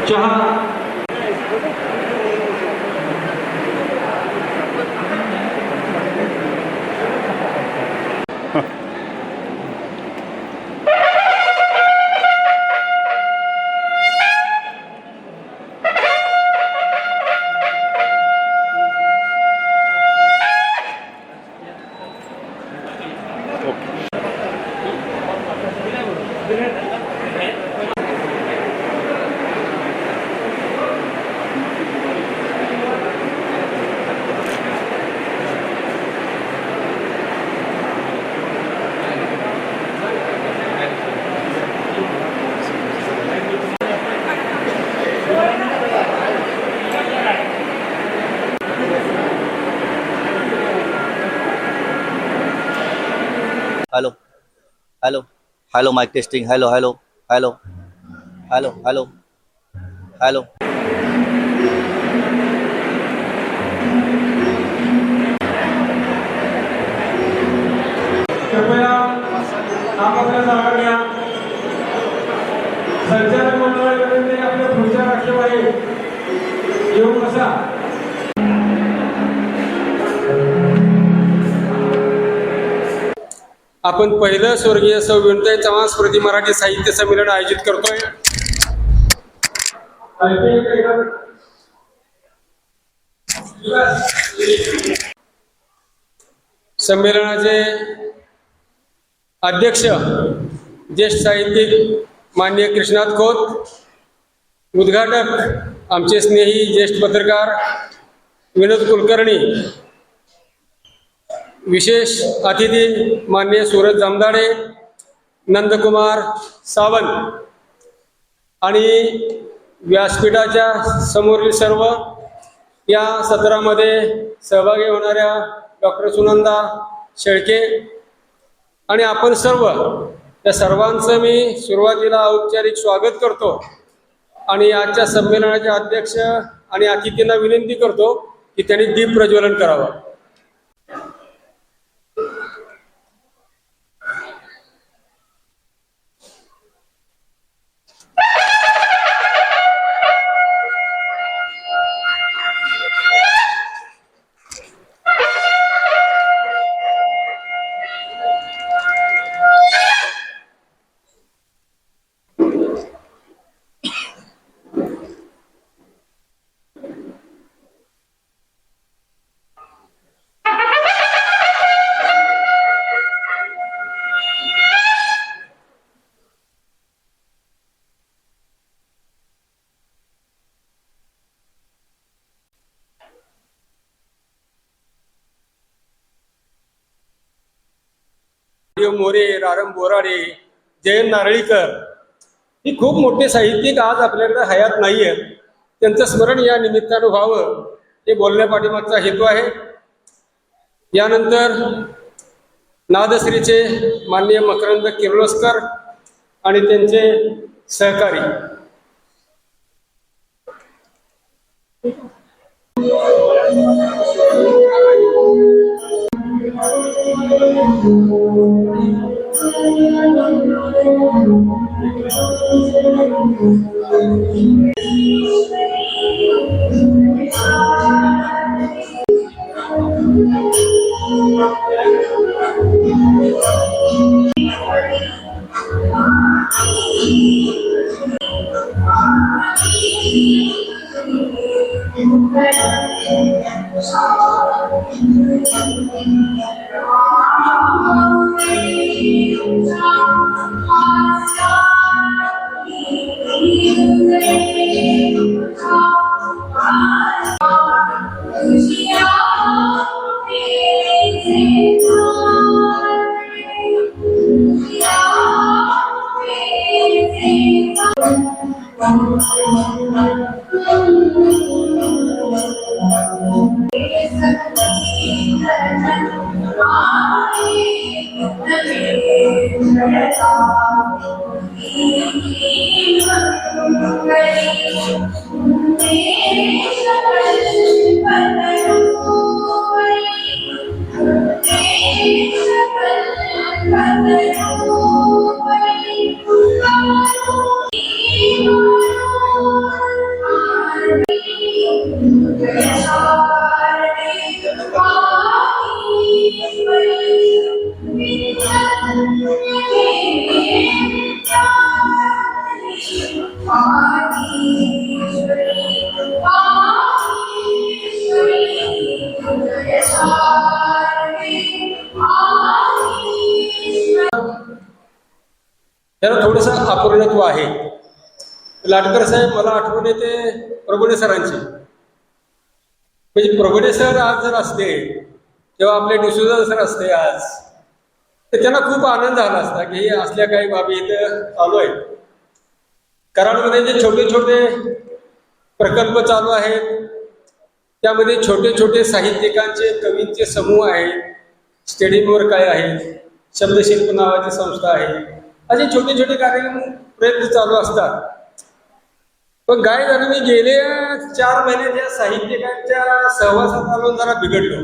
चहा hello hello hello mike testing hello hello hello hello hello hello कृपया आपल्या जागा घ्या. संचालक मंडळाकडे आपल्या पुढच्या राखेवर येऊन बसा. आपण पहिलं स्वर्गीय सौ विनुताई चव्हाण स्मृती मराठी साहित्य संमेलन आयोजित करतोय. संमेलनाचे अध्यक्ष ज्येष्ठ साहित्यिक माननीय कृष्णात खोत, उद्घाटक आमचे स्नेही ज्येष्ठ पत्रकार विनोद कुलकर्णी, विशेष अतिथी माननीय सूरज जामदाडे, नंदकुमार सावंत आणि व्यासपीठाच्या समोरील सर्व या सत्रामध्ये सहभागी होणाऱ्या डॉक्टर सुनंदा शेळके आणि आपण सर्व त्या सर्वांचं मी सुरुवातीला औपचारिक स्वागत करतो आणि आजच्या संमेलनाचे अध्यक्ष आणि अतिथींना विनंती करतो की त्यांनी दीप प्रज्वलन करावं. मोरे, रारम बोराडे, जयंत नारळीकर ही खूप मोठे साहित्यिक आज आपल्याकडे हयात नाही आहेत. त्यांचं स्मरण या निमित्तानं व्हावं हे बोलण्या पाठीमागचा हेतू आहे. यानंतर नादश्रीचे माननीय मकरंद किर्लोस्कर आणि त्यांचे सहकारी. त्याला थोडंसं अपूर्णत्व आहे. लाटकर साहेब मला आठवण येते प्रभुडे सरांची. म्हणजे प्रभुडे सर आज जर असते किंवा आपले डिसूजा सर असते आज, तर त्यांना खूप आनंद झाला असता की असल्या काही बाबी इथं चालू आहेत. कराडमध्ये जे छोटे छोटे प्रकल्प चालू आहेत त्यामध्ये छोटे छोटे साहित्यिकांचे कवींचे समूह आहेत. स्टेडियमवर काय आहे, शब्दशिल्प नावाची संस्था आहे. असे छोटे छोटे कार्यक्रम प्रयत्न चालू असतात. पण काय झालं, मी गेले 4 महिने त्या साहित्यिकांच्या सहवासात आलो जरा बिघडलो.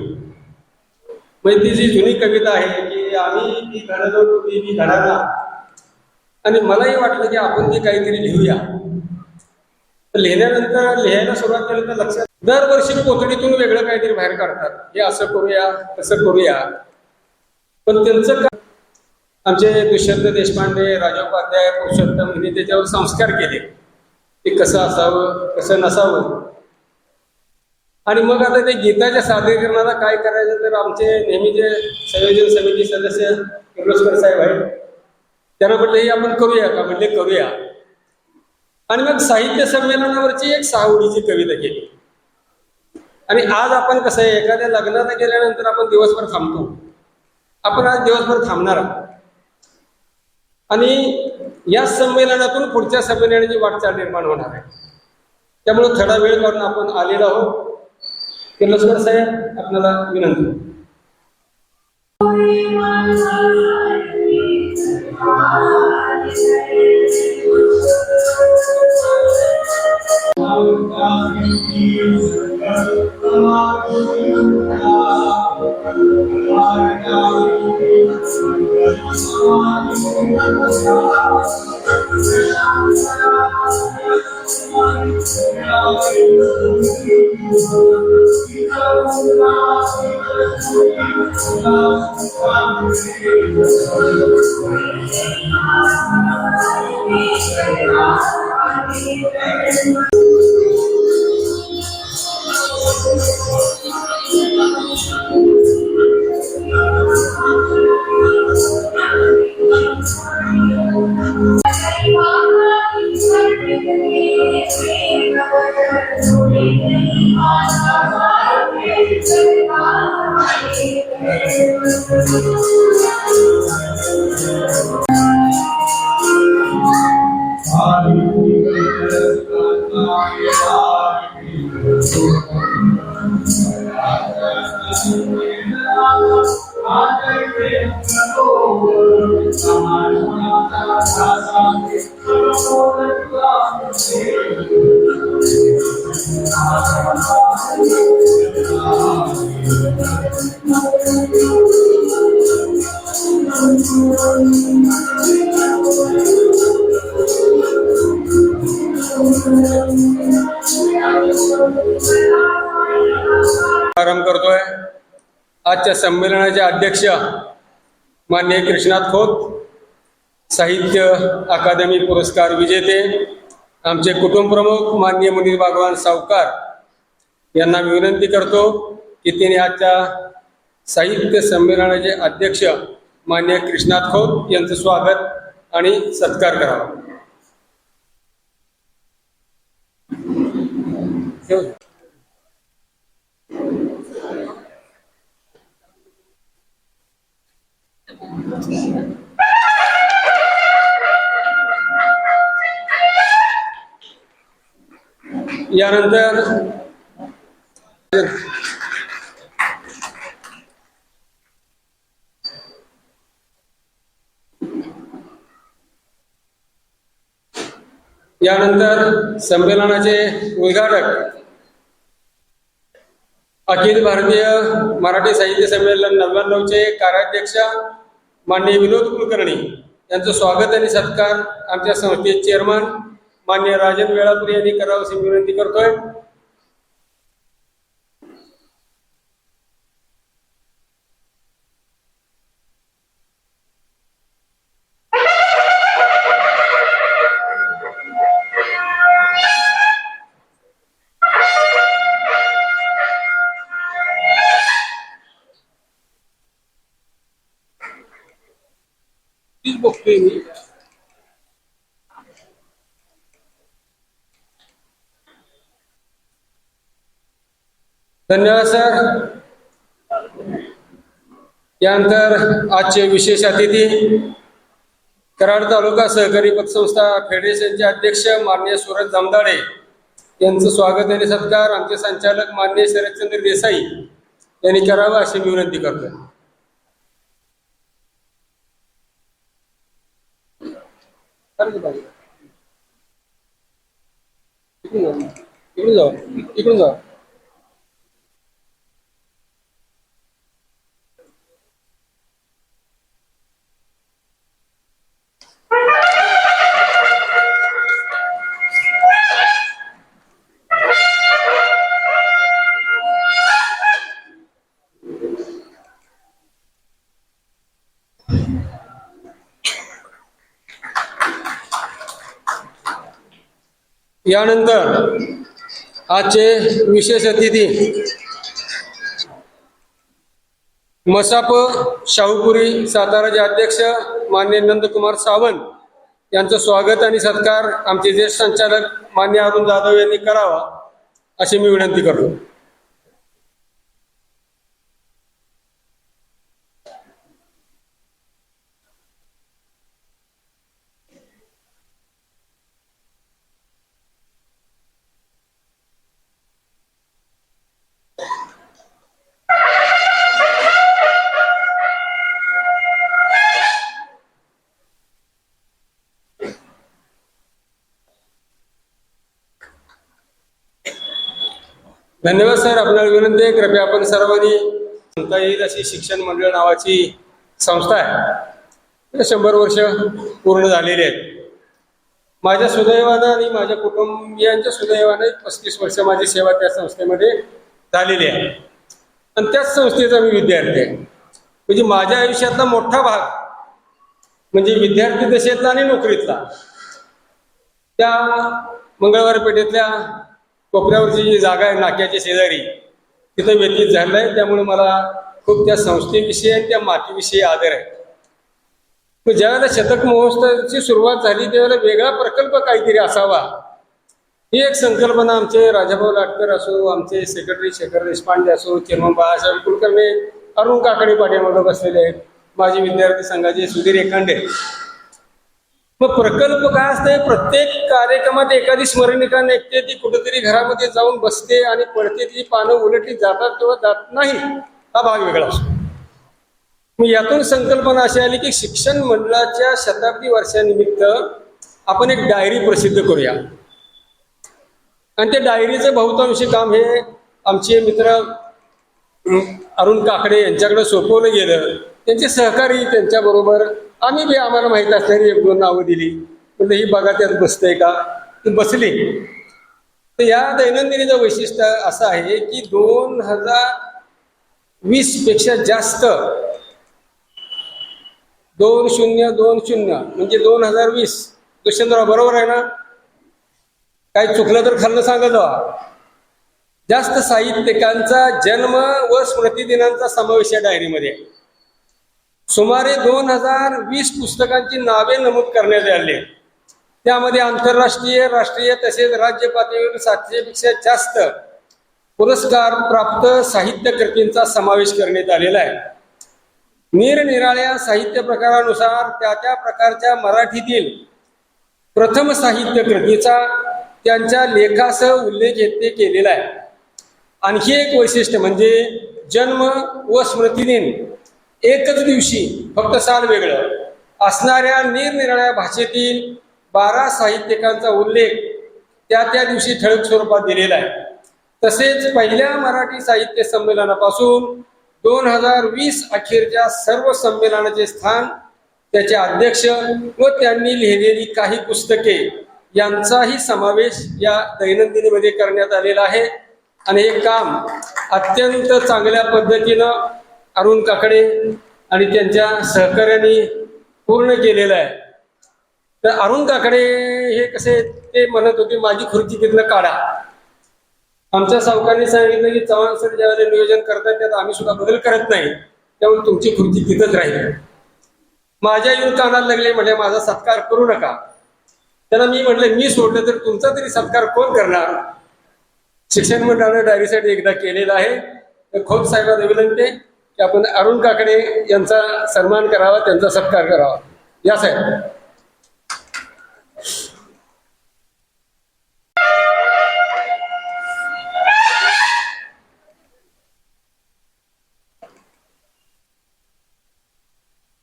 म्हणजे ती जी जुनी कविता आहे की आम्ही ती घडलो तुम्ही मी घडाला, आणि मलाही वाटलं की आपण ती काहीतरी लिहूया. लिहिल्यानंतर लिहायला सुरुवात केली तर लक्षात दरवर्षी पोतडीतून वेगळं काहीतरी बाहेर काढतात, हे असं करूया तसं करूया. पण त्यांचं आमचे दुष्यंत देशपांडे, राजोपाध्याय, पुरुषोत्तम यांनी त्याच्यावर संस्कार केले की कसं असावं कसं नसावं. आणि मग आता ते गीताच्या सादरीकरणाला काय करायचं, तर आमचे नेहमीचे संयोजन समिती सदस्य किर्लोस्कर साहेब आहेत, त्यांना म्हटलं हे आपण करूया का, म्हटले करूया. आणि मग साहित्य संमेलनावरची एक 6 ओळीची कविता केली. आणि आज आपण कसं आहे, एखाद्या लग्नाला गेल्यानंतर आपण दिवसभर थांबतो, आपण आज दिवसभर थांबणार आहोत. आणि या संमेलनातून पुढच्या संमेलनाची वाटचाल निर्माण होणार आहे. त्यामुळे थोडा वेळ काढून आपण आलेलो आहोत. किर्लोस्कर साहेब आपल्याला विनंती. प्रारंभ करतोय. आजच्या संमेलनाचे अध्यक्ष माननीय कृष्णात खोत, साहित्य अकादमी पुरस्कार विजेते आमचे कुटुंब प्रमुख माननीय मुनीर भगवान सावकार यांना मी विनंती करतो की त्यांनी आजच्या साहित्य संमेलनाचे अध्यक्ष माननीय कृष्णात खोत यांचं स्वागत आणि सत्कार करावा. यानंतर संमेलनाचे उद्घाटक अखिल भारतीय मराठी साहित्य संमेलन 99चे कार्याध्यक्ष माननीय विनोद कुलकर्णी यांचं स्वागत आणि सत्कार आमच्या संस्थेचे चेअरमन माननीय राजन वेळापुरे यांनी करावं अशी विनंती करतोय. बघतोय मी. धन्यवाद सर. यानंतर आजचे विशेष अतिथी कराड तालुका सहकारी पतसंस्था फेडरेशनचे अध्यक्ष माननीय सूरज जामदाडे यांचं स्वागत आणि सत्कार आमचे संचालक माननीय शरदचंद्र देसाई यांनी करावं अशी मी विनंती करतोय. इकडून जाऊ. यानंतर आजचे विशेष अतिथी मसाप शाहूपुरी साताराचे अध्यक्ष माननीय नंदकुमार सावंत यांचं स्वागत आणि सत्कार आमचे ज्येष्ठ संचालक मान्य अरुण जाधव यांनी करावा अशी मी विनंती करतो. धन्यवाद सर. आपल्याला विनंती आहे कृपया आपण सर्वांनी म्हणता येईल अशी शिक्षण मंडळ नावाची संस्था आहे 100 वर्ष पूर्ण झालेली आहेत. माझ्या सुदैवानं आणि माझ्या कुटुंबियांच्या सुदैवानं 35 वर्ष माझी सेवा त्या संस्थेमध्ये झालेली आहे आणि त्याच संस्थेचा मी विद्यार्थी आहे. म्हणजे माझ्या आयुष्यातला मोठा भाग म्हणजे विद्यार्थी दशेतला आणि नोकरीतला त्या मंगळवार पेठेतल्या कोपऱ्यावरची जी जागा आहे नाक्याच्या शेजारी तिथं व्यतीत झालं आहे. त्यामुळे मला खूप त्या संस्थेविषयी आणि त्या मातीविषयी आदर आहे. मग ज्यावेळेला शतक महोत्सवाची सुरुवात झाली त्यावेळेला वेगळा प्रकल्प काहीतरी असावा ही एक संकल्पना आमचे राजाभाऊ लाटकर असो, आमचे सेक्रेटरी शेखर देशपांडे असो, चेअरमन बाळासाहेब कुलकर्णी, अरुण काकडे पाठीमागे बसलेले आहेत, माझे विद्यार्थी संघाचे सुधीर एकांडे. मग प्रकल्प काय असते, प्रत्येक कार्यक्रमात एखादी स्मरणिका निघते, ती कुठेतरी घरामध्ये जाऊन बसते आणि पडते, ती पानं उलटली जातात किंवा जात नाही, हा भाग वेगळा असतो. मग यातून संकल्पना अशी आली की शिक्षण मंडळाच्या शताब्दी वर्षानिमित्त आपण एक डायरी प्रसिद्ध करूया. आणि त्या डायरीचं बहुतांशी काम हे आमचे मित्र अरुण काकडे यांच्याकडे सोपवलं गेलं. त्यांचे सहकारी त्यांच्याबरोबर आम्ही बी आम्हाला माहीत असणारी 1-2 नावं दिली. म्हणजे ही बघा त्यात बसतंय का, ती बसली. तर या दैनंदिनीचं वैशिष्ट्य असं आहे की 2020 पेक्षा जास्त 2020 म्हणजे 2020 दुष्यंतराव बरोबर आहे ना, काही चुकलं तर खाल्लं सांगत जास्त साहित्यिकांचा जन्म व स्मृतिदिनांचा समावेश या डायरीमध्ये. सुमारे 2020 पुस्तकांची नावे नमूद करण्यात आली. त्यामध्ये आंतरराष्ट्रीय, राष्ट्रीय तसेच राज्य पातळीवर 700 पेक्षा जास्त पुरस्कार प्राप्त साहित्य कृतींचा समावेश करण्यात आलेला आहे. निरनिराळ्या साहित्य प्रकारानुसार त्या त्या प्रकारच्या मराठीतील प्रथम साहित्य कृतीचा त्यांच्या लेखासह उल्लेख येथे केलेला आहे. आणखी एक वैशिष्ट्य म्हणजे जन्म व स्मृतिदिन एकच दिवशी फक्त साल वेगळं असणाऱ्या निरनिराळ्या भाषेतील 12 साहित्यिकांचा उल्लेख त्या त्या दिवशी ठळक स्वरूपात दिलेला आहे. तसेच पहिल्या मराठी साहित्य संमेलनापासून 2020 अखेरच्या सर्व संमेलनाचे स्थान, त्याचे अध्यक्ष व त्यांनी लिहिलेली काही पुस्तके यांचाही समावेश या दैनंदिनीमध्ये करण्यात आलेला आहे. आणि हे काम अत्यंत चांगल्या पद्धतीनं अरुण काकडे आणि त्यांच्या सहकार्याने पूर्ण केलेलं आहे. तर अरुण काकडे हे कसे ते म्हणत होते माझी खुर्ची तिथनं काढा. आमच्या सावकारांनी सांगितलं की चव्हाण सर ज्यावेळेला नियोजन करतात त्यात आम्ही सुद्धा बदल करत नाही, त्यामुळे तुमची खुर्ची तिथंच राहील. माझ्या येऊन कानाला लागले, म्हणजे माझा सत्कार करू नका. त्यांना मी म्हटलं, मी सोडलं तर तुमचा तरी सत्कार कोण करणार? शिक्षण मंडळानं डायरीसाठी एकदा केलेला आहे. तर खोत साहेबांना विनंती आहे की आपण अरुण काकडे यांचा सन्मान करावा, त्यांचा सत्कार करावा. या साहेब.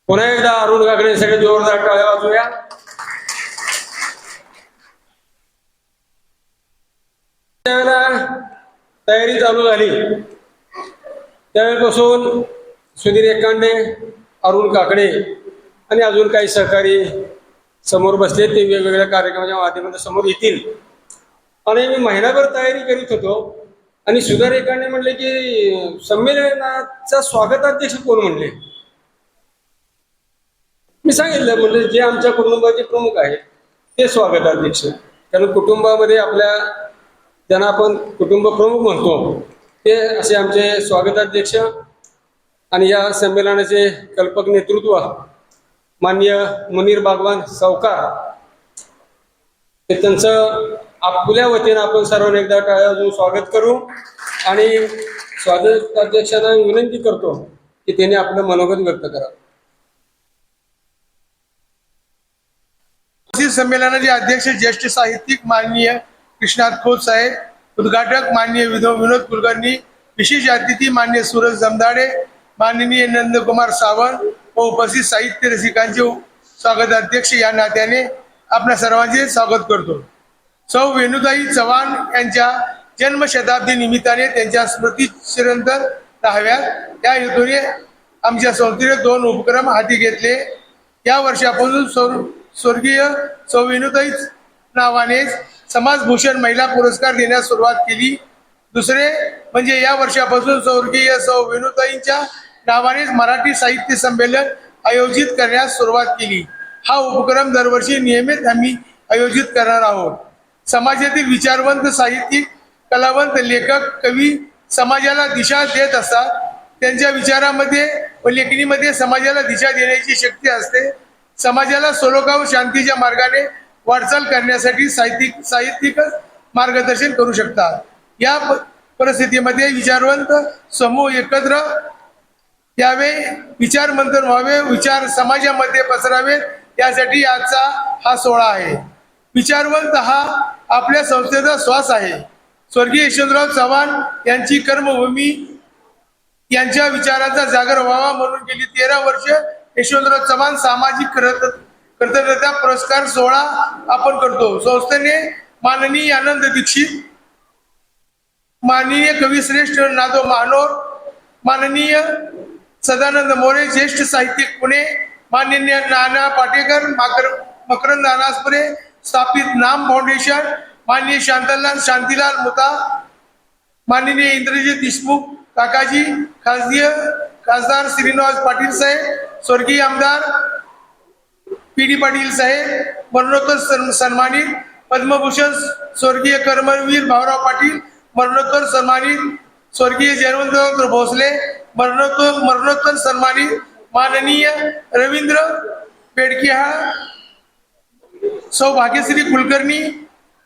पुन्हा एकदा अरुण काकडे सगळे जोरदार टाळ्या वाजवूया. त्यावेळेला तयारी चालू झाली त्यावेळेपासून सुधीर एकांडे, अरुण काकडे आणि अजून काही सहकारी समोर बसले, ते वेगवेगळ्या कार्यक्रमाच्या माध्यमातून समोर येतील. आणि मी महिनाभर तयारी करीत होतो आणि सुधीर एकांडे म्हणले की संमेलनाचा स्वागताध्यक्ष कोण म्हणले. मी सांगितलं, म्हणजे जे आमच्या कुटुंबाचे प्रमुख आहेत ते स्वागताध्यक्ष. कारण कुटुंबामध्ये आपल्या ज्यांना आपण कुटुंब प्रमुख म्हणतो ते असे आमचे स्वागताध्यक्ष. आणि या संमेलनाचे कल्पक नेतृत्व माननीय मुनीर बागवान सावकार, त्यांचं आपल्या वतीनं आपण सर्वांनी एकदा टाळ्या वाजवून स्वागत करू. आणि स्वागताध्यक्षांना विनंती करतो की त्यांनी आपलं मनोगत व्यक्त करावं. संमेलनाचे अध्यक्ष ज्येष्ठ साहित्यिक माननीय कृष्णात खोत साहेब, उद्घाटक माननीय विनोद कुलकर्णी, विशेष अतिथी माननीय सूरज जमदाडे, माननीय नंदकुमार सावंत व उपस्थित साहित्य रसिकांचे स्वागताध्यक्ष या नात्याने आपल्या सर्वांचे स्वागत करतो. सौ वेणुताई चव्हाण यांच्या जन्मशताब्दी निमित्ताने त्यांच्या स्मृती चिरंतन राहाव्यात या हेतूने आमच्या संस्थेने 2 उपक्रम हाती घेतले. या वर्षापासून स्वर्गीय सौ वेणुताई नावाने समाजभूषण महिला पुरस्कार देण्यास सुरुवात केली. दुसरे म्हणजे या वर्षापासून स्वर्गीय सौ वेणुताईंच्या नावानेच मराठी साहित्य संमेलन आयोजित करण्यास सुरुवात केली. हा उपक्रम दरवर्षी नियमित आम्ही आयोजित करणार आहोत. समाजातील विचारवंत साहित्यिक, कलावंत, लेखक, कवी समाजाला दिशा देत असतात. त्यांच्या विचारामध्ये व लेखणीमध्ये समाजाला दिशा देण्याची शक्ती असते. समाजाला सलोखा व शांतीच्या मार्गाने वाटचाल करण्यासाठी साहित्यिक मार्गदर्शन करू शकतात. या परिस्थितीमध्ये विचारवंत समूह एकत्र यावे, विचार मंथन व्हावे, विचार समाजामध्ये पसरावेत, यासाठी आजचा हा सोहळा आहे. विचारवंत हा आपल्या संस्थेचा श्वास आहे. स्वर्गीय यशवंतराव चव्हाण यांची कर्मभूमी, यांच्या विचारांचा जागर व्हावा म्हणून गेली 13 वर्ष यशवंतराव चव्हाण सामाजिक कर्तव्यता पुरस्कार सोहळा आपण करतो. संस्थेने माननीय आनंद दीक्षित, माननीय कविश्रेष्ठ नादो महानोर, माननीय सदानंद मोरे ज्येष्ठ साहित्यिक पुणे, माननीय नाना पाटेकर, मकरंद अनासपुरे स्थापित नाम फाउंडेशन, माननीय शांतीलाल मुता, माननीय इंद्रजित देशमुख काकाजी, खासदार श्रीनिवास पाटील साहेब, स्वर्गीय आमदार PD पाटील साहेब मरणोत्तर सन्मानित, पद्मभूषण स्वर्गीय कर्मवीर भाऊराव पाटील मरणोत्तर सन्मानित, स्वर्गीय जयवंत भोसले मरणोत्तर सन्मानित, माननीय रवींद्र पेडकिहा, सौ भाग्यश्री कुलकर्णी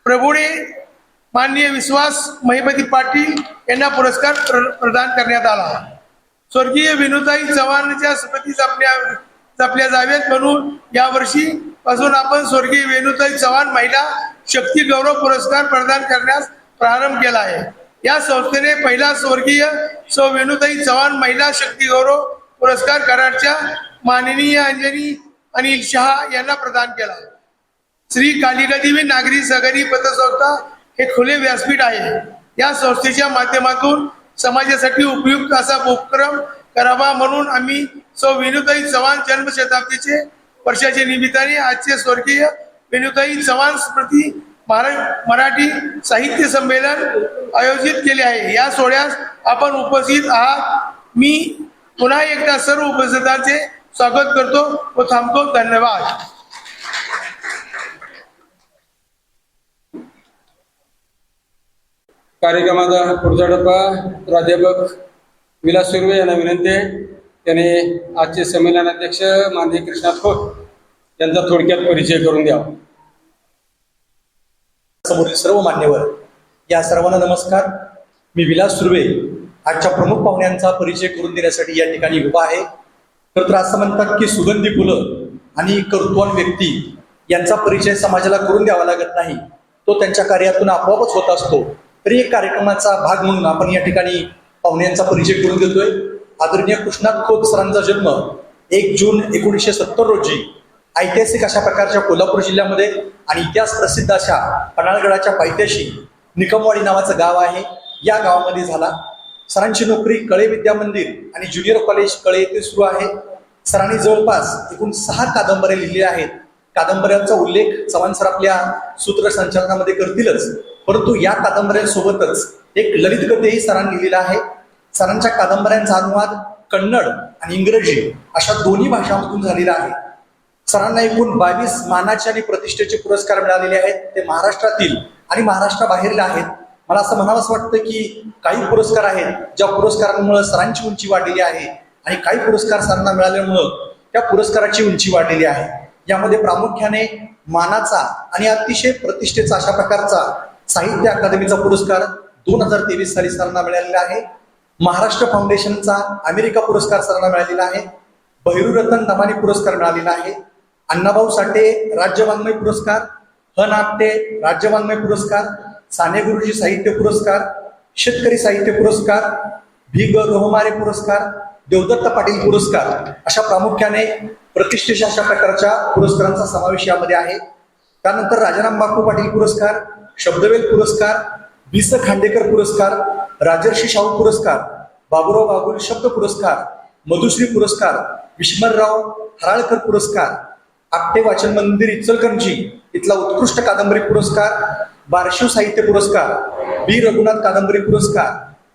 प्रभुणे, माननीय विश्वास महिपती पाटील यांना पुरस्कार प्रदान करण्यात आला. स्वर्गीय वेणुताई चव्हाणच्या स्मृती जपल्या जाव्यात म्हणून यावर्षी पासून आपण स्वर्गीय वेणुताई चव्हाण महिला शक्ती गौरव पुरस्कार प्रदान करण्यास प्रारंभ केला आहे. या संस्थेने पहिला स्वर्गीय सौ वेणुताई चव्हाण महिला शक्ती गौरव पुरस्कार कराडच्या माननीय अंजनी अनिल शहा यांना प्रदान केला. श्री कालिका देवी नागरी सहकारी पतसंस्था हे खुले व्यासपीठ आहे. या संस्थेच्या माध्यमातून समाजासाठी उपयुक्त असा उपक्रम करावा म्हणून आम्ही सौ वेणुताई चव्हाण जन्मशताब्दीचे वर्षाच्या निमित्ताने आजचे स्वर्गीय वेणुताई चव्हाण स्मृती मराठी साहित्य संमेलन आयोजित केले आहे. या सोहळ्यास आपण उपस्थित आहात. मी पुन्हा एकदा सर्व उपस्थितांचे स्वागत करतो व थांबतो. धन्यवाद. कार्यक्रमाचा पुढचा टप्पा प्राध्यापक विलास सुर्वे यांना विनंती आहे. त्याने आजचे संमेलनाध्यक्ष माननीय कृष्णात खोत यांचा थोडक्यात परिचय करून द्यावा. समोरील सर्व मान्यवर, या सर्वांना नमस्कार. मी विलास सुर्वे आजच्या प्रमुख पाहुण्यांचा परिचय करून देण्यासाठी या ठिकाणी उभा आहे. तर असं म्हणतात की सुगंधी फुलं आणि कर्तृत्ववान व्यक्ती यांचा परिचय समाजाला करून द्यावा लागत नाही, तो त्यांच्या कार्यातून आपोआपच होत असतो. तरी एक कार्यक्रमाचा भाग म्हणून आपण या ठिकाणी पाहुण्यांचा परिचय करून देतोय. आदरणीय कृष्णात खोत सरांचा जन्म 1 जून 1970 रोजी ऐतिहासिक अशा प्रकारच्या कोल्हापूर जिल्ह्यामध्ये आणि इतिहास प्रसिद्ध अशा पन्हाळगडाच्या पायथ्याशी निकमवाडी नावाचं गाव आहे, या गावामध्ये झाला. सरांची नोकरी कळे विद्या मंदिर आणि ज्युनियर कॉलेज कळे येथे सुरू आहे. सरांनी जवळपास एकूण 6 कादंबऱ्या लिहिलेल्या आहेत. कादंबऱ्यांचा उल्लेख चव्हाण सर आपल्या सूत्रसंचालनामध्ये करतीलच, परंतु या कादंबऱ्यांसोबतच एक ललित कथेही सरांनी लिहिलेला आहे. सरांच्या कादंबऱ्यांचा अनुवाद कन्नड आणि इंग्रजी अशा दोन्ही भाषांमधून झालेला आहे. सरांना एकूण 22 मानाचे आणि प्रतिष्ठेचे पुरस्कार मिळालेले आहेत. ते महाराष्ट्रातील आणि महाराष्ट्राबाहेरील आहेत. मला असं म्हणावंसं वाटतं की काही पुरस्कार आहेत ज्या पुरस्कारांमुळे सरांची उंची वाढलेली आहे आणि काही पुरस्कार सरांना मिळाल्यामुळं त्या पुरस्काराची उंची वाढलेली आहे. यामध्ये प्रामुख्याने मानाचा आणि अतिशय प्रतिष्ठेचा अशा प्रकारचा साहित्य अकादमीचा पुरस्कार 2023 साली सरांना मिळालेला आहे. महाराष्ट्र फाउंडेशनचा अमेरिका पुरस्कार सरांना मिळालेला आहे. बहिरूरतन दमानी पुरस्कार मिळालेला आहे. अण्णाभाऊ साठे राज्य वाङ्मय पुरस्कार, ह नाट्ये राज्य वाङ्मय पुरस्कार, साने गुरुजी साहित्य पुरस्कार, शेतकरी साहित्य पुरस्कार, भी ग गहमारे पुरस्कार, देवदत्त पाटील पुरस्कार अशा प्रामुख्याने प्रतिष्ठेच्या अशा प्रकारच्या पुरस्कारांचा समावेश यामध्ये आहे. त्यानंतर राजाराम बापू पाटील पुरस्कार, शब्दवेल पुरस्कार, वि स खांडेकर पुरस्कार, राजर्षी शाहू पुरस्कार, बाबुराव बागुल शब्द पुरस्कार, मधुश्री पुरस्कार, विश्वरराव हराळकर पुरस्कार, आपटे वाचन मंदिर इचलकरंजी इथला उत्कृष्ट कादंबरी पुरस्कार, बारशिव साहित्य पुरस्कार, बी रघुनाथ कादंबरी पुरस्कार,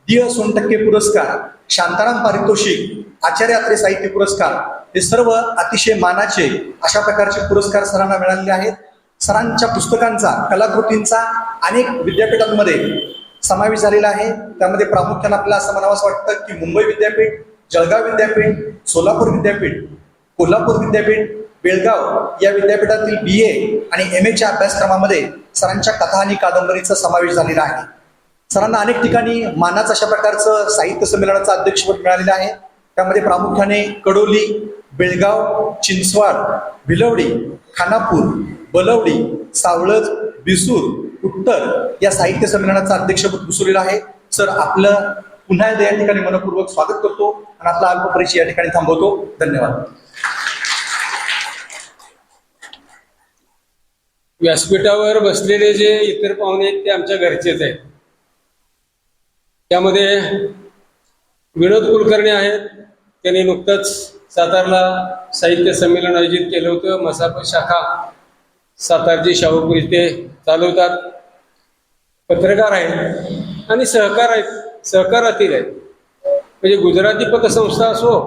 डी सोनटक्के पुरस्कार, शांताराम पारितोषिक, आचार्य अत्रे साहित्य पुरस्कार, हे सर्व अतिशय मानाचे अशा प्रकारचे पुरस्कार सरांना मिळालेले आहेत. सरांच्या पुस्तकांचा, कलाकृतींचा अनेक विद्यापीठांमध्ये समावेश झालेला आहे. त्यामध्ये प्रामुख्याने आपल्याला असं म्हणावंसं वाटतं की मुंबई विद्यापीठ, जळगाव विद्यापीठ, सोलापूर विद्यापीठ, कोल्हापूर विद्यापीठ, बेळगाव या विद्यापीठातील BA आणि MAच्या अभ्यासक्रमामध्ये सरांच्या कथा आणि कादंबरीचा समावेश झालेला आहे. सरांना अनेक ठिकाणी मानाचं अशा प्रकारचं साहित्य संमेलनाचं अध्यक्षपद मिळालेलं आहे. त्यामध्ये प्रामुख्याने कडोली, बेळगाव, चिंचवाड, भिलवडी, खानापूर, बलवडी, सावळज, बिसूर, उत्तर या साहित्य संमेलनाचं अध्यक्षपद घुसवलेलं आहे. सर आपलं पुन्हा एकदा या ठिकाणी मनपूर्वक स्वागत करतो आणि आपला अल्प परिचय या ठिकाणी थांबवतो. धन्यवाद. व्यासपीठावर बसलेले जे इतर पाहुणे आहेत ते आमच्या घरचेच आहेत. त्यामध्ये विनोद कुलकर्णी आहेत. त्यांनी नुकतंच सातारला साहित्य संमेलन आयोजित केलं होतं. मसाप शाखा सातारची शाहूपुरी ते चालवतात. पत्रकार आहेत आणि सहकारातील आहेत. म्हणजे गुजराती पतसंस्था असो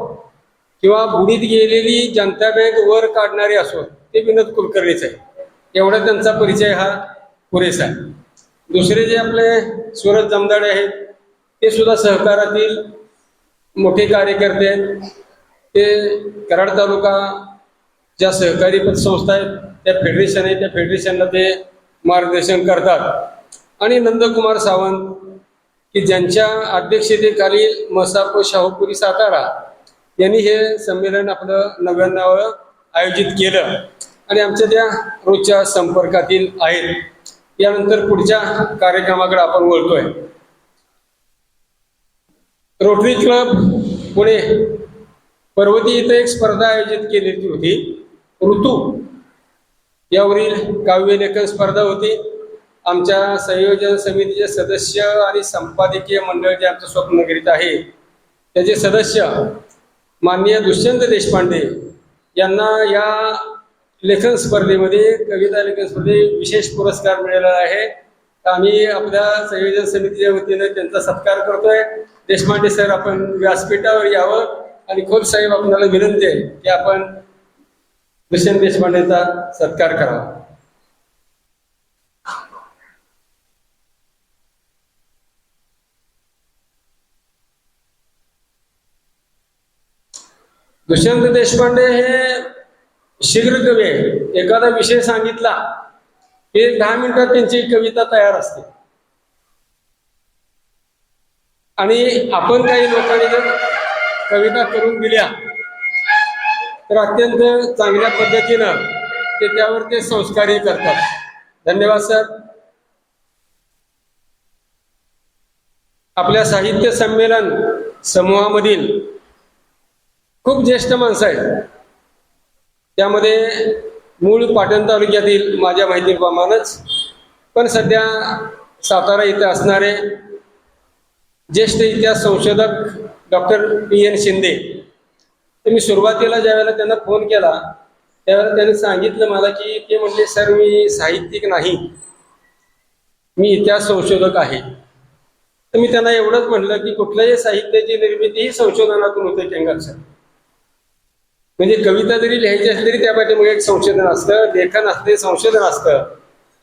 किंवा बुडीत गेलेली जनता बँक वर काढणारी असो, ते विनोद कुलकर्णीच आहे. एवढा त्यांचा परिचय हा पुरेसा आहे. दुसरे जे आपले सूरज जमदाडे आहेत ते सुद्धा सहकारातील मोठे कार्यकर्ते आहेत. ते कराड तालुका ज्या सहकारी पतसंस्था आहेत त्या फेडरेशन आहे, त्या फेडरेशनला ते मार्गदर्शन करतात. आणि नंदकुमार सावंत की ज्यांच्या अध्यक्षतेखाली मसाप शाहूपुरी सातारा यांनी हे संमेलन आपलं 99 आयोजित केलं आणि आमच्या त्या रोजच्या संपर्कातील आहेत. यानंतर पुढच्या कार्यक्रमाकडे आपण वळतोय. रोटरी क्लब पुणे पर्वती इथं एक स्पर्धा आयोजित केलेली होती. ऋतू यावरील काव्यलेखन स्पर्धा होती. आमच्या संयोजन समितीचे सदस्य आणि संपादकीय मंडळ जे आमचं स्वप्नगरीत आहे त्याचे सदस्य माननीय दुष्यंत देशपांडे यांना या लेखन स्पर्धेमध्ये, कविता लेखन स्पर्धेत विशेष पुरस्कार मिळालेला आहे. आम्ही आपल्या संयोजन समितीच्या वतीनं त्यांचा सत्कार करतोय. देशपांडे सर आपण व्यासपीठावर यावं आणि खोत साहेब आपल्याला विनंती आहे की आपण दुष्यंत देशपांडेचा सत्कार करावा. दुष्यंत देशपांडे हे शीघ्र कवी आहे. एखादा विषय सांगितला की 10 मिनिटात त्यांची कविता तयार असते. आणि आपण काही लोकांनी जर कविता करून दिल्या तर अत्यंत चांगल्या पद्धतीनं त्यावर ते संस्कारही करतात. धन्यवाद सर. आपल्या साहित्य संमेलन समूहामधील खूप ज्येष्ठ माणसं आहेत. त्यामध्ये मूळ पाटण तालुक्यातील माझ्या माहितीप्रमाणेच पण सध्या सातारा इथे असणारे ज्येष्ठ इतिहास संशोधक डॉक्टर PN शिंदे. तर मी सुरुवातीला ज्यावेळेला त्यांना फोन केला त्यावेळेला त्यांनी सांगितलं मला की ते म्हणले सर मी साहित्यिक नाही, मी इतिहास संशोधक आहे. तर मी त्यांना एवढंच म्हटलं की कुठल्याही साहित्याची निर्मिती ही संशोधनातून होते केंगार सर. म्हणजे कविता जरी लिहायची असली तरी त्या पाठीमागे एक संशोधन असतं, लेखन असते, संशोधन असतं.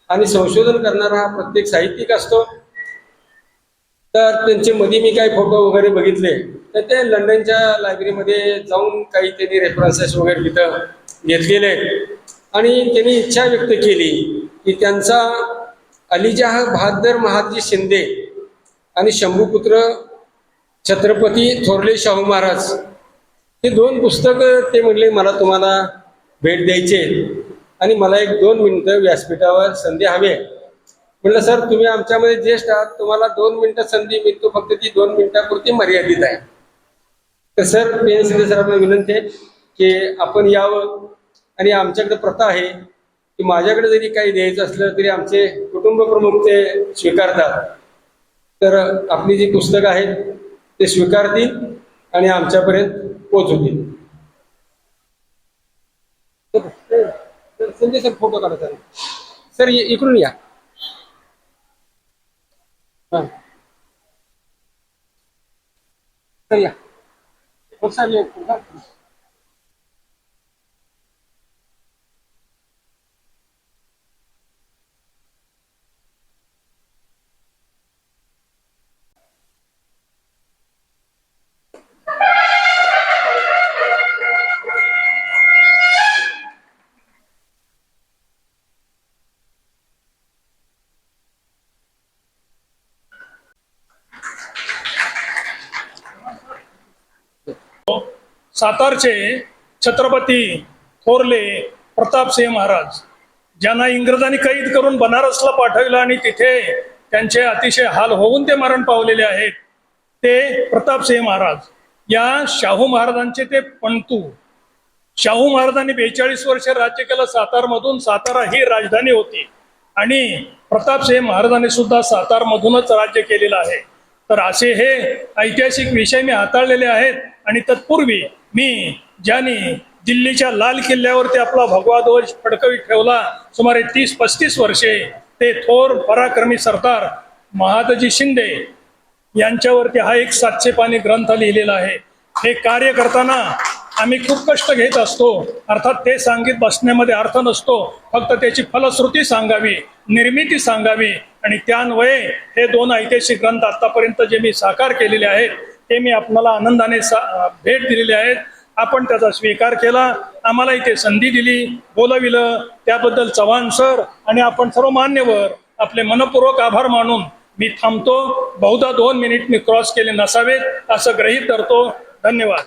आणि संशोधन करणारा हा प्रत्येक साहित्यिक असतो. तर त्यांचे मध्ये मी काही फोटो वगैरे बघितले तर ते लंडनच्या लायब्ररीमध्ये जाऊन काही त्यांनी रेफरन्सेस वगैरे तिथं घेतलेले आणि त्यांनी इच्छा व्यक्त केली की त्यांचा अलिजाह बहादर महादजी शिंदे आणि शंभूपुत्र छत्रपती थोरले शाहू महाराज हे 2 पुस्तकं ते म्हणले मला तुम्हाला भेट द्यायचे आणि मला 1-2 मिनिटं व्यासपीठावर संधी हवी. म्हटलं सर तुम्ही आमच्यामध्ये ज्येष्ठ आहात, तुम्हाला 2 मिनिटं संधी मिळतो, फक्त ती 2 मिनिटापुरती मर्यादित आहे. तर सर PN शिंदे सरांना विनंती आहे की आपण यावं. आणि आमच्याकडे प्रथा आहे की माझ्याकडे जरी काही द्यायचं असलं तरी आमचे कुटुंब प्रमुख ते स्वीकारतात. तर आपली जी पुस्तकं आहेत ते स्वीकारतील आणि आमच्यापर्यंत पोहोचवतील. संजय सर फोटो काढा सर. सर इकडून या. हा सर या. सर सातारचे छत्रपती थोरले प्रतापसिंह महाराज ज्यांना इंग्रजांनी कैद करून बनारसला पाठवलं आणि तिथे त्यांचे अतिशय हाल होऊन ते मरण पावलेले आहेत. ते प्रतापसिंह महाराज या शाहू महाराजांचे ते पणतू. शाहू महाराजांनी 42 वर्ष राज्य केलं सातारमधून. सातारा ही राजधानी होती आणि प्रतापसिंह महाराजांनी सुद्धा सातारमधूनच राज्य केलेलं आहे. तर असे हे ऐतिहासिक विषय मी हाताळलेले आहेत. आणि तत्पूर्वी मी ज्यांनी दिल्लीच्या लाल किल्ल्यावरती आपला भगवा ध्वज फडकवीत ठेवला सुमारे 30-35 वर्षे ते थोर पराक्रमी सरदार महादजी शिंदे यांच्यावरती हा एक 700 पानी ग्रंथ लिहिलेला आहे. हे कार्य करताना आम्ही खूप कष्ट घेत असतो. अर्थात ते सांगित बसण्यामध्ये अर्थ नसतो, फक्त त्याची फलश्रुती सांगावी, निर्मिती सांगावी. आणि त्यान्वये हे 2 ऐतिहासिक ग्रंथ आतापर्यंत जे मी साकार केलेले आहेत ते मी आपल्याला आनंदाने भेट दिलेले आहेत. आपण त्याचा स्वीकार केला, आम्हाला इथे संधी दिली, बोलविलं, त्याबद्दल चव्हाण सर आणि आपण सर्व मान्यवर आपले मनपूर्वक आभार मानून मी थांबतो. बहुधा 2 मिनिट मी क्रॉस केले नसावेत असं गृहीत धरतो. धन्यवाद.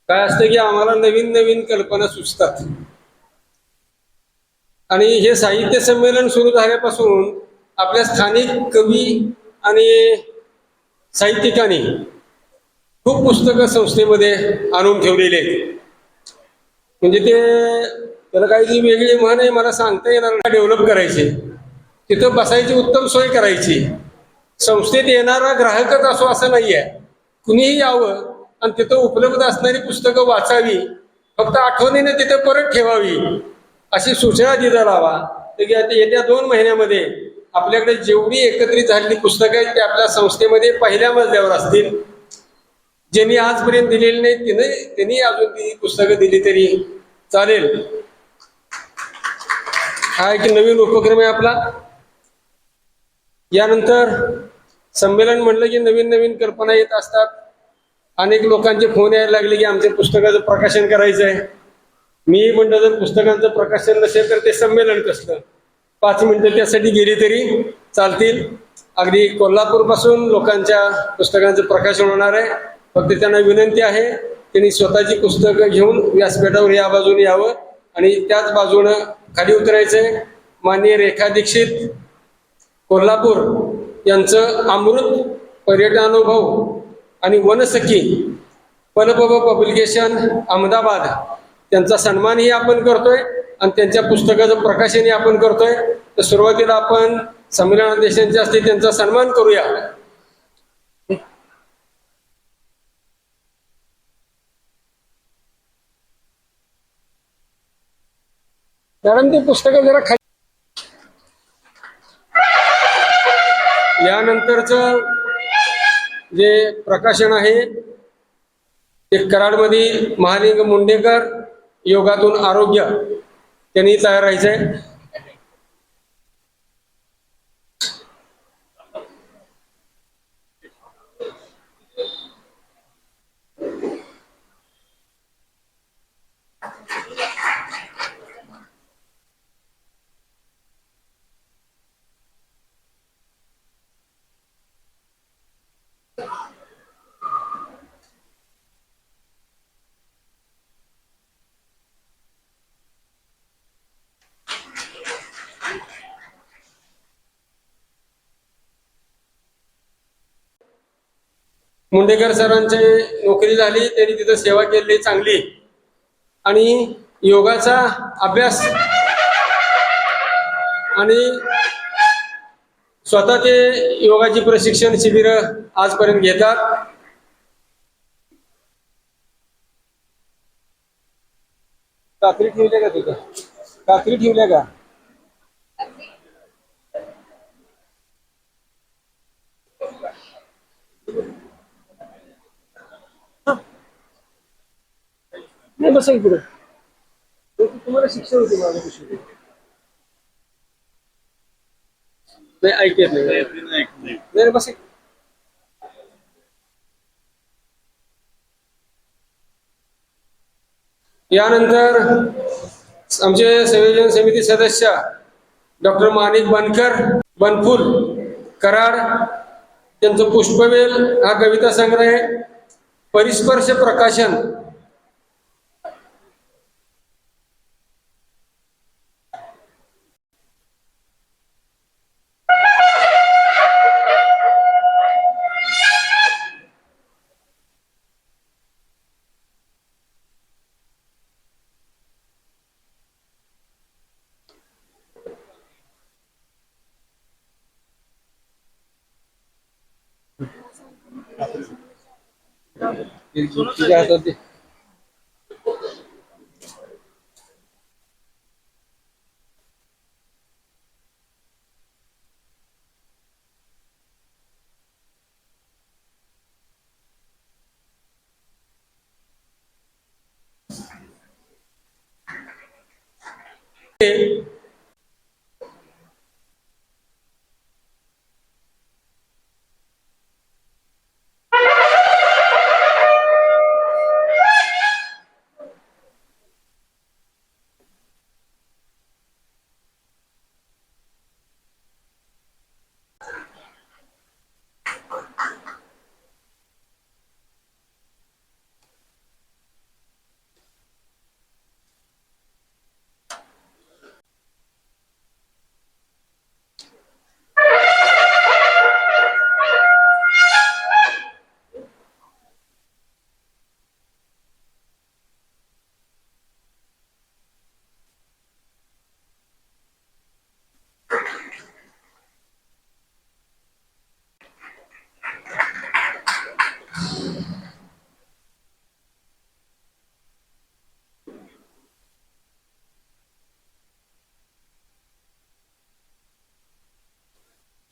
काय असतं की आम्हाला नवीन नवीन कल्पना सुचतात आणि हे साहित्य संमेलन सुरू झाल्यापासून आपल्या स्थानिक कवी आणि साहित्यिकांनी खूप पुस्तकं संस्थेमध्ये आणून ठेवलेले आहेत. म्हणजे त्याला काही वेगळी म्हण आहे मला सांगता येणार नाही. डेव्हलप करायचे, तिथं बसायची उत्तम सोय करायची. संस्थेत येणारा ग्राहकच असो असं नाही आहे, कुणीही यावं आणि तिथं उपलब्ध असणारी पुस्तकं वाचावी, फक्त आठवणीने तिथं परत ठेवावी अशी सूचना दिला लावा. तर येत्या 2 महिन्यामध्ये आपल्याकडे जेवढी एकत्रित झालेली पुस्तकं आहेत ते आपल्या संस्थेमध्ये पहिल्या मजल्यावर असतील. ज्यांनी आजपर्यंत दिलेली नाही त्यांनी अजून ती पुस्तकं दिली तरी चालेल. हा एक नवीन उपक्रम आहे आपला. यानंतर संमेलन म्हणलं की नवीन नवीन कल्पना येत असतात. अनेक लोकांचे फोन यायला लागले की आमच्या पुस्तकाचं प्रकाशन करायचं आहे. मी म्हणलं जर पुस्तकांचं प्रकाशन नसेल तर ते संमेलन कसलं. 5 मिनिटं त्यासाठी गेली तरी चालतील. अगदी कोल्हापूरपासून लोकांच्या पुस्तकांचं प्रकाशन होणार आहे. फक्त त्यांना विनंती आहे त्यांनी स्वतःची पुस्तकं घेऊन व्यासपीठावर या बाजूने यावं आणि त्याच बाजूनं खाली उतरायचंय. माननीय रेखा दीक्षित कोल्हापूर यांचं अमृत पर्यटनानुभव आणि वनसखी पलपब पब्लिकेशन अहमदाबाद त्यांचा सन्मानही आपण करतोय आणि त्यांच्या पुस्तकाचं प्रकाशनही आपण करतोय. तर सुरुवातीला आपण संमेलनाध्यक्षांचे असते त्यांचा सन्मान करूया. मॅडम ते पुस्तकं जरा खाली. यानंतरचं जे प्रकाशन आहे ते कराडमध्ये महालिंग मुंडेकर योगातून आरोग्य त्यांनी तयार राहायचंय. मुंडेकर सरांची नोकरी झाली, त्यांनी तिथं सेवा केली चांगली आणि योगाचा अभ्यास आणि स्वतः ते योगाची प्रशिक्षण शिबिरं आजपर्यंत घेतात. कात्री ठेवल्या का तुझं? कात्री ठेवल्या का? नाही बसा पुढे. तुम्हाला शिक्षण होते माझ्या पिशवी. नाही ऐकत नाही बस. यानंतर आमचे संयोजन समिती सदस्य डॉक्टर माणिक बनफुल कराड त्यांचं पुष्पवेल हा कविता संग्रह आहे. परिस्पर्श प्रकाशन तुझ्या हातात दे.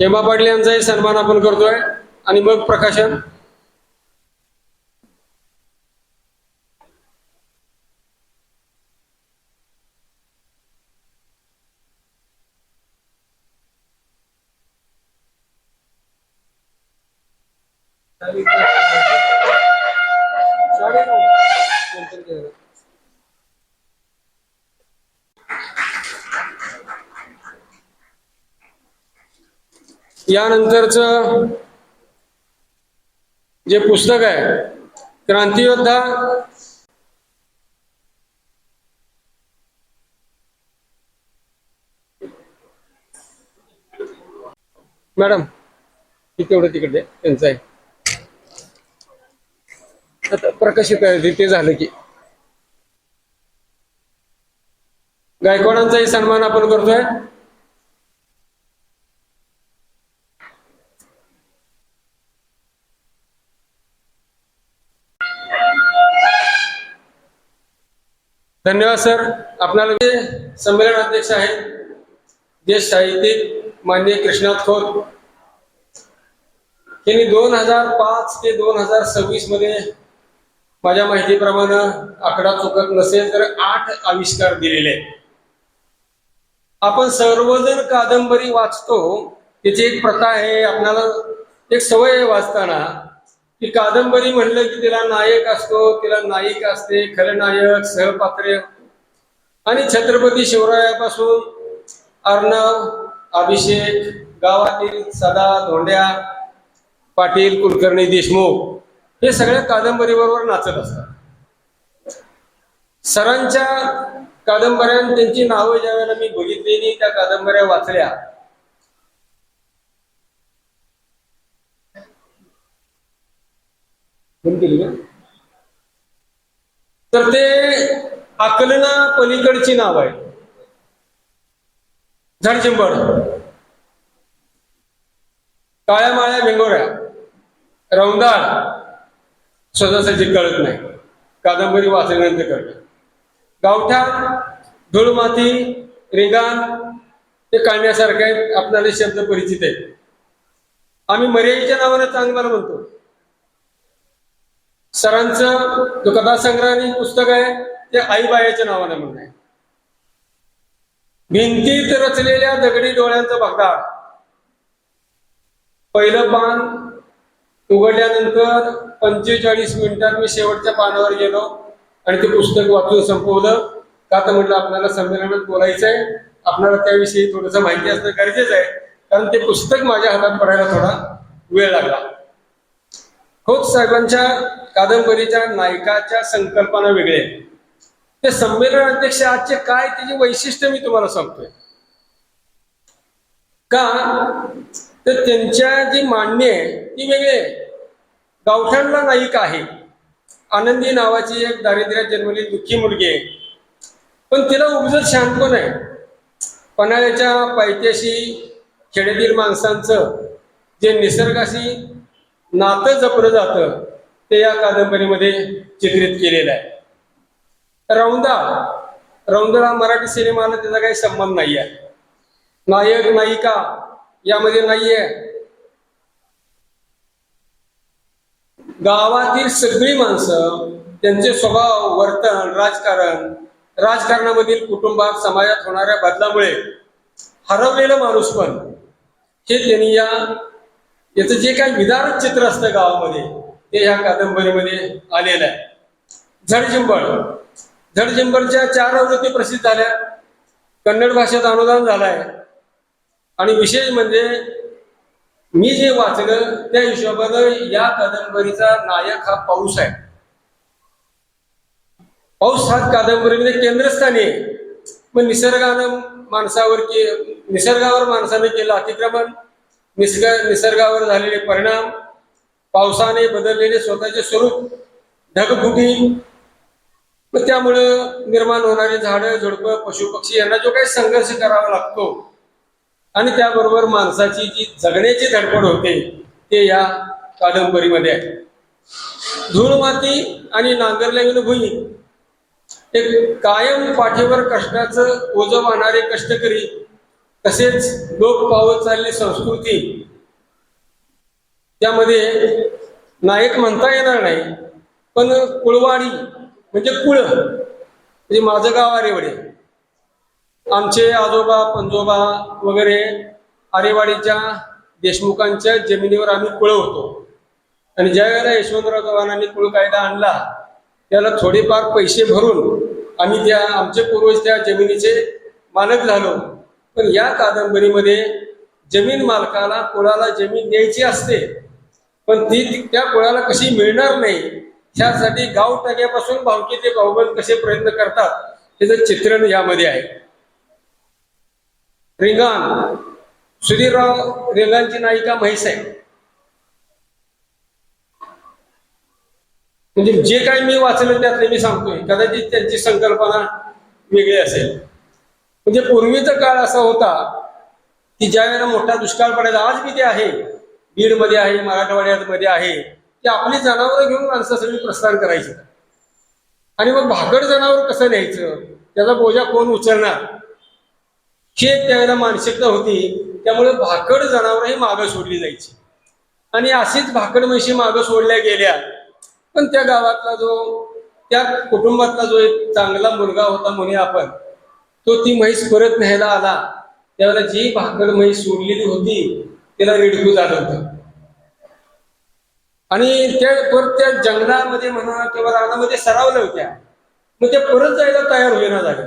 हेमा पाटील यांचाही सन्मान आपण करतोय आणि मग प्रकाशन. यानंतरचं जे पुस्तक आहे क्रांतियोद्धा मॅडम तेवढं तिकडे त्यांचं आहे आता प्रकाशित आहे ते झालं की गायकवाडांचाही सन्मान आपण करतोय. धन्यवाद सर. आपल्याला संमेलन अध्यक्ष आहेत ज्येष्ठ साहित्यिक माननीय कृष्णात खोत. त्यांनी 2005 ते 2026 मध्ये माझ्या माहितीप्रमाणे आकडा चुकत नसेल तर 8 आविष्कार दिलेले आहेत. आपण सर्वजण कादंबरी वाचतो त्याची एक प्रथा आहे, आपल्याला एक सवय आहे वाचताना की कादंबरी म्हणलं की तिला नायक असतो, तिला नायिका असते, खलनायक, सहपात्र. आणि छत्रपती शिवरायापासून अर्णव, अभिषेक, गावातील सदा, धोंड्या, पाटील, कुलकर्णी, देशमुख हे सगळ्या कादंबरीबरोबर नाचत असतात. सरांच्या कादंबऱ्या त्यांची नावं ज्या वेळेला मी बघितलेली, त्या कादंबऱ्या वाचल्या, तर ते आकलना पलीकडची नाव आहे. झडचिंबड, काळ्या माळ्या भेंगोऱ्या, रौंदाळ स्वतःसाठी कळत नाही, कादंबरी वाचल्यानंतर कळत. गावठाण, धूळमाती, रिंगाण हे कळण्यासारखे आहेत, आपल्याला शब्द परिचित आहेत. आम्ही मर्यादेच्या नावानं चांगलं म्हणतो. सरांचं जो कथासंग्रह पुस्तक आहे ते आईबायाच्या नावाने म्हणणं आहे. भिंतीत रचलेल्या दगडी डोळ्यांचा भगदाड. पहिलं पान उघडल्यानंतर 45 मिनिटात मी शेवटच्या पानावर गेलो आणि ते पुस्तक वाचून संपवलं. का तर म्हटलं आपल्याला संमेलनात बोलायचंय, आपल्याला त्याविषयी थोडंसं माहिती असणं गरजेचं आहे, कारण ते पुस्तक माझ्या हातात पडायला थोडा वेळ लागला. खोत साहेबांच्या कादंबरीच्या नायकाच्या संकल्पना वेगळे. ते संमेलन अध्यक्ष आजचे काय त्याची वैशिष्ट्य मी तुम्हाला सांगतोय का, तर त्यांच्या जी मांडणी आहे ती वेगळी आहे. गावठाणला नायिका आहे, आनंदी नावाची एक दारिद्र्यात जन्मलेली दुःखी मुलगी आहे, पण तिला उपजत शांतपण आहे. पन्हाळ्याच्या पायथ्याशी खेड्यातील माणसांचं जे निसर्गाशी नातं जपलं जातं ते या कादंबरीमध्ये चित्रित केलेलं आहे. रौंदळ हा मराठी सिनेमाला त्याचा काही संबंध नाही आहे. नायक नायिका यामध्ये नाहीये. गावातील सगळी माणसं, त्यांचे स्वभाव, वर्तन, राजकारणामधील, कुटुंबात, समाजात होणाऱ्या बदलामुळे हरवलेलं माणूस पण हे त्यांनी याचं जे काही विदारक चित्र असतं गावामध्ये ते ह्या कादंबरीमध्ये आलेलं आहे. झडचिंबडच्या 4 आवृत्ती प्रसिद्ध झाल्या, कन्नड भाषेत अनुवाद झालाय. आणि विशेष म्हणजे मी जे वाचलं त्या हिशोबानं या कादंबरीचा नायक हा पाऊस आहे. पाऊस हा कादंबरीमध्ये केंद्रस्थानी आहे. मग निसर्गावर माणसाने केलं अतिक्रमण, निसर्गावर झालेले परिणाम, पावसाने बदललेले स्वतःचे स्वरूप, ढगफुटी, मग त्यामुळं निर्माण होणारी झाडं, झुडपं, पशुपक्षी यांना जो काही संघर्ष करावा लागतो आणि त्याबरोबर माणसाची जी जगण्याची धडपड होते ते या कादंबरीमध्ये आहे. धूळ माती आणि नांगरलेली भुई, एक कायम पाठीवर कष्टाचं ओझं वाहणारे कष्टकरी, तसेच लोक पावत चाललेली संस्कृती, त्यामध्ये नायक म्हणता येणार नाही पण कुळवाडी म्हणजे कुळ, म्हणजे माझं गाव आरेवाडी, आमचे आजोबा पंजोबा वगैरे आरेवाडीच्या देशमुखांच्या जमिनीवर आम्ही कुळ होतो. आणि ज्या वेळेला यशवंतराव चव्हाणांनी कुळ कायदा आणला त्याला थोडेफार पैसे भरून आम्ही त्या आमचे पूर्वज त्या जमिनीचे मालक झालो. पण या कादंबरीमध्ये जमीन मालकाला कुळाला जमीन द्यायची असते, पण ती त्या कुळाला कशी मिळणार नाही ह्यासाठी गाव टाक्यापासून भावकी ते भाऊबंद कसे प्रयत्न करतात त्याचं चित्रण यामध्ये आहे. रिंगाण, सुधीरराव रेंगाणची नायिका म्हैस आहे. म्हणजे जे काही मी वाचलं त्यातले मी सांगतोय, कदाचित त्यांची संकल्पना वेगळी असेल. म्हणजे पूर्वीचा काळ असा होता की ज्या वेळेला मोठा दुष्काळ पडायचा, आज बी ते आहे, बीडमध्ये आहे, मराठवाड्यामध्ये आहे, की आपली जनावरं घेऊन माणसं सगळी प्रस्थान करायची. आणि मग भाकड जनावर कसं न्यायचं, त्याचा बोजा कोण उचलणार, ही एक त्यावेळेला मानसिकता होती. त्यामुळे भाकड जनावर ही मागं सोडली जायची आणि अशीच भाकड म्हशी मागं सोडल्या गेल्या. पण त्या गावातला त्या कुटुंबातला जो एक चांगला मुलगा होता म्हणे आपण, तो ती म्हैस परत न्यायला आला. त्यावेळेला जी भाकड म्हैस सोडलेली होती त्याला रेडकू झालं होतं आणि त्या परत त्या जंगलामध्ये म्हणा किंवा रानामध्ये सरावल्या होत्या. मग त्या परत जायला तयार होईना झाल्या.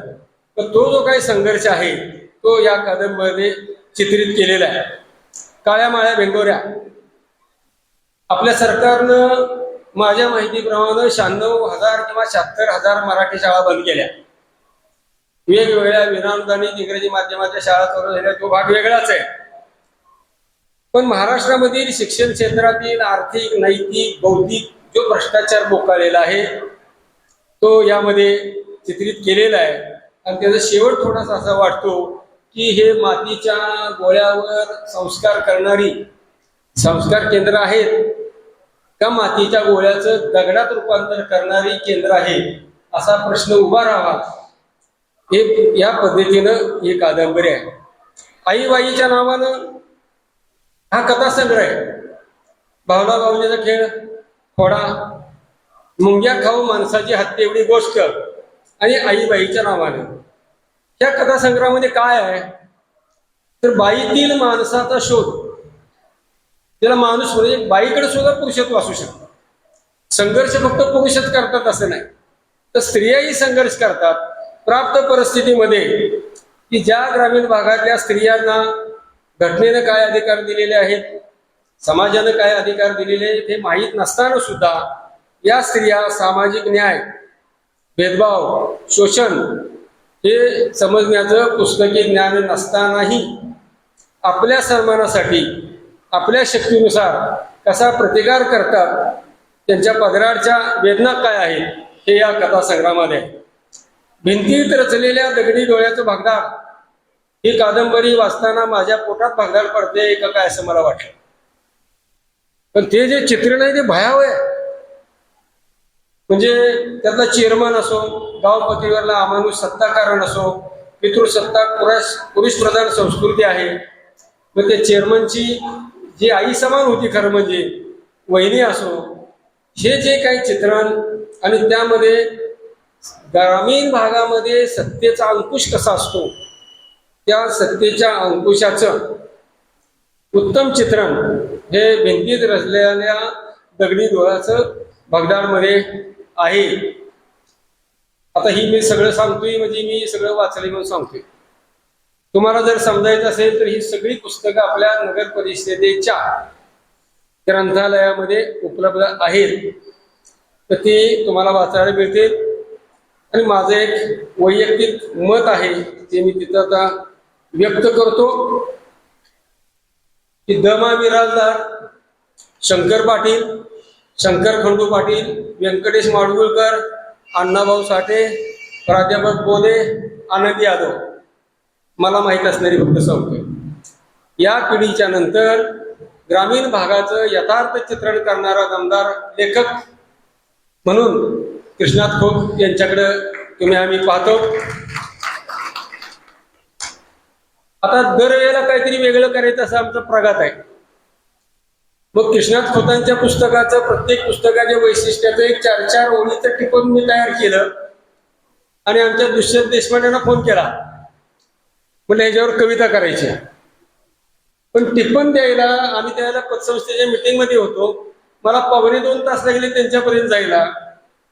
तर तो जो काही संघर्ष आहे तो या कादंबरीमध्ये चित्रित केलेला आहे. काळ्या माळ्या भेंगोऱ्या, आपल्या सरकारनं माझ्या माहितीप्रमाणे 96,000 किंवा 76,000 मराठी शाळा बंद केल्या. वेगवेगळ्या विनाअनुदानित इंग्रजी माध्यमाच्या शाळा चालू झाल्या, तो भाग वेगळाच आहे. पण महाराष्ट्रामधील शिक्षण क्षेत्रातील आर्थिक, नैतिक, बौद्धिक जो भ्रष्टाचार बोकाळलेला आहे तो यामध्ये चित्रित केलेला आहे. आणि त्याचा शेवट थोडासा असा वाटतो की हे मातीच्या गोळ्यावर संस्कार करणारी संस्कार केंद्र आहेत का मातीच्या गोळ्याचं दगडात रूपांतर करणारी केंद्र आहे, असा प्रश्न उभा राहावा. हे या पद्धतीनं ही कादंबरी आहे. आईबाईच्या नावानं हा कथासंग्रह आहे. भावला बावलीचा खेळ, फोडा, मुंग्या खाऊ माणसाची हत्या एवढी गोष्ट आणि आईबाईच्या नावानं. ह्या कथासंग्रहामध्ये काय आहे तर बाईतील माणसाचा शोध. त्याला माणूस म्हणजे बाईकडे सुद्धा पुरुषत्व असू शकतं. संघर्ष फक्त पुरुषच करतात असं नाही, तर स्त्रियाही संघर्ष करतात प्राप्त परिस्थितीमध्ये. की ज्या ग्रामीण भागातल्या स्त्रियांना घटनेनं काय अधिकार दिलेले आहेत, समाजानं काय अधिकार दिलेले आहेत हे माहीत नसताना सुद्धा या स्त्रिया सामाजिक न्याय, भेदभाव, शोषण हे समजण्याचं पुस्तकी ज्ञान नसतानाही आपल्या सन्मानासाठी आपल्या शक्तीनुसार कसा प्रतिकार करतात, त्यांच्या पदराच्या वेदना काय आहेत हे या कथासंग्रहामध्ये आहे. भिंतीत रचलेल्या दगडी डोळ्याचं भागदार ही कादंबरी वाचताना माझ्या पोटात भागदार पडते का काय असं मला वाटलं. पण ते जे चित्रण आहे ते भयावह आहे. म्हणजे त्यातला चेअरमन असो, गाव पातळीवरला अमानुष सत्ताकारण असो, पितृसत्ता पुरुष प्रधान संस्कृती आहे. मग त्या चेअरमनची जी आई समान होती खरं म्हणजे वहिनी असो, हे जे काही चित्रण आणि त्यामध्ये ग्रामीण भागामध्ये सत्तेचा अंकुश कसा असतो त्या सत्तेच्या अंकुशाचं उत्तम चित्रण हे भिंतीत रचलेल्या दगडी डोळ्याचं भगदाडमध्ये आहे. आता ही मी सगळं सांगतोय म्हणजे मी सगळं वाचले म्हणून सांगतोय. तुम्हाला जर समजायचं असेल तर ही सगळी पुस्तकं आपल्या नगर परिषदेच्या ग्रंथालयामध्ये उपलब्ध आहेत, तर ती तुम्हाला वाचायला मिळतील. आणि माझं एक वैयक्तिक मत आहे ते मी तिथं आता व्यक्त करतो की द.मा. बिराजदार, शंकर पाटील, शंकर खंडू पाटील, व्यंकटेश माडगुळकर, अण्णाभाऊ साठे, प्राध्यापक बोधे, आनंद यादव, मला माहीत असणारी फक्त सांगतोय. या पिढीच्या नंतर ग्रामीण भागाचं यथार्थ चित्रण करणारा दमदार लेखक म्हणून कृष्णात खोत यांच्याकडे आम्ही पाहतो. आता दरवेळेला काहीतरी वेगळं करायचं असं आमचा प्रघात आहे. मग कृष्णात खोतांच्या पुस्तकाचं प्रत्येक पुस्तकाच्या वैशिष्ट्याचं एक 4-4 ओळीचं टिपण मी तयार केलं आणि आमच्या दुष्यंत देशपांडेंना फोन केला, म्हणजे ह्याच्यावर कविता करायची. पण टिप्पण द्यायला आम्ही त्यावेळेला पतसंस्थेच्या मिटिंगमध्ये होतो. मला 2.25 तास लागले त्यांच्यापर्यंत जायला.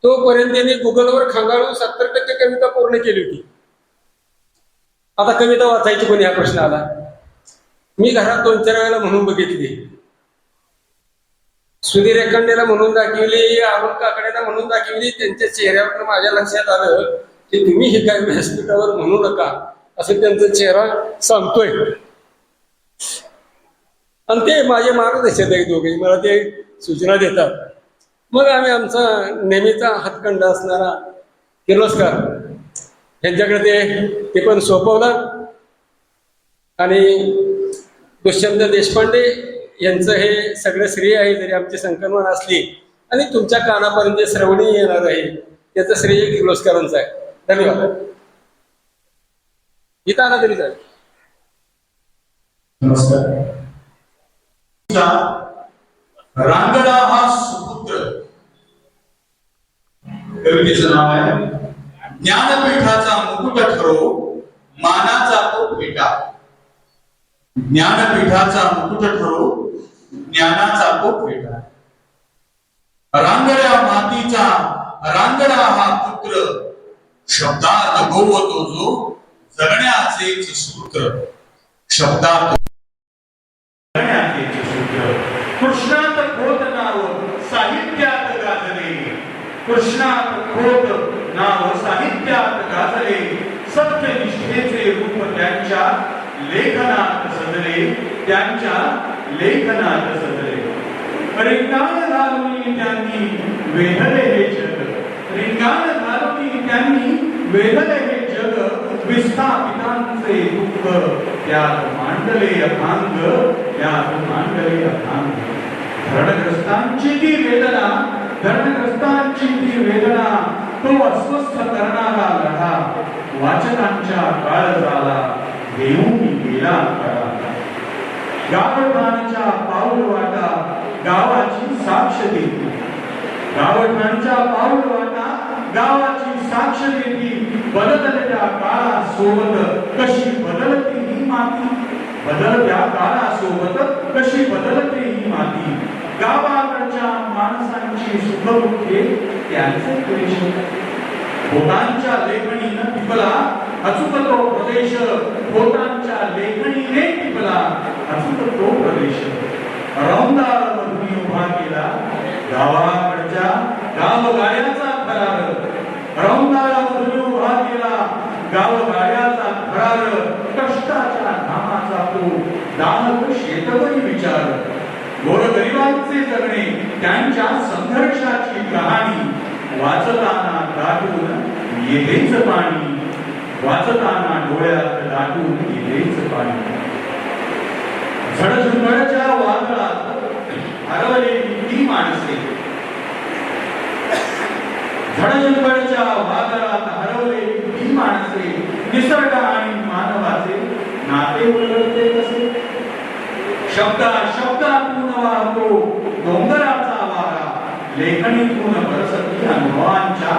तोपर्यंत त्यांनी गुगलवर खंगाळून 70% कविता पूर्ण केली होती. आता कविता वाचायची कोणी, हा प्रश्न आला. मी घरात 2-4 वेळेला म्हणून बघितली, सुधीर एकांडेला म्हणून दाखवली, अरुण काकडेला म्हणून दाखवली. त्यांच्या चेहऱ्यावर माझ्या लक्षात आलं की तुम्ही हे काय व्यासपीठावर म्हणू नका असं त्यांचा चेहरा सांगतोय. आणि ते माझे मार्गदर्शक आहेत दोघे, मला ते सूचना देतात. मग आम्ही आमचा नेहमीचा हातखंडा असणारा किर्लोस्कर यांच्याकडे ते पण सोपवलं. आणि दुष्यंत देशपांडे यांचं हे सगळं श्रेय आहे, जरी आमची संकल्पना असली आणि तुमच्या कानापर्यंत श्रवणी येणार आहे, त्याचं श्रेय किर्लोस्करांचं आहे. धन्यवाद. इथं आला तरी चालेल. नमस्कार. रांगडा हा सुपुत्र कवितेचं नाव आहे. ज्ञानपीठाचा मुकुट ठरो मानाचा तो फेटा. ज्ञानपीठाचा मुकुट ठरो ज्ञानाचा तो फेटा. रांगड्या मातीचा रांगडा हा पुत्र शब्दात गोवतो जो जगण्याचेच सूत्र. शब्दात कृष्णात खोत नाव साहित्यात गाजले. कृष्णात खोत नाव साहित्यात गाजले. सत्यनिष्ठेचे रूप त्यांच्या लेखनात सजले. त्यांच्या लेखनात सजले. रिंगाण घालून त्यांनी वेधले हे जग. रिंगाण घालून त्यांनी वेधले हे जग. विस्थापितांचे दुःख त्यात मांडले अथांग. त्यात मांडले अथांग. धरणग्रस्तांची ती वेदना. धरणग्रस्तांची ती वेदना. तो अस्वस्थ करणारा लढा वाचकांच्या काळजाला देऊन गेला कळा. गावठाणच्या पाऊल वाटा गावाची साक्ष देती. गावठाणच्या पाऊल वाटा गावाची साक्ष देती. बदलत्या काळासोबत कशी बदलते ही माती. बदलत्या काळासोबत कशी बदलते ही माती. गावाकडच्या माणसांची सुखदुःखे त्यांचे क्लेश. भोटांच्या लेखणीनं टिपला अचूक तो प्रदेश. भोटांच्या लेखणीने टिपला अचूक तो प्रदेश. रौंदाळ मधून उभा केला गावाकडच्या गावगाड्याचा थरार. रौंदाळ मधून उभा केला गावगाड्याचा थरार. कष्टाच्या नामाचा तो दानक शेतकरी विचार. गोरगरिबांचे जगणे त्यांच्या संघर्षाची कहाणी. वाचताना दाटून येतेच पाणी. वाचताना डोळ्यात दाटून येतेच पाणी. झडझुंबडच्या वादळात हरवलेली ती माणसे. झडझुंबडच्या वादळात हरवलेली ती माणसे. निसर्ग आणि मानवाचे नाते उलगडते कसे. शब्दातून वाहतो डोंगराचा वारा. लेखणीतून बरसती अनुभवांच्या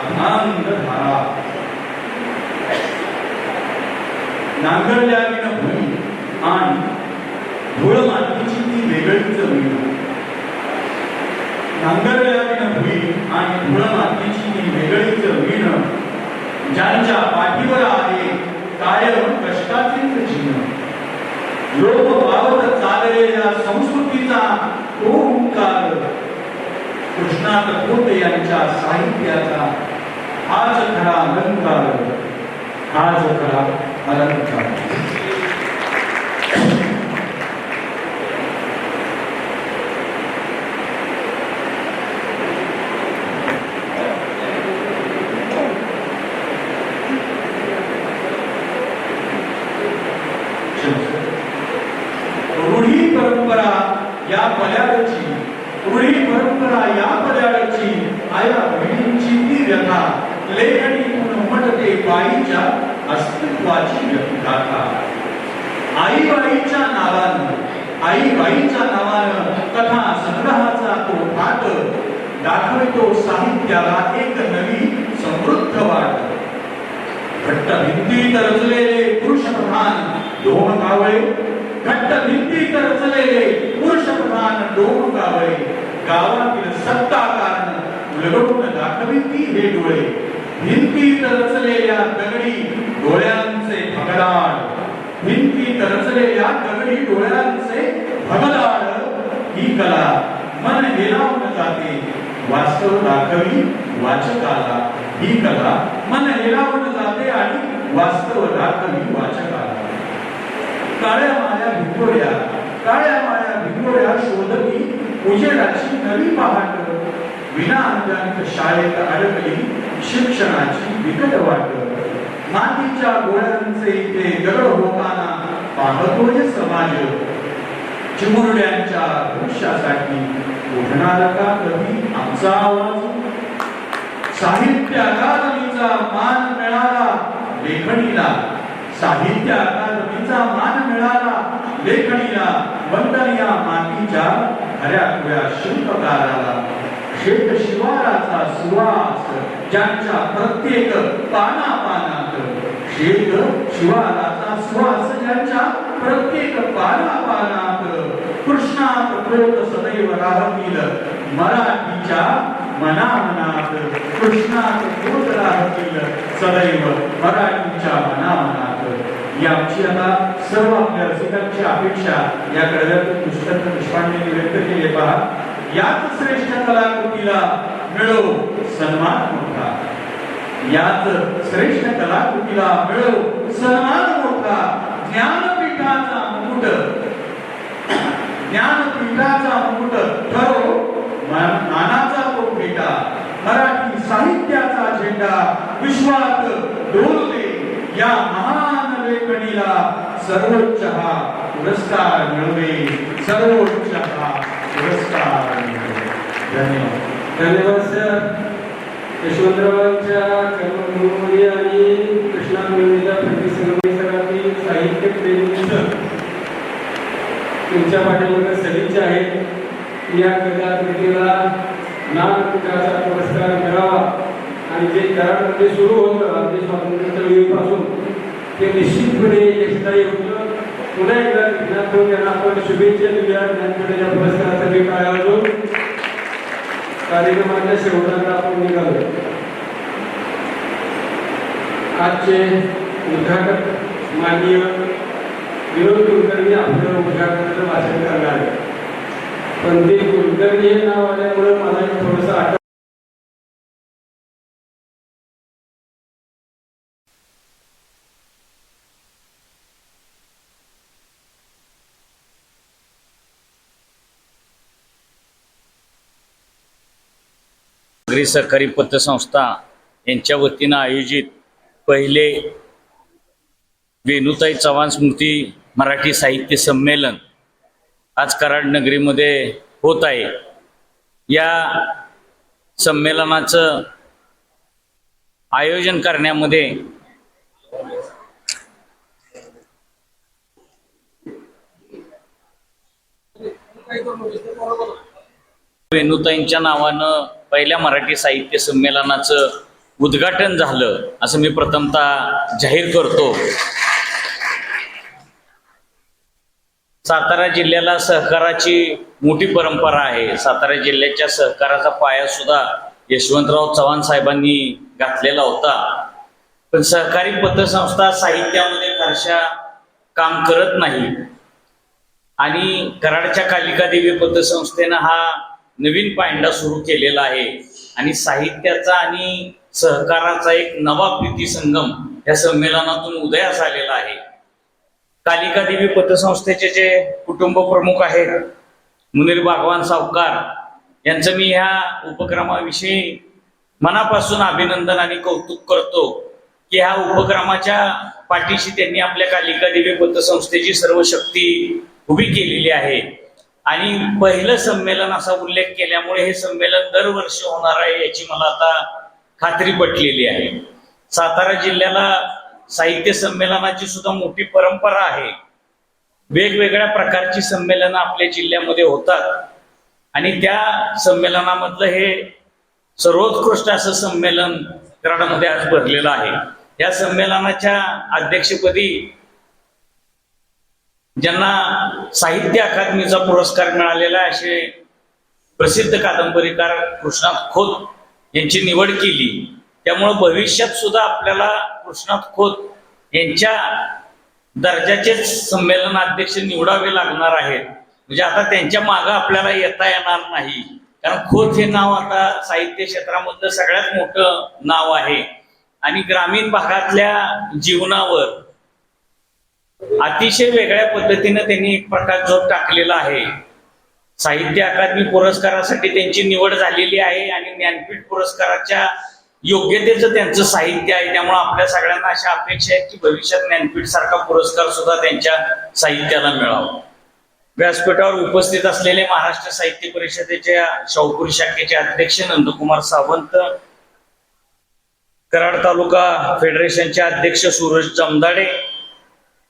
अथांग धारा. नांगरल्या विन भूमी आणि धूळ मातीची ती वेगळीच वीण. नांगरल्या विन भूमी आणि धूळ मातीची ती वेगळीच वीण. ज्यांच्या पाठीवर आहे कायम कष्टाचेच चिन्ह. लोक पावत चाललेल्या संस्कृतीचा तो ओंकार. कृष्णात खोत यांच्या साहित्याचा हाच खरा अलंकार. हाच खरा अलंकार. रूढी परंपरा या पल्याची. रूढी परंपरा या पल्याची. आया बहिणींची ती व्यथा. लेखणीतून उमटते बाईच्या अस्तित्वाची व्यक्तिगाथा. आईबाईच्या नावानं आईबाईच्या नावानं कथा संग्रहाचा तो थाट दाखवितो साहित्याला एक नवी समृद्ध वाट. घट्ट भिंतीत रचलेले पुरुषप्रधान दोन कावळे. घट्ट भिंतीत रचलेले पुरुषप्रधान दोन कावळे. गावातील सत्ता कारण उलगडून दाखविती हे डोळे. भिंतीत रचलेल्या दगडी डोळ्यांचे भगदाड, भिंतीत रचलेल्या दगडी डोळ्यांचे भगदाड. ही कला मन हेलावून जाते, वास्तव दाखवी वाचकाला. ही कला मन हेलावून जाते आणि वास्तव दाखवी वाचकाला. काळ्या माया भिंगोऱ्या, काळ्या माया भिंगोऱ्या शोधली उजेडाची नवी पहाट. विना अंजात शाळेत अडकली शिक्षणाची बिकट वाट. मातीच्या गोळ्यांचे इथे दगड होताना पाहतोय समाज. चिमुरड्यांच्या भविष्यासाठी उठणार का कधी आमचा आवाज. साहित्य अकादमीचा मान मिळाला लेखणीला, साहित्य अकादमीचा मान मिळाला लेखणीला. वंदन या मातीच्या हऱ्याकुऱ्या शिल्पकाराला. शेत शिवाराचा सुवास ज्यांच्या प्रत्येक पाना पानात, शेत शिवाराचा सुवास ज्यांच्या प्रत्येक पाना पानात. कृष्णात पोत सदैव राहतील मराठीच्या मनामनात. कृष्णात पोत राहतील सदैव मराठीच्या मनामनात. ही आमची आता सर्व आपल्या रसिकांची अपेक्षा या कडव्यातून पुस्तक पुष्पांनी व्यक्त केले. पहा, याच श्रेष्ठ कलाकृतीला मिळो सन्मान मोठा. याच श्रेष्ठ कलाकृतीला मिळो सन्मान मोठा. ज्ञानपीठाचा मुकुट, ज्ञानपीठाचा मुकुट ठरो मानाचा तो भेटा. मराठी साहित्याचा झेंडा विश्वात डोलू दे. या महान लेखणीला सर्वोच्च हा पुरस्कार मिळवे, सर्वोच्च हा पुरस्कार मिळवे. धन्यवाद. धन्यवाद सर. यशवंतरावांच्या कर्मभूमीमध्ये आणि कृष्णा गोविंदा प्रतिसंगमी सरांनी साहित्य प्रेमींचं तुमच्या पाठीमागे सदिच्छा आहेत. या कलाकृतीला ज्ञानपीठाचा पुरस्कार मिळावा आणि जे कराडमध्ये सुरू होतं आपल्या स्वातंत्र्य चळवळीपासून ते निश्चितपणे यशदायी होतं. पुन्हा एकदा त्यांना आपण शुभेच्छा दिल्या. ज्ञानपीठाच्या पुरस्कारासाठी काय आलो कार्यक्रमाच्या शेवटाला आपण निघालो. आजचे उद्घाटक माननीय विनोद कुलकर्णी आपलं उद्घाटनाचं भाषण करणार आहे, पण ते कुलकर्णी हे नाव आल्यामुळे मला थोडंसं आठवण. नागरी सहकारी पतसंस्था यांच्या वतीनं आयोजित पहिले वेणुताई चव्हाण स्मृती मराठी साहित्य संमेलन आज कराड नगरीमध्ये होत आहे. या संमेलनाचं आयोजन करण्यामध्ये वेणुताईंच्या नावानं पहिल्या मराठी साहित्य संमेलनाचं उद्घाटन झालं असं मी प्रथमतः जाहीर करतो. सातारा जिल्ह्याला सहकाराची मोठी परंपरा आहे. सातारा जिल्ह्याच्या सहकाराचा पाया सुद्धा यशवंतराव चव्हाण साहेबांनी घातलेला होता. पण सहकारी पतसंस्था साहित्यामध्ये फारशा काम करत नाही आणि कराडच्या कालिका देवी पतसंस्थेनं हा नवीन पायंडा सुरू केलेला आहे आणि साहित्याचा आणि सहकाराचा एक नवा प्रीती संगम या संमेलनातून उदयास आलेला आहे. कालिका देवी पतसंस्थेचे जे कुटुंब प्रमुख आहेत मुनीर बागवान सावकार यांचं मी ह्या उपक्रमाविषयी मनापासून अभिनंदन आणि कौतुक करतो की ह्या उपक्रमाच्या पाठीशी त्यांनी आपल्या कालिका देवी पतसंस्थेची सर्व शक्ती उभी केलेली आहे. आणि पहिलं संमेलन असा उल्लेख केल्यामुळे हे संमेलन दरवर्षी होणार आहे याची मला आता खात्री पटलेली आहे. सातारा जिल्ह्याला साहित्य संमेलनाची सुद्धा मोठी परंपरा आहे. वेगवेगळ्या प्रकारची संमेलनं आपल्या जिल्ह्यामध्ये होतात आणि त्या संमेलनामधलं हे सर्वोत्कृष्ट असं संमेलन कराडमध्ये आज भरलेलं आहे. या संमेलनाच्या अध्यक्षपदी ज्यांना साहित्य अकादमीचा पुरस्कार मिळालेला असे प्रसिद्ध कादंबरीकार कृष्णात खोत यांची निवड केली. त्यामुळे भविष्यात सुद्धा आपल्याला कृष्णात खोत यांच्या दर्जाचेच संमेलनाध्यक्ष निवडावे लागणार आहेत. म्हणजे आता त्यांच्या मागं आपल्याला येता येणार नाही, कारण खोत हे नाव आता साहित्य क्षेत्रामधलं सगळ्यात मोठं नाव आहे आणि ग्रामीण भागातल्या जीवनावर अतिशय वेगळ्या पद्धतीनं त्यांनी एक प्रकाशझोत टाकलेला आहे. साहित्य अकादमी पुरस्कारासाठी त्यांची निवड झालेली आहे आणि ज्ञानपीठ पुरस्काराच्या योग्यतेचं त्यांचं साहित्य आहे. त्यामुळे आपल्या सगळ्यांना अशा अपेक्षा आहेत की भविष्यात ज्ञानपीठ सारखा पुरस्कार सुद्धा त्यांच्या साहित्याला मिळावा. व्यासपीठावर उपस्थित असलेले महाराष्ट्र साहित्य परिषदेच्या शाहूपुरी शाखेचे अध्यक्ष नंदकुमार सावंत, कराड तालुका फेडरेशनचे अध्यक्ष सूरज जमदाडे,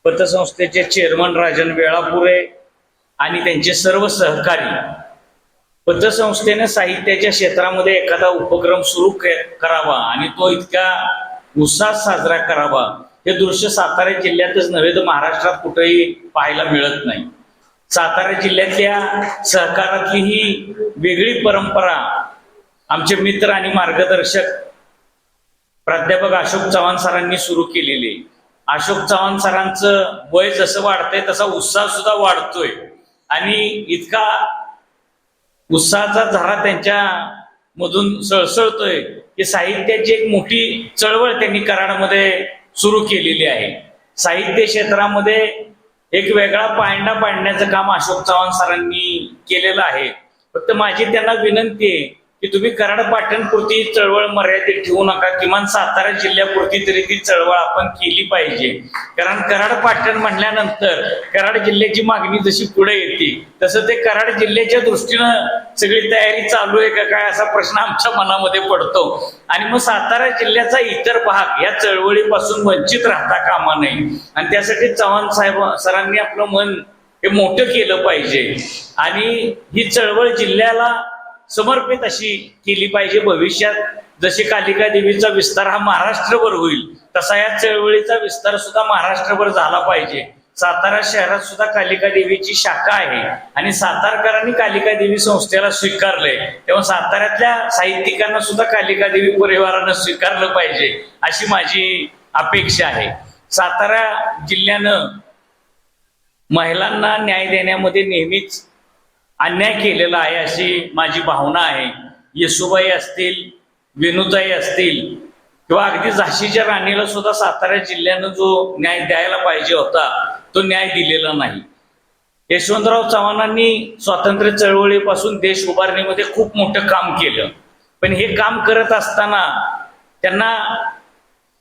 पतसंस्थेचे चेअरमन राजन वेळापुरे आणि त्यांचे सर्व सहकारी. पतसंस्थेने साहित्याच्या क्षेत्रामध्ये एखादा उपक्रम सुरू करावा आणि तो इतक्या उत्साहात साजरा करावा, हे दृश्य सातारा जिल्ह्यातच नव्हे तर महाराष्ट्रात कुठेही पाहायला मिळत नाही. सातारा जिल्ह्यातल्या सहकारातली ही वेगळी परंपरा आमचे मित्र आणि मार्गदर्शक प्राध्यापक अशोक चव्हाण सरांनी सुरू केलेली. अशोक चव्हाण सरांचं वय जसं वाढतंय तसा उत्साह सुद्धा वाढतोय आणि इतका उत्साहाचा झरा त्यांच्या मधून सळसळतोय की साहित्याची एक मोठी चळवळ त्यांनी कराडमध्ये सुरू केलेली आहे. साहित्य क्षेत्रामध्ये एक वेगळा पायंडा पाडण्याचं काम अशोक चव्हाण सरांनी केलेलं आहे. फक्त माझी त्यांना विनंती आहे की तुम्ही कराड पाटणपुरती चळवळ मर्यादित ठेवू नका, किमान सातारा जिल्ह्यापुरती तरी ती चळवळ आपण केली पाहिजे. कारण कराड पाटण म्हणल्यानंतर कराड जिल्ह्याची मागणी जशी पुढे येते तसं ते कराड जिल्ह्याच्या दृष्टीनं सगळी तयारी चालू आहे का काय असा प्रश्न आमच्या मनामध्ये पडतो. आणि मग सातारा जिल्ह्याचा इतर भाग या चळवळीपासून वंचित राहता कामा नये आणि त्यासाठी चव्हाण साहेब सरांनी आपलं मन हे मोठं केलं पाहिजे आणि ही चळवळ जिल्ह्याला समर्पित अशी केली पाहिजे. भविष्यात जशी कालिका देवीचा विस्तार हा महाराष्ट्रभर होईल तसा या चळवळीचा विस्तार सुद्धा महाराष्ट्रभर झाला पाहिजे. सातारा शहरात सुद्धा कालिका देवीची शाखा आहे आणि सातारकरांनी कालिका देवी संस्थेला स्वीकारलंय, तेव्हा साताऱ्यातल्या साहित्यिकांना सुद्धा कालिका देवी परिवारानं स्वीकारलं पाहिजे अशी माझी अपेक्षा आहे. सातारा जिल्ह्यानं महिलांना न्याय देण्यामध्ये नेहमीच अन्याय केलेला आहे अशी माझी भावना आहे. येसुबाई असतील, वेणुताई असतील किंवा अगदी झाशीच्या राणीला सुद्धा सातारा जिल्ह्यानं जो न्याय द्यायला पाहिजे होता तो न्याय दिलेला नाही. यशवंतराव चव्हाणांनी स्वातंत्र्य चळवळीपासून देश उभारणीमध्ये खूप मोठं काम केलं, पण हे काम करत असताना त्यांना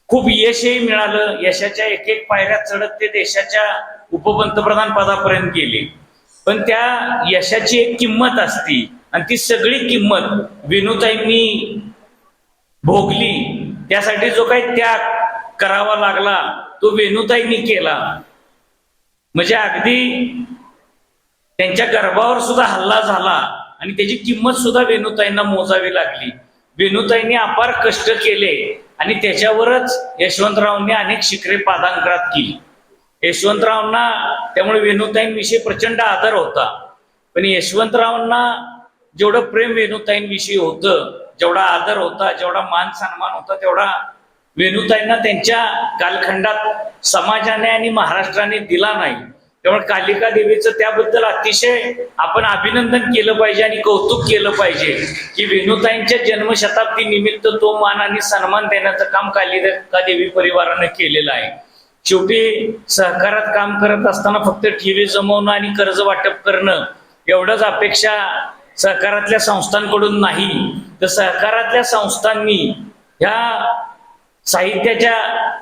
खूप यशही मिळालं. यशाच्या एक एक पायऱ्या चढत ते देशाच्या उपपंतप्रधान पदापर्यंत गेले. पण त्या यशाची एक किंमत असती आणि ती सगळी किंमत वेणुताईंनी भोगली. त्यासाठी जो काही त्याग करावा लागला तो वेणुताईंनी केला. म्हणजे अगदी त्यांच्या गर्भावर सुद्धा हल्ला झाला आणि त्याची किंमत सुद्धा वेणुताईंना मोजावी लागली. वेणुताईंनी अपार कष्ट केले आणि त्याच्यावरच यशवंतरावांनी अनेक शिखरे पादांकरात केली. यशवंतरावांना त्यामुळे वेणुताईंविषयी प्रचंड आदर होता, पण यशवंतरावांना जेवढं प्रेम वेणुताईंविषयी होतं, जेवढा आदर होता, जेवढा मान सन्मान होता, तेवढा वेणुताईंना त्यांच्या कालखंडात समाजाने आणि महाराष्ट्राने दिला नाही. त्यामुळे कालिका देवीचं त्याबद्दल अतिशय आपण अभिनंदन केलं पाहिजे आणि कौतुक केलं पाहिजे की वेणुताईंच्या जन्मशताब्दी निमित्त तो मान आणि सन्मान देण्याचं काम कालिका देवी परिवारानं केलेलं आहे. शेवटी सहकारात काम करत असताना फक्त ठेवी जमवणं आणि कर्ज वाटप करणं एवढंच अपेक्षा सहकारातल्या संस्थांकडून नाही, तर सहकारातल्या संस्थांनी ह्या साहित्याच्या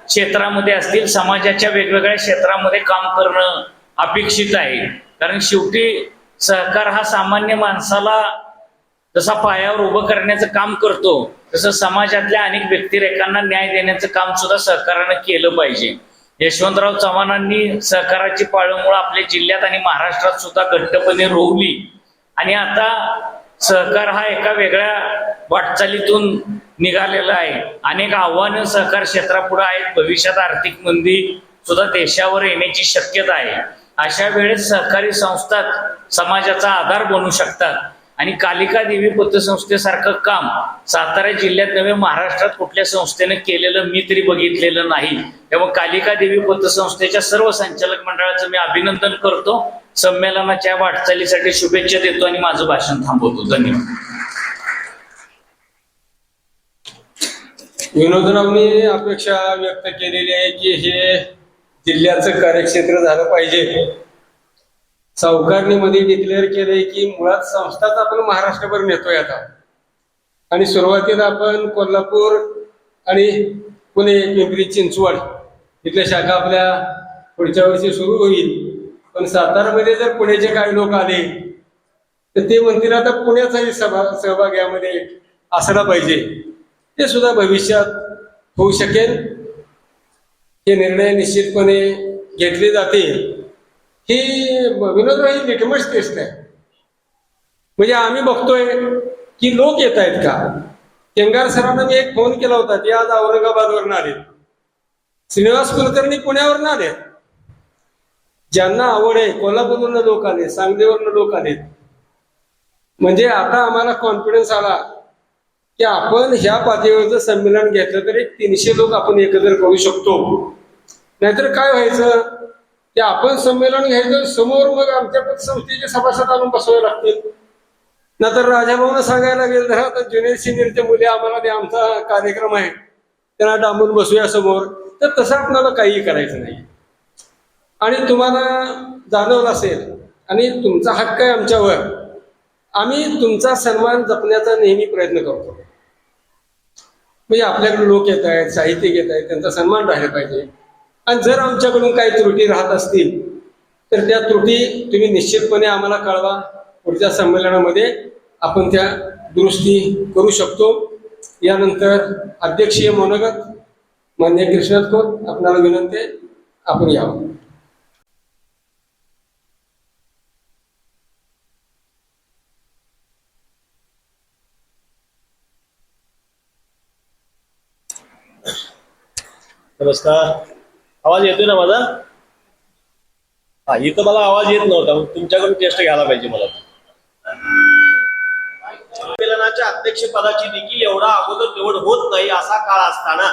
क्षेत्रामध्ये असतील, समाजाच्या वेगवेगळ्या क्षेत्रामध्ये काम करणं अपेक्षित आहे. कारण शेवटी सहकार हा सामान्य माणसाला जसा पायावर उभं करण्याचं काम करतो तसं समाजातल्या अनेक व्यक्तिरेखांना न्याय देण्याचं काम सुद्धा सहकारानं केलं पाहिजे. यशवंतराव चव्हाणांनी सहकाराची पाळंमुळं आपल्या जिल्ह्यात आणि महाराष्ट्रात सुद्धा घट्टपणे रोवली आणि आता सहकार हा एका वेगळ्या वाटचालीतून निघालेला आहे. अनेक आव्हानं सहकार क्षेत्रापुढे आहेत. भविष्यात आर्थिक मंदी सुद्धा देशावर येण्याची शक्यता आहे. अशा वेळेस सहकारी संस्था समाजाचा आधार बनू शकतात आणि कालिका देवी पतसंस्थेसारखं काम सातारा जिल्ह्यात नव्हे महाराष्ट्रात कुठल्या संस्थेनं केलेलं मी तरी बघितलेलं नाही. त्यामुळे कालिका देवी पतसंस्थेच्या सर्व संचालक मंडळाचं मी अभिनंदन करतो. संमेलनाच्या वाटचालीसाठी शुभेच्छा देतो आणि माझं भाषण थांबवतो. धन्यवाद. विनोदरावनी अपेक्षा व्यक्त केलेली आहे की हे जिल्ह्याचं कार्यक्षेत्र झालं पाहिजे. सावकारणीमध्ये डिक्लेअर केलंय की मुळात संस्थाच आपण महाराष्ट्रभर नेतोय आता. आणि सुरुवातीला आपण कोल्हापूर आणि पुणे, पिंपरी चिंचवड इथल्या शाखा आपल्या पुढच्या वर्षी सुरू होईल. पण सातारामध्ये जर पुण्याचे काही लोक आले तर ते म्हणतील आता पुण्याचाही सहभाग यामध्ये असला पाहिजे. ते सुद्धा भविष्यात होऊ शकेल. हे निर्णय निश्चितपणे घेतले जातील. ही विनोदराव ही लिटमस टेस्ट आहे. म्हणजे आम्ही बघतोय की लोक येत आहेत का. केंगार सरांना मी एक फोन केला होता, ते आज औरंगाबादवरून आले. श्रीनिवास कुलकर्णी पुण्यावरून आले. ज्यांना आवड आहे कोल्हापूरवरून लोक आले, सांगलीवरून लोक आलेत. म्हणजे आता आम्हाला कॉन्फिडन्स आला की आपण ह्या पातळीवरचं संमेलन घेतलं तर 300 लोक आपण एकत्र करू शकतो. नाहीतर काय व्हायचं की आपण संमेलन घ्यायचं समोर मग आमच्या पतसंस्थेचे सभासद आणून बसवावे लागतील. नंतर राजाभाऊनं सांगायला गेलं तर आता ज्युनियर सिनियरच्या मुली आम्हाला ते आमचा कार्यक्रम आहे त्यांना डांबून बसूया समोर. तर तसं आपल्याला काहीही करायचं नाही. आणि तुम्हाला जाणवलं असेल आणि तुमचा हक्क आहे आमच्यावर, आम्ही तुमचा सन्मान जपण्याचा नेहमी प्रयत्न करतो. म्हणजे आपल्याकडे लोक येत आहेत, साहित्यिक येत आहेत, त्यांचा सन्मान राहिला पाहिजे. आणि जर आमच्याकडून काही त्रुटी राहत असतील तर त्या त्रुटी तुम्ही निश्चितपणे आम्हाला कळवा. पुढच्या संमेलनामध्ये आपण त्या दुरुस्ती करू शकतो. यानंतर अध्यक्षीय मनोगत मान्य कृष्णात खोत, आपणाला विनंती आहे आपण यावं. नमस्कार. आवाज येतोय ना माझा? हा, इथं मला आवाज येत नव्हता. तुमच्याकडून टेस्ट घ्यायला पाहिजे मला. संमेलनाच्या अध्यक्षपदाची देखील एवढा अगोदर निवड होत नाही असा काळ असताना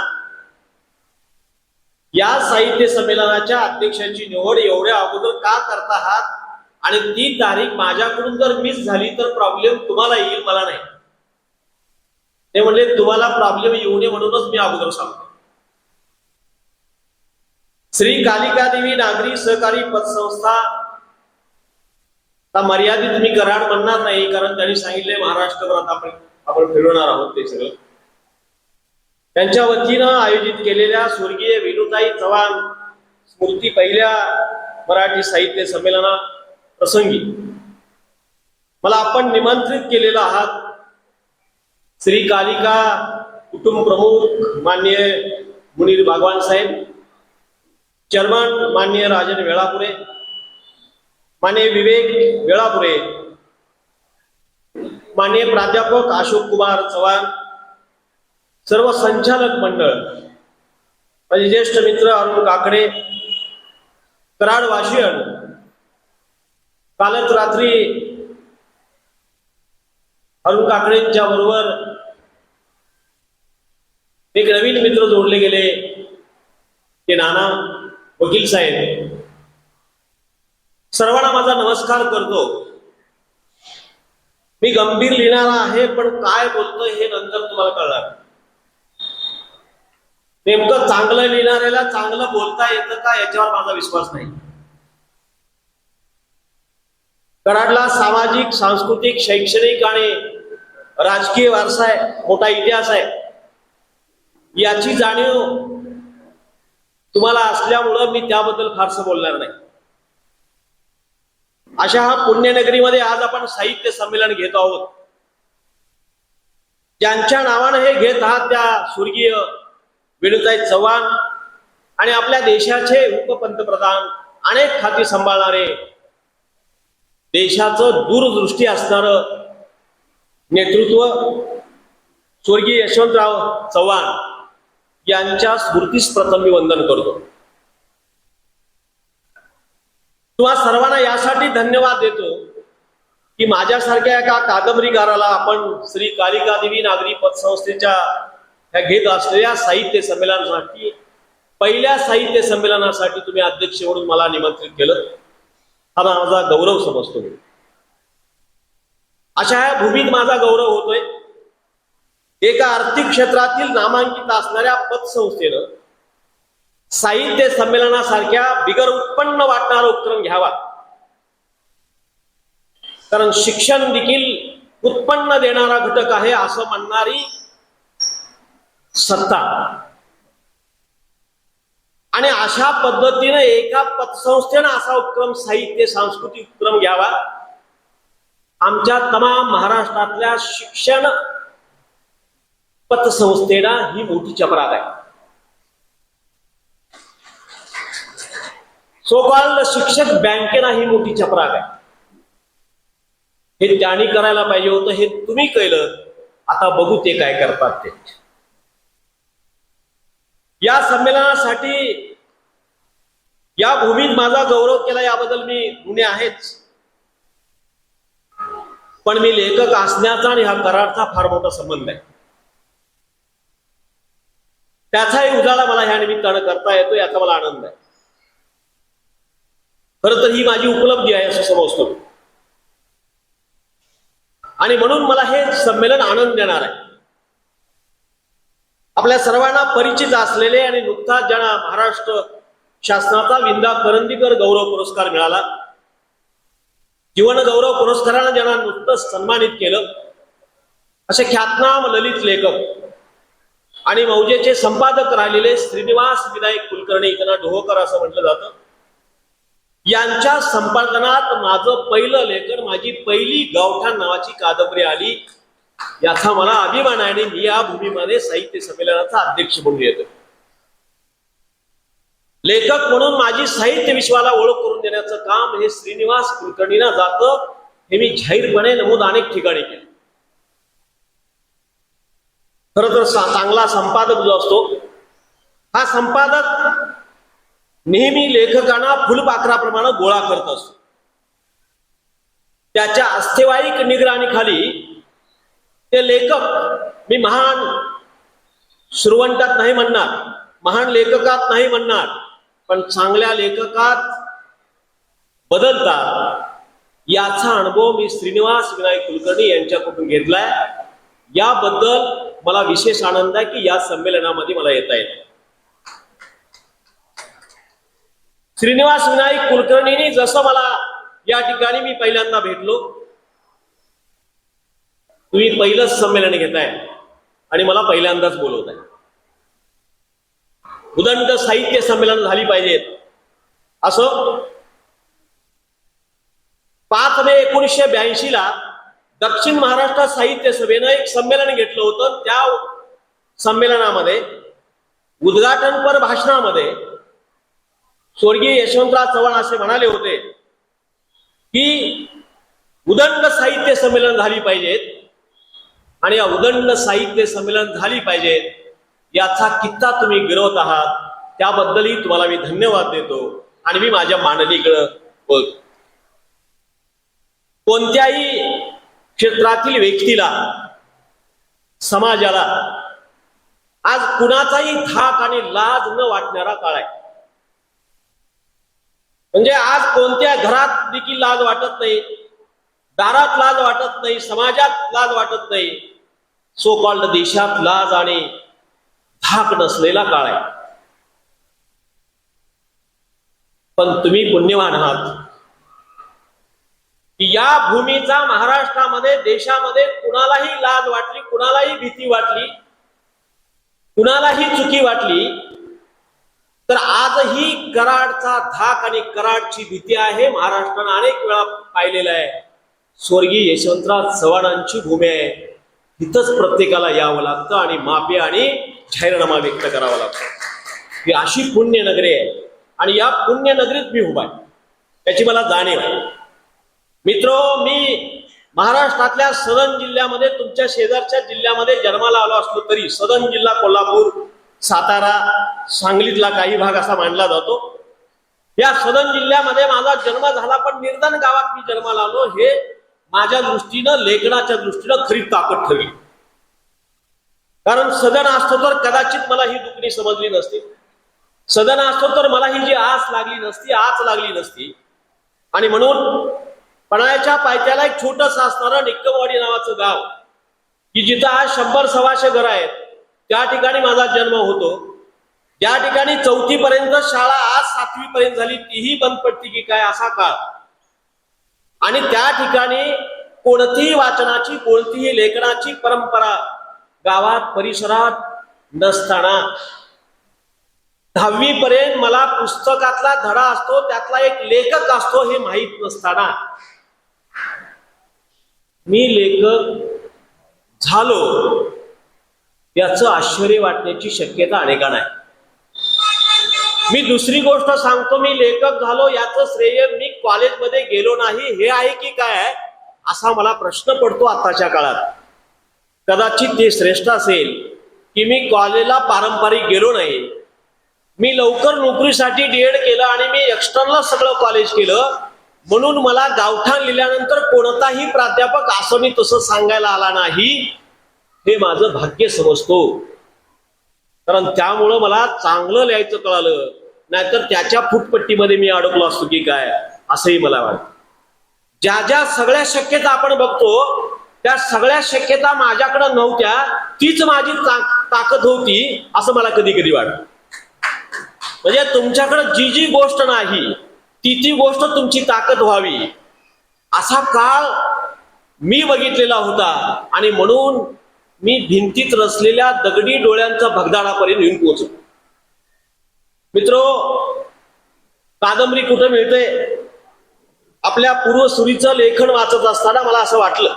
या साहित्य संमेलनाच्या अध्यक्षाची निवड एवढ्या अगोदर का करता आहात? आणि ती तारीख माझ्याकडून जर मिस झाली तर प्रॉब्लेम तुम्हाला येईल, मला नाही. ते म्हणले तुम्हाला प्रॉब्लेम येऊ नये म्हणूनच मी अगोदर सांगतो. श्री कालिका देवी नागरी सहकारी पतसंस्था मर्यादित मी कराड म्हणणार नाही, कारण त्यांनी सांगितले महाराष्ट्रभरात आपण फिरवणार आहोत ते सगळं. त्यांच्या वतीनं आयोजित केलेल्या स्वर्गीय विनुताई चव्हाण स्मृती पहिल्या मराठी साहित्य संमेलना प्रसंगी मला आपण निमंत्रित केलेला आहात. श्री कालिका कुटुंब प्रमुख माननीय मुनीर भागवान साहेब, चेअरमन माननीय राजन वेळापुरे, माननीय विवेक वेळापुरे, माननीय प्राध्यापक अशोक कुमार चव्हाण, सर्व संचालक मंडळ, माझे ज्येष्ठ मित्र अरुण काकडे, कराड वाशियन. कालच रात्री अरुण काकडेंच्या बरोबर एक नवीन मित्र जोडले गेले, ते नाना वकील साहेब. सर्वांना माझा नमस्कार करतो. मी गंभीर लिहिणारा आहे, पण काय बोलतोय हे नंतर तुम्हाला कळणार. नेमकं चांगलं लिहिणाऱ्याला चांगलं बोलता येतं का याच्यावर माझा विश्वास नाही. कराडला सामाजिक, सांस्कृतिक, शैक्षणिक आणि राजकीय वारसा आहे, मोठा इतिहास आहे. याची जाणीव तुम्हाला असल्यामुळं मी त्याबद्दल फारसं बोलणार नाही. अशा हा पुण्यनगरीमध्ये आज आपण साहित्य संमेलन घेत आहोत. ज्यांच्या नावानं हे घेत आहात त्या स्वर्गीय विनुताई चव्हाण आणि आपल्या देशाचे उपपंतप्रधान, अनेक खाती सांभाळणारे, देशाचं दूरदृष्टी असणारं नेतृत्व स्वर्गीय यशवंतराव चव्हाण यांच्या स्मृतीस प्रथम मी वंदन करतो. तुम्हा सर्वांना यासाठी धन्यवाद देतो की माझ्यासारख्या एका कादंबरीकाराला आपण श्री कालिका देवी नागरी पतसंस्थेच्या ह्या घेत असलेल्या साहित्य संमेलनासाठी, पहिल्या साहित्य संमेलनासाठी तुम्ही अध्यक्ष म्हणून मला निमंत्रित केलं, हा माझा गौरव समजतो मी. अशा ह्या भूमीत माझा गौरव होतोय. एका आर्थिक क्षेत्रातील नामांकित असणाऱ्या पतसंस्थेनं साहित्य संमेलनासारख्या बिगर उत्पन्न वाटणारा उपक्रम घ्यावा. कारण शिक्षण देखील उत्पन्न देणारा घटक आहे असं म्हणणारी सत्ता, आणि अशा पद्धतीने एका पतसंस्थेनं असा उपक्रम, साहित्य सांस्कृतिक उपक्रम घ्यावा. आमच्या तमाम महाराष्ट्रातल्या शिक्षण पतसंस्थेला ही मोठी चपराक आहे. सोकॉल्ड शिक्षक बँकेला ही मोठी चपराक आहे. हे त्यांनी करायला पाहिजे होतं, हे तुम्ही केलं. आता बघू ते काय करतात ते. या संमेलनासाठी या भूमीत माझा गौरव केला याबद्दल मी ऋणी आहेच, पण मी लेखक असण्याचा आणि ह्या करारचा फार मोठा संबंध आहे. त्याचाही उजाळा मला ह्या निमित्तानं करता येतो, याचा मला आनंद आहे. खरं तर ही माझी उपलब्धी आहे असं समजतो, आणि म्हणून मला हे संमेलन आनंद देणार आहे. आपल्या सर्वांना परिचित असलेले आणि नुकताच ज्यांना महाराष्ट्र शासनाचा विंदा करंदीकर गौरव पुरस्कार मिळाला, जीवन गौरव पुरस्कारानं ज्यांना नुकतंच सन्मानित केलं, असे ख्यातनाम ललित लेखक आणि मौजेचे संपादक राहिलेले श्रीनिवास विनायक कुलकर्णी, त्यांना ढोहकर असं म्हटलं जातं, यांच्या संपादनात माझं पहिलं लेखन, माझी पहिली गावठाण नावाची कादंबरी आली. याचा मला अभिमान आहे, आणि मी या भूमीमध्ये साहित्य संमेलनाचा अध्यक्ष म्हणून येतो. लेखक म्हणून माझी साहित्य विश्वाला ओळख करून देण्याचं काम हे श्रीनिवास कुलकर्णींना जातं, हे मी जाहीरपणे नमूद अनेक ठिकाणी केलं. खरं तर चांगला संपादक जो असतो, हा संपादक नेहमी लेखकांना फुलपाखराप्रमाणे गोळा करत असतो. त्याच्या अस्तेवाईक निगराणीखाली ते लेखक, मी महान श्रुवंटात नाही म्हणणार, महान लेखकात नाही म्हणणार, पण चांगल्या लेखकात बदलतात, याचा अनुभव मी श्रीनिवास विनायक कुलकर्णी यांच्याकडून घेतलाय. याबद्दल मला विशेष आनंद आहे की या संमेलनामध्ये मला येता येतं. श्रीनिवास विनायक कुलकर्णींनी जसं मला या ठिकाणी मी पहिल्यांदा भेटलो, तुम्ही पहिलंच संमेलन घेताय आणि मला पहिल्यांदाच बोलवताय. उदंड साहित्य संमेलन झाली पाहिजेत असं 5 मे 1982 दक्षिण महाराष्ट्र साहित्य सभेनं एक संमेलन घेतलं होतं. त्या संमेलनामध्ये उद्घाटनपर भाषणामध्ये स्वर्गीय यशवंतराव चव्हाण असे म्हणाले होते की उदंड साहित्य संमेलन झाली पाहिजेत, आणि या उदंड साहित्य संमेलन झाली पाहिजेत याचा कित्ता तुम्ही गिरवत आहात, त्याबद्दलही तुम्हाला मी धन्यवाद देतो. आणि मी माझ्या मांडणीकडे बोलतो. कोणत्याही क्षेत्रातील व्यक्तीला, समाजाला आज कुणाचाही धाक आणि लाज न वाटणारा काळ आहे. म्हणजे आज कोणत्या घरात देखील लाज वाटत नाही, दारात लाज वाटत नाही, समाजात लाज वाटत नाही, सो कॉल्ड देशात लाज आणि धाक नसलेला काळ आहे. पण तुम्ही पुण्यवान आहात की या भूमीचा महाराष्ट्रामध्ये, देशामध्ये कुणालाही लाज वाटली, कुणालाही भीती वाटली, कुणालाही चुकी वाटली तर आजही कराडचा धाक आणि कराडची भीती आहे. महाराष्ट्रानं अनेक वेळा पाहिलेलं आहे. स्वर्गीय यशवंतराव चव्हाणांची भूमी आहे, इथंच प्रत्येकाला यावं लागतं आणि माफी आणि जाहीरनामा व्यक्त करावा लागतो. ही अशी पुण्यनगरी आहे आणि या पुण्यनगरीत मी उभा आहे, त्याची मला जाणीव आहे. मित्रो, मी महाराष्ट्रातल्या सदन जिल्ह्यामध्ये, तुमच्या शेजारच्या जिल्ह्यामध्ये जन्माला आलो असलो तरी, सदन जिल्हा कोल्हापूर, सातारा, सांगलीतला काही भाग असा मानला जातो. या सदन जिल्ह्यामध्ये माझा जन्म झाला, पण निर्धन गावात मी जन्माला आलो. हे माझ्या दृष्टीनं लेखनाच्या दृष्टीनं खरी ताकद ठरली. कारण सदन असतो तर कदाचित मला ही दुखणी समजली नसती, सदन असतो तर मला ही जी आस लागली नसती, आच लागली नसती. आणि म्हणून पन्हाळ्याच्या पायथ्याला एक छोटस असणारं निक्कमवाडी नावाचं गाव, की जिथं आज 100-125 घरं आहेत, त्या ठिकाणी माझा जन्म होतो. ज्या ठिकाणी 4थी पर्यंत शाळा आज 7वी पर्यंत झाली, तीही बंद पडती की काय असा काळ. आणि त्या ठिकाणी कोणतीही वाचनाची, कोणतीही लेखनाची परंपरा गावात परिसरात नसताना 10वी पर्यंत मला पुस्तकातला धडा असतो, त्यातला एक लेखक असतो हे माहीत नसताना मी लेखक झालो, याचं आश्चर्य वाटण्याची शक्यता अनेकांना आहे. मी दुसरी गोष्ट सांगतो, मी लेखक झालो याचं श्रेय मी कॉलेजमध्ये गेलो नाही हे आहे की काय, असा मला प्रश्न पडतो आताच्या काळात. कदाचित ते श्रेष्ठ असेल की मी कॉलेजला पारंपरिक गेलो नाही, मी लवकर नोकरीसाठी डीएड केलं आणि मी एक्सटर्नल सगळं कॉलेज केलं, म्हणून मला गावठाण लिहिल्यानंतर कोणताही प्राध्यापक असं मी तसं सांगायला आला नाही, हे माझं भाग्य समजतो. कारण त्यामुळं मला चांगलं लिहायचं कळालं, नाहीतर त्याच्या फुटपट्टीमध्ये मी अडकलो असतो की काय असंही मला वाटतं. ज्या ज्या सगळ्या शक्यता आपण बघतो त्या सगळ्या शक्यता माझ्याकडे नव्हत्या, तीच माझी ताकद होती असं मला कधी कधी वाटतं. म्हणजे तुमच्याकडे जी जी गोष्ट नाही ती ती गोष्ट तुमची ताकद व्हावी असा काळ मी बघितलेला होता. आणि म्हणून मी भिंतीत रचलेल्या दगडी डोळ्यांचा भगदाडापर्यंत येऊन पोहोचलो. मित्रो, कादंबरी कुठं मिळते? आपल्या पूर्वसुरीचं लेखन वाचत असताना मला असं वाटलं,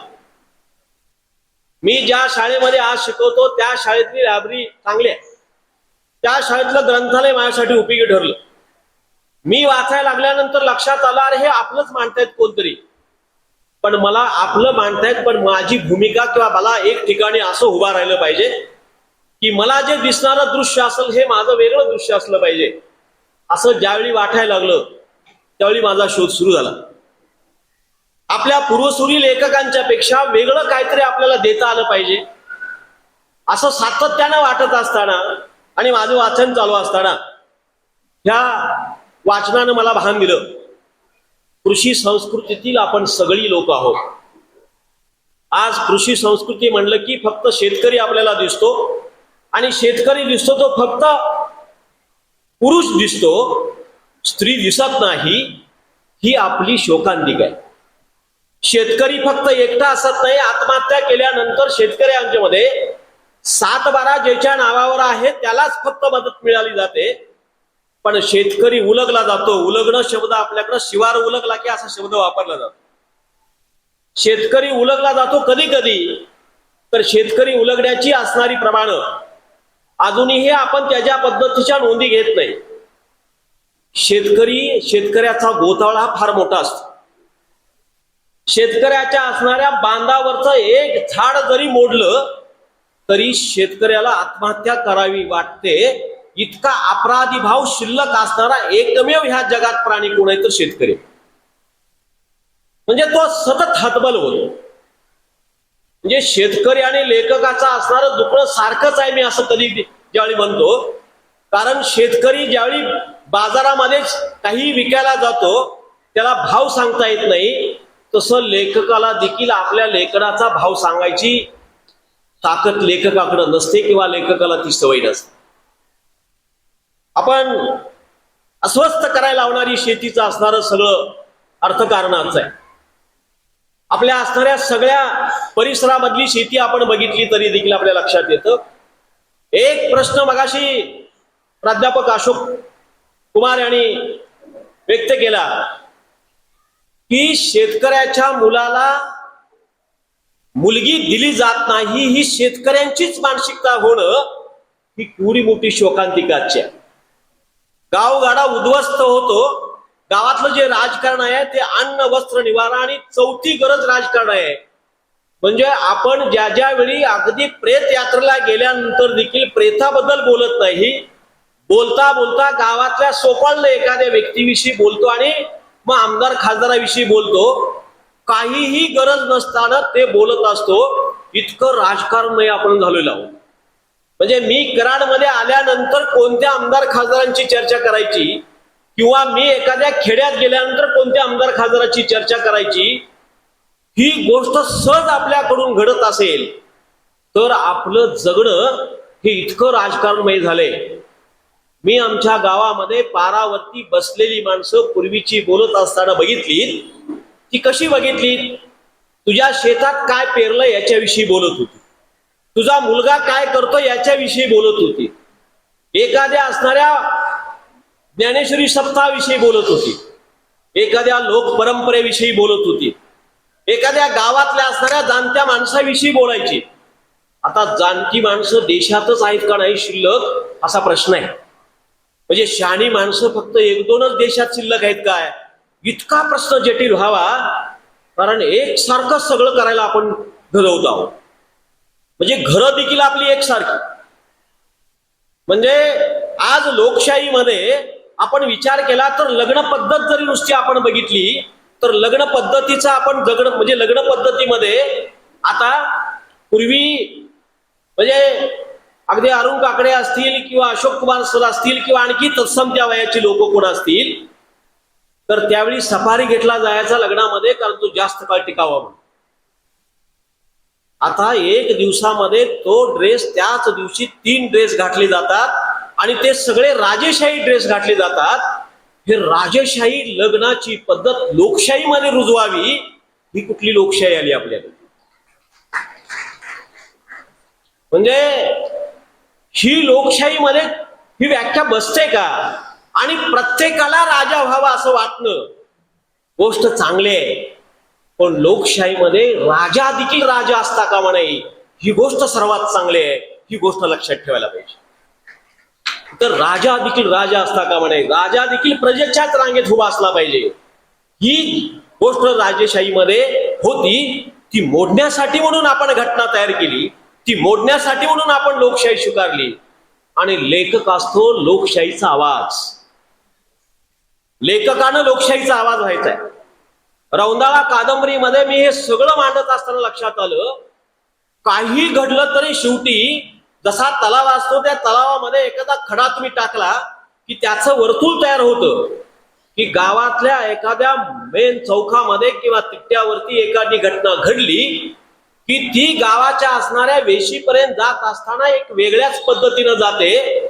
मी ज्या शाळेमध्ये आज शिकवतो त्या शाळेतली लायब्ररी चांगली आहे, त्या शाळेतलं ग्रंथालय माझ्यासाठी उपयोगी ठरलं. मी वाचायला लागल्यानंतर लक्षात आलं, अरे हे आपलंच मांडतायत कोणतरी, पण मला आपलं मांडतायत, पण माझी भूमिका किंवा मला एक ठिकाणी असं उभा राहिलं पाहिजे की मला जे दिसणारं दृश्य असेल हे माझं वेगळं दृश्य असलं पाहिजे. असं ज्यावेळी वाटायला लागलं त्यावेळी माझा शोध सुरू झाला. आपल्या पूर्वसुरी लेखकांच्या पेक्षा वेगळं काहीतरी आपल्याला देता आलं पाहिजे असं सातत्यानं वाटत असताना आणि माझं वाचन चालू असताना ह्या वाचनानं मला भान दिलं, कृषी संस्कृतीतील आपण सगळी लोक आहोत. आज कृषी संस्कृती म्हणलं की फक्त शेतकरी आपल्याला दिसतो, आणि शेतकरी दिसतो तो फक्त पुरुष दिसतो, स्त्री दिसत नाही. ही आपली शोकांतिका आहे. शेतकरी फक्त एकटा असत नाही. आत्महत्या केल्यानंतर शेतकऱ्यांच्या मध्ये 7-12 ज्याच्या नावावर आहे त्यालाच फक्त मदत मिळाली जाते, पण शेतकरी उलगला जातो. उलगणं शब्द आपल्याकडे शिवार उलगला की असा शब्द वापरला जातो. शेतकरी उलगला जातो कधी कधी, तर शेतकरी उलगण्याची असणारी प्रमाण अजूनही आपण त्याच्या पद्धतीच्या नोंदी घेत नाही. शेतकऱ्याचा गोतावळा फार मोठा असतो. शेतकऱ्याच्या असणाऱ्या बांधावरचं एक झाड जरी मोडलं तरी शेतकऱ्याला आत्महत्या करावी वाटते. इतका अपराधी भाव शिल्लक असणारा एकमेव ह्या जगात प्राणी कोण आहे तर शेतकरी. म्हणजे तो सतत हतबल होतो. म्हणजे शेतकरी आणि लेखकाचा असणारं दुखणं सारखंच आहे, मी असं कधी ज्यावेळी म्हणतो. कारण शेतकरी ज्यावेळी बाजारामध्ये काही विकायला जातो त्याला भाव सांगता येत नाही, तसं लेखकाला देखील आपल्या लेखनाचा भाव सांगायची ताकद लेखकाकडे नसते किंवा लेखकाला ती सवय नसते. आपण अस्वस्थ करायला लावणारी शेतीचं असणारं सगळं अर्थकारणाचं आहे. आपल्या असणाऱ्या सगळ्या परिसरामधली शेती आपण बघितली तरी देखील आपल्या लक्षात येतं. एक प्रश्न मगाशी प्राध्यापक अशोक कुमार यांनी व्यक्त केला की शेतकऱ्याच्या मुलाला मुलगी दिली जात नाही, ही शेतकऱ्यांचीच मानसिकता होणं ही केवढी मोठी शोकांतिकाची आहे. गावगाडा उद्ध्वस्त होतो. गावातलं जे राजकारण आहे ते अन्न, वस्त्र, निवारा आणि चौथी गरज राजकारण आहे. म्हणजे आपण ज्या ज्या वेळी अगदी प्रेत यात्रेला गेल्यानंतर देखील प्रेताबद्दल बोलत नाही, बोलता बोलता गावातल्या सोपाळल्या एखाद्या व्यक्तीविषयी बोलतो आणि मग आमदार खासदाराविषयी बोलतो. काहीही गरज नसताना ते बोलत असतो. इतकं राजकारण आपण झालेलो आहोत. म्हणजे मी कराडमध्ये आल्यानंतर कोणत्या आमदार खासदारांची चर्चा करायची किंवा मी एखाद्या खेड्यात गेल्यानंतर कोणत्या आमदार खासदाराची चर्चा करायची, ही गोष्ट सहज आपल्याकडून घडत असेल तर आपलं जगणं हे इतकं राजकारणमय झालंय. मी आमच्या गावामध्ये पारावरती बसलेली माणसं पूर्वीची बोलत असताना बघितली. ती कशी बघितली? तुझ्या शेतात काय पेरलं याच्याविषयी बोलत होती, तुझा मुलगा काय करतो याच्याविषयी बोलत होती, एखाद्या असणाऱ्या ज्ञानेश्वरी सप्ताहाविषयी बोलत होती, एखाद्या लोक परंपरेविषयी बोलत होती, एखाद्या गावातल्या असणाऱ्या जाणत्या माणसाविषयी बोलायची. आता जाणती माणसं देशातच आहेत का नाही शिल्लक असा प्रश्न आहे. म्हणजे शहाणी माणसं फक्त 1-2च देशात शिल्लक आहेत काय? इतका प्रश्न जटिल व्हावा, कारण एकसारखं सगळं करायला आपण घडवत आहोत. म्हणजे घरं देखील आपली एकसारखी. म्हणजे आज लोकशाहीमध्ये आपण विचार केला तर लग्न पद्धत जरी नुसती आपण बघितली तर लग्न पद्धतीचा आपण जगणं म्हणजे लग्न पद्धतीमध्ये आता पूर्वी म्हणजे अगदी अरुण काकडे असतील किंवा अशोक कुमार सर असतील किंवा आणखी तत्सम त्या वयाची लोक कोण असतील तर त्यावेळी सफारी घेतला जायचा लग्नामध्ये, कारण तो जास्त काळ टिकावा म्हणून. आता 1 दिवसामध्ये तो ड्रेस त्याच दिवशी 3 ड्रेस घातले जातात आणि ते सगळे राजेशाही ड्रेस घातले जातात. हे राजेशाही लग्नाची पद्धत लोकशाहीमध्ये रुजवावी, ही कुठली लोकशाही आली आपल्याकडे? म्हणजे ही लोकशाहीमध्ये ही व्याख्या बसते का? आणि प्रत्येकाला राजा व्हावा असं वाटणं गोष्ट चांगली आहे, पण लोकशाहीमध्ये राजा देखील राजा असता कामा नये ही गोष्ट सर्वात चांगली आहे. ही गोष्ट लक्षात ठेवायला पाहिजे. तर राजा देखील राजा असता कामा नये, राजा देखील प्रजेच्याच रांगेत उभा असला पाहिजे. ही गोष्ट राजेशाहीमध्ये होती, ती मोडण्यासाठी म्हणून आपण घटना तयार केली, ती मोडण्यासाठी म्हणून आपण लोकशाही स्वीकारली. आणि लेखक असतो लोकशाहीचा आवाज. लेखकानं लोकशाहीचा आवाज व्हायचा आहे. रौंदाळा कादंबरीमध्ये मी हे सगळं मांडत असताना लक्षात आलं, काही घडलं तरी शेवटी जसा तलाव असतो त्या तलावामध्ये एखादा खडा तुम्ही टाकला की त्याचं वर्तुळ तयार होतं, की गावातल्या एखाद्या मेन चौकामध्ये किंवा तिट्ट्यावरती एखादी घटना घडली की ती गावाच्या असणाऱ्या वेशीपर्यंत जात असताना एक वेगळ्याच पद्धतीनं जाते.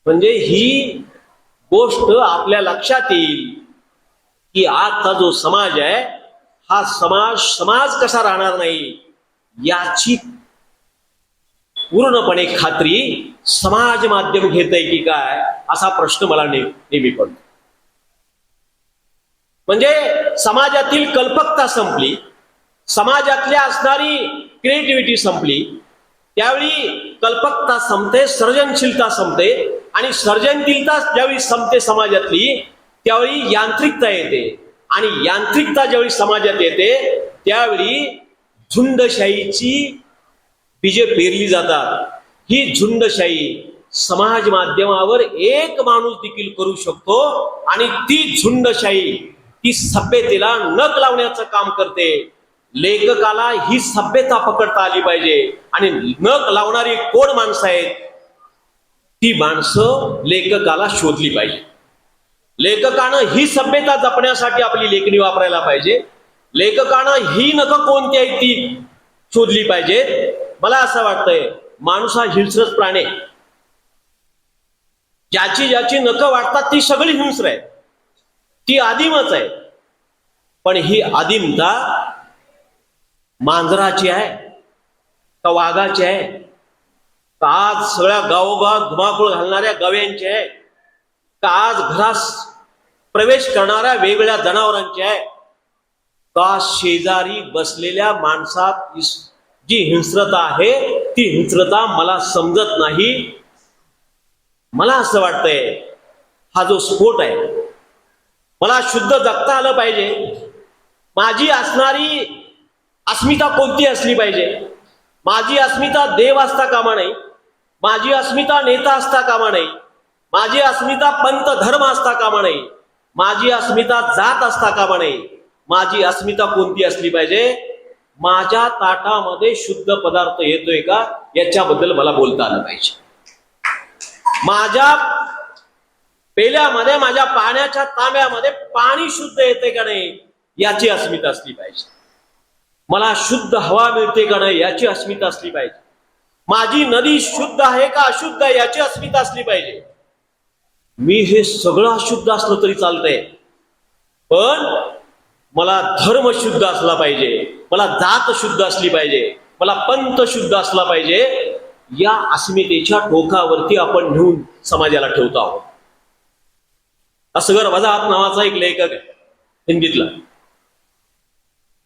म्हणजे ही गोष्ट आपल्या लक्षात येईल की आजचा जो समाज आहे हा समाज कसा राहणार नाही याची पूर्णपणे खात्री समाज माध्यम घेतंय की काय असा प्रश्न मला नेहमी पडतो. म्हणजे समाजातील कल्पकता संपली, समाजातल्या असणारी क्रिएटिव्हिटी संपली. त्यावेळी कल्पकता संपते, सर्जनशीलता संपते, आणि सर्जनशीलता ज्यावेळी संपते समाजातली त्यावेळी यांत्रिकता येते, आणि यांत्रिकता ज्यावेळी समाजात येते त्यावेळी झुंडशाहीची बीजे पेरली जातात. ही झुंडशाही समाज माध्यमावर एक माणूस देखील करू शकतो, आणि ती झुंडशाही ती सभ्यतेला नख लावण्याचं काम करते. लेखकाला ही सभ्यता पकडता आली पाहिजे, आणि नख लावणारी कोण माणसं आहेत ती माणसं लेखकाला शोधली पाहिजे. लेखकानं ही सभ्यता जपण्यासाठी आपली लेखणी वापरायला पाहिजे. लेखकानं ही नख कोणती आहेत ती शोधली पाहिजे. मला असं वाटतंय माणूस हा हिंस्रच प्राणी आहे. ज्याची नख वाटतात ती सगळी हिंस्र आहे, ती आदिमच आहे. पण ही आदिमता मांजराची आहे का वाघाची आहे का आज सगळ्या गावोगाव धुमाकूळ घालणाऱ्या गव्यांची आहे का आज घरास प्रवेश करणाऱ्या वेगवेगळ्या जनावरांची आहे का शेजारी बसलेल्या माणसात जी हिंस्रता आहे ती हिंस्रता मला समजत नाही. मला असं वाटतंय हा जो स्फोट आहे मला शुद्ध जगता आलं पाहिजे. माझी असणारी अस्मिता कोणती असली पाहिजे? माझी अस्मिता देव असता कामा नाही, माझी अस्मिता नेता असता कामा नाही, माझी अस्मिता पंथ धर्म असता कामा नाही, माझी अस्मिता जात असता कामा नाही. माझी अस्मिता कोणती असली पाहिजे? माझ्या ताटामध्ये शुद्ध पदार्थ येतोय का याच्याबद्दल मला बोलता आलं पाहिजे. माझ्या पेल्यामध्ये, माझ्या पाण्याच्या तांब्यामध्ये पाणी शुद्ध येते का नाही याची अस्मिता असली पाहिजे. मला शुद्ध हवा मिळते का नाही याची अस्मिता असली पाहिजे. माझी नदी शुद्ध आहे का अशुद्ध आहे याची अस्मिता असली पाहिजे. मी हे सगळं अशुद्ध असलं तरी चालतंय, पण मला धर्म शुद्ध असला पाहिजे, मला जात शुद्ध असली पाहिजे, मला पंथ शुद्ध असला पाहिजे. या अस्मितेच्या टोकावरती आपण नेऊन समाजाला ठेवतो आहोत. असगर वजाहत नावाचा एक लेखक आहे हिंदीतला.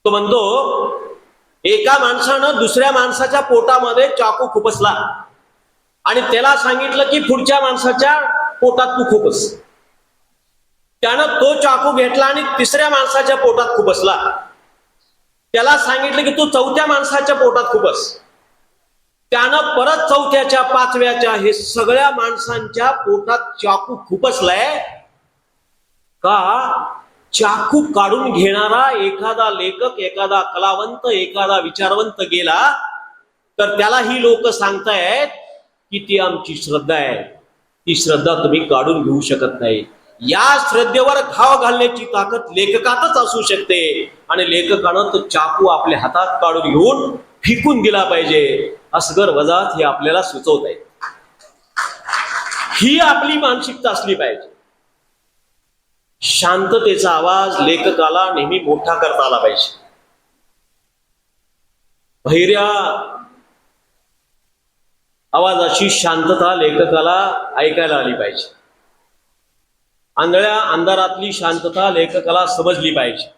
तो म्हणतो, एका माणसानं दुसऱ्या माणसाच्या पोटामध्ये चाकू खुपसला आणि त्याला सांगितलं की पुढच्या माणसाच्या पोटात तू खुपस. त्यानं तो चाकू घेतला आणि तिसऱ्या माणसाच्या पोटात खुपसला. त्याला सांगितलं की तू चौथ्या माणसाच्या पोटात खुपस. त्यानं परत चौथ्याच्या, पाचव्याच्या, हे सगळ्या माणसांच्या पोटात चाकू खुपसलाय का चाकू काढून घेणारा एखादा लेखक, एखादा कलावंत, एखादा विचारवंत गेला तर त्याला ही लोक सांगतायत की ती आमची श्रद्धा आहे, ती श्रद्धा तुम्ही काढून घेऊ शकत नाही. या श्रद्धेवर घाव घालण्याची ताकद लेखकातच असू शकते आणि लेखकानं तो चाकू आपल्या हातात काढून घेऊन फेकून दिला पाहिजे. असगर वजाहत हे आपल्याला सुचवत आहे. ही आपली मानसिकता असली पाहिजे. शांततेचा आवाज लेखकाला नेहमी मोठा करता आला पाहिजे. बहिऱ्या आवाजाची शांतता लेखकाला ऐकायला आली पाहिजे. आंधळ्या अंधारातली शांतता लेखकाला समजली पाहिजे.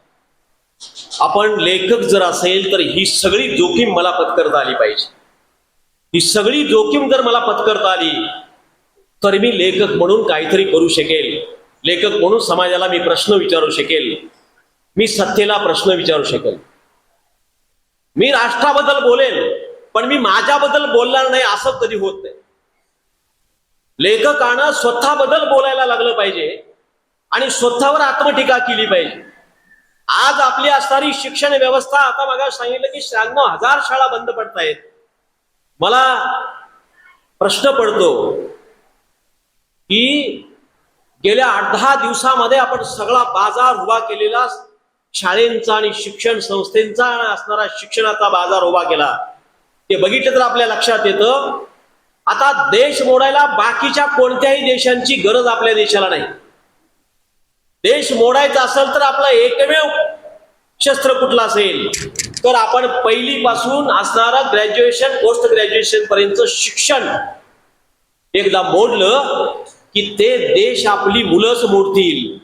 आपण लेखक जर असेल तर ही सगळी जोखीम मला पत्करता आली पाहिजे. ही सगळी जोखीम जर मला पत्करता आली तर मी लेखक म्हणून काहीतरी करू शकेल. लेखक म्हणून समाजाला मी प्रश्न विचारू शकेल, मी सत्तेला प्रश्न विचारू शकेल, मी राष्ट्राबद्दल बोलेल, पण मी माझ्याबद्दल बोलणार नाही असं कधी होत नाही. लेखकानं स्वतःबद्दल बोलायला लागलं पाहिजे आणि स्वतःवर आत्मटीका केली पाहिजे. आज आपली असणारी शिक्षण व्यवस्था, आता मागे सांगितलं की 96,000 शाळा बंद पडतायत. मला प्रश्न पडतो की गेल्या 8-10 दिवसामध्ये आपण सगळा बाजार उभा केलेला, शाळेंचा आणि शिक्षण संस्थेचा असणारा शिक्षणाचा बाजार उभा केला, ते बघितलं तर आपल्या लक्षात येतं आता देश मोडायला बाकीच्या कोणत्याही देशांची गरज आपल्या देशाला नाही. देश मोडायचा असेल तर आपला एकमेव शस्त्र कुठला असेल तर आपण पहिलीपासून असणारा ग्रॅज्युएशन, पोस्ट ग्रॅज्युएशन पर्यंत शिक्षण एकदा मोडलं की ते देश आपली मुलंच मोडतील.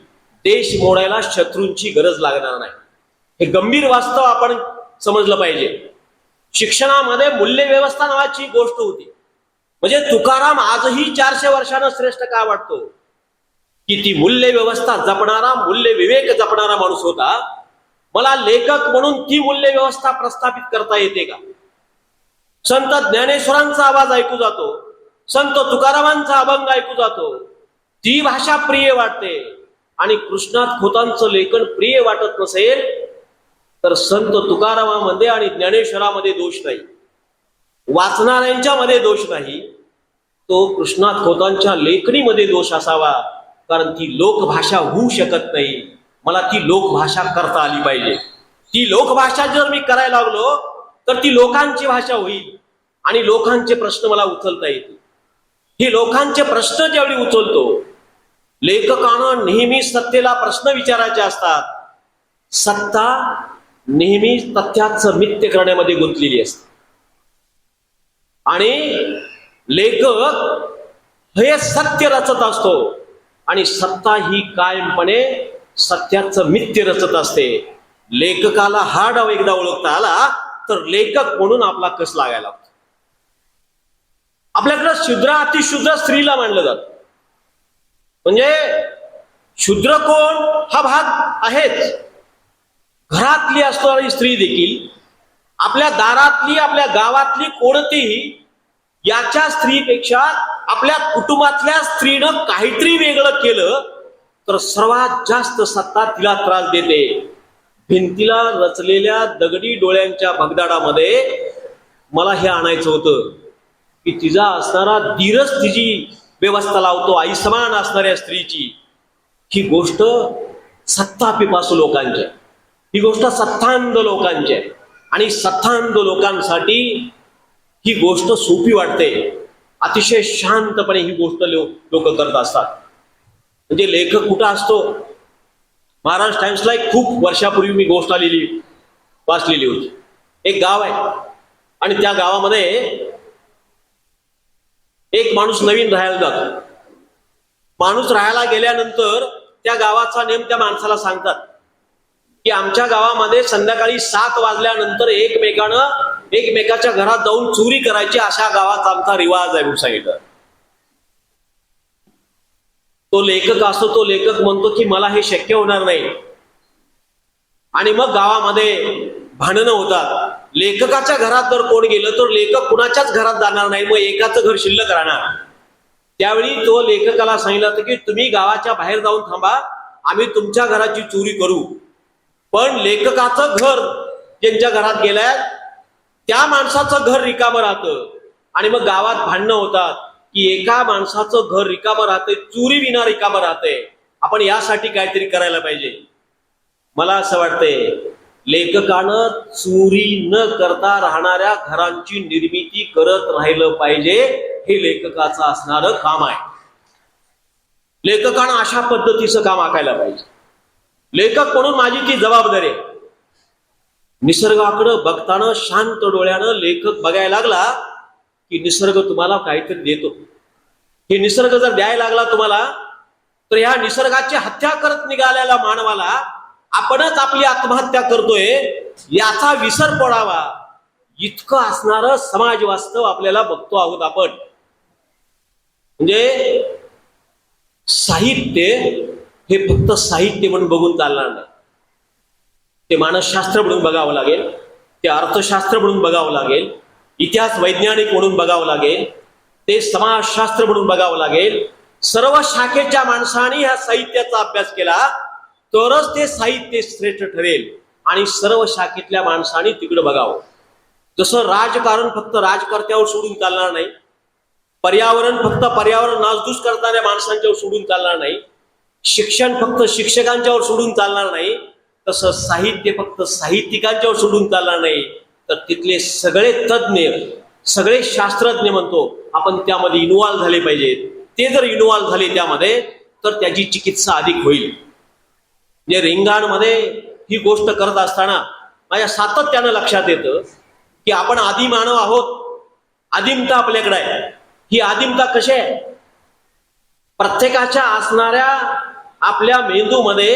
देश मोडायला शत्रूंची गरज लागणार नाही. हे गंभीर वास्तव आपण समजलं पाहिजे. शिक्षणामध्ये मूल्य व्यवस्था नावाची गोष्ट होती. म्हणजे तुकाराम आजही 400 वर्षांना श्रेष्ठ का वाटतो की ती मूल्य व्यवस्था जपणारा, मूल्य विवेक जपणारा माणूस होता. मला लेखक म्हणून ती मूल्य व्यवस्था प्रस्थापित करता येते का? संत ज्ञानेश्वरांचा आवाज ऐकू जातो, संत तुकारामांचा अभंग ऐकू जातो, ती भाषा प्रिय वाटते आणि कृष्णात खोतांचं लेखन प्रिय वाटत नसेल तर संत तुकारामामध्ये आणि ज्ञानेश्वरामध्ये दोष नाही, वाचणाऱ्यांच्या मध्ये दोष नाही, तो कृष्णात खोतांच्या लेखणीमध्ये दोष असावा. कारण ती लोकभाषा होऊ शकत नाही. मला ती लोकभाषा करता आली पाहिजे. ती लोकभाषा जर मी करायला लागलो तर ती लोकांची भाषा होईल आणि लोकांचे प्रश्न मला उचलता येतील. ही लोकांचे प्रश्न जेवढी उचलतो, लेखकानं नेहमी सत्तेला प्रश्न विचारायचे असतात. सत्ता नेहमी तथ्याचं मिथ्य करण्यामध्ये गुंतलेली असते आणि लेखक हे सत्य रचत असतो आणि सत्ता ही कायमपणे सत्याचं मिथ्य रचत असते. लेखकाला हा डाव एकदा ओळखता आला तर लेखक म्हणून आपला कस लागायला लागतो. आपल्याकडे शूद्र अतिशूद्र स्त्रीला मानलं जातं. म्हणजे शूद्र कोण हा भाग आहेच. घरातली असणारी स्त्री देखील, आपल्या दारातली, आपल्या गावातली कोणतीही याच्या स्त्रीपेक्षा आपल्या कुटुंबातल्या स्त्रीनं काहीतरी वेगळं केलं तर सर्वात जास्त सत्ता तिला त्रास देते. भिंतीला रचलेल्या दगडी डोळ्यांच्या भगदाडामध्ये मला हे आणायचं होतं की तिचा असणारा धीरच तिची व्यवस्था लावतो, आई समान असणाऱ्या स्त्रीची. ही गोष्ट सत्तापिपासू लोकांची आहे, ही गोष्ट सत्तांध लोकांची आहे. आणि सत्तांध लोकांसाठी ही गोष्ट सोपी वाटते. अतिशय शांतपणे ही गोष्ट लोक करत असतात. म्हणजे लेखक कुठं असतो? महाराष्ट्र टाइम्सला एक खूप वर्षापूर्वी मी गोष्ट वाचलेली होती. एक गाव आहे आणि त्या गावामध्ये एक माणूस नवीन राहायला जातो. माणूस राहायला गेल्यानंतर त्या गावाचा नेम त्या माणसाला सांगतात की आमच्या गावामध्ये संध्याकाळी 7 वाजल्यानंतर एकमेकाच्या घरात जाऊन चोरी करायची, अशा गावात आमचा रिवाज आहे म्हणून सांगितलं. तो लेखक असतो, तो लेखक म्हणतो की मला हे शक्य होणार नाही. आणि मग गावामध्ये भांडणं होतात. लेखकाच्या घरात जर कोण गेलं तर लेखक कुणाच्याच घरात जाणार नाही, मग एकाचं घर शिल्लक राहणार. त्यावेळी तो लेखकाला सांगितलं होतं की तुम्ही गावाच्या बाहेर जाऊन थांबा, आम्ही तुमच्या घराची चोरी करू. पण लेखकाचं घर ज्यांच्या घरात गेलाय त्या माणसाचं घर रिकामं राहतं. आणि मग गावात भांडणं होतात की एका माणसाचं घर रिकामं राहतंय, चोरी विना रिकामं राहतंय, आपण यासाठी काहीतरी करायला पाहिजे. मला असं वाटतंय लेखकानं चोरी न करता राहणाऱ्या घरांची निर्मिती करत राहिलं पाहिजे. हे लेखकाचं असणारं काम आहे. लेखकानं अशा पद्धतीचं काम आखायला पाहिजे. लेखक म्हणून माझी ती जबाबदारी आहे. निसर्गाकडं बघताना शांत डोळ्यानं लेखक बघायला लागला की निसर्ग तुम्हाला काहीतरी देतो. हे निसर्ग जर द्यायला लागला तुम्हाला, तर ह्या निसर्गाची हत्या करत निघालेल्या मानवाला आपणच आपली आत्महत्या करतोय याचा विसर पडावा, इतकं असणारं समाज वास्तव आपल्याला बघतो आहोत आपण. म्हणजे साहित्य हे फक्त साहित्य म्हणून बघून चालणार नाही. ते मानसशास्त्र म्हणून बघावं लागेल, ते अर्थशास्त्र म्हणून बघावं लागेल, इतिहास वैज्ञानिक म्हणून बघावं लागेल, ते समाजशास्त्र म्हणून बघावं लागेल. सर्व शाखेच्या माणसांनी ह्या साहित्याचा अभ्यास केला तरच ते साहित्य श्रेष्ठ ठरेल. आणि सर्व शाखेतल्या माणसांनी तिकडे बघावं. जसं राजकारण फक्त राजकर्त्यावर सोडून चालणार नाही, पर्यावरण फक्त पर्यावरण नासधूस करणाऱ्या माणसांच्यावर सोडून चालणार नाही, शिक्षण फक्त शिक्षकांच्यावर सोडून चालणार नाही, तसं साहित्य फक्त साहित्यिकांच्यावर सोडून चालणार नाही, तर तिथले सगळे तज्ज्ञ, सगळे शास्त्रज्ञ म्हणतो आपण त्यामध्ये इन्व्हॉल्व्ह झाले पाहिजेत. ते जर इन्व्हॉल्व्ह झाले त्यामध्ये तर त्याची चिकित्सा अधिक होईल. म्हणजे रिंगाणमध्ये ही गोष्ट करत असताना माझ्या सातत्यानं लक्षात येतं की आपण आदिमानव आहोत, आदिमता आपल्याकडे आहे. ही आदिमता कशी आहे? प्रत्येकाच्या असणाऱ्या आपल्या मेंदूमध्ये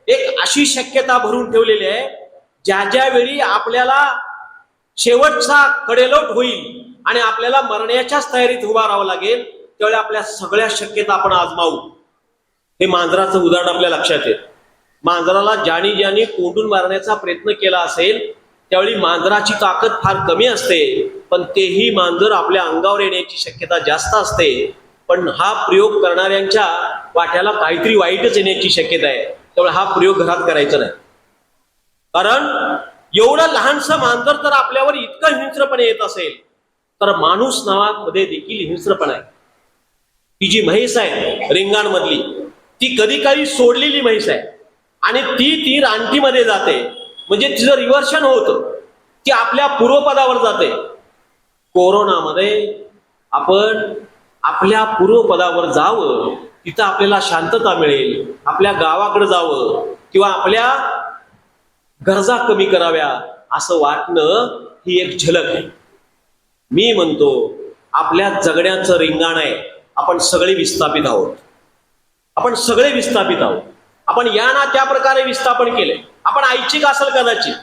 एक अशी शक्यता भरून ठेवलेली आहे, ज्या वेळी आपल्याला शेवटचा कडेलोट होईल आणि आपल्याला मरण्याच्याच तयारीत उभा राहावं लागेल, त्यावेळी आपल्या सगळ्या शक्यता आपण आजमावू. हे मांजराचं उदाहरण आपल्या लक्षात येतं. मांजराला ज्याने कोंडून मारण्याचा प्रयत्न केला असेल त्यावेळी मांजराची ताकद फार कमी असते, पण तेही मांजर आपल्या अंगावर येण्याची शक्यता जास्त असते. पण हा प्रयोग करणाऱ्यांच्या वाट्याला काहीतरी वाईटच येण्याची शक्यता आहे. त्यामुळे हा प्रयोग घरात करायचा नाही. कारण एवढं लहानसं मांजर तर आपल्यावर इतकं हिंस्रपणे येत असेल तर माणूस नावामध्ये देखील हिंस्रपणा आहे. ती जी म्हैस आहे रिंगाणमधली, ती कधी काही सोडलेली म्हैस आहे आणि ती रानटीमध्ये जाते. म्हणजे तिचं रिव्हर्शन होतं, ती आपल्या पूर्वपदावर जाते. कोरोनामध्ये आपण आपल्या पूर्वपदावर जावं, तिथं आपल्याला शांतता मिळेल, आपल्या गावाकडे जावं किंवा आपल्या गरजा कमी कराव्या असं वाटणं ही एक झलक आहे. मी म्हणतो आपल्या जगण्याचं रिंगाण आहे. आपण सगळे विस्थापित आहोत, आपण सगळे विस्थापित आहोत. आपण या ना त्या प्रकारे विस्थापन केले. आपण ऐच्छिक असेल कदाचित.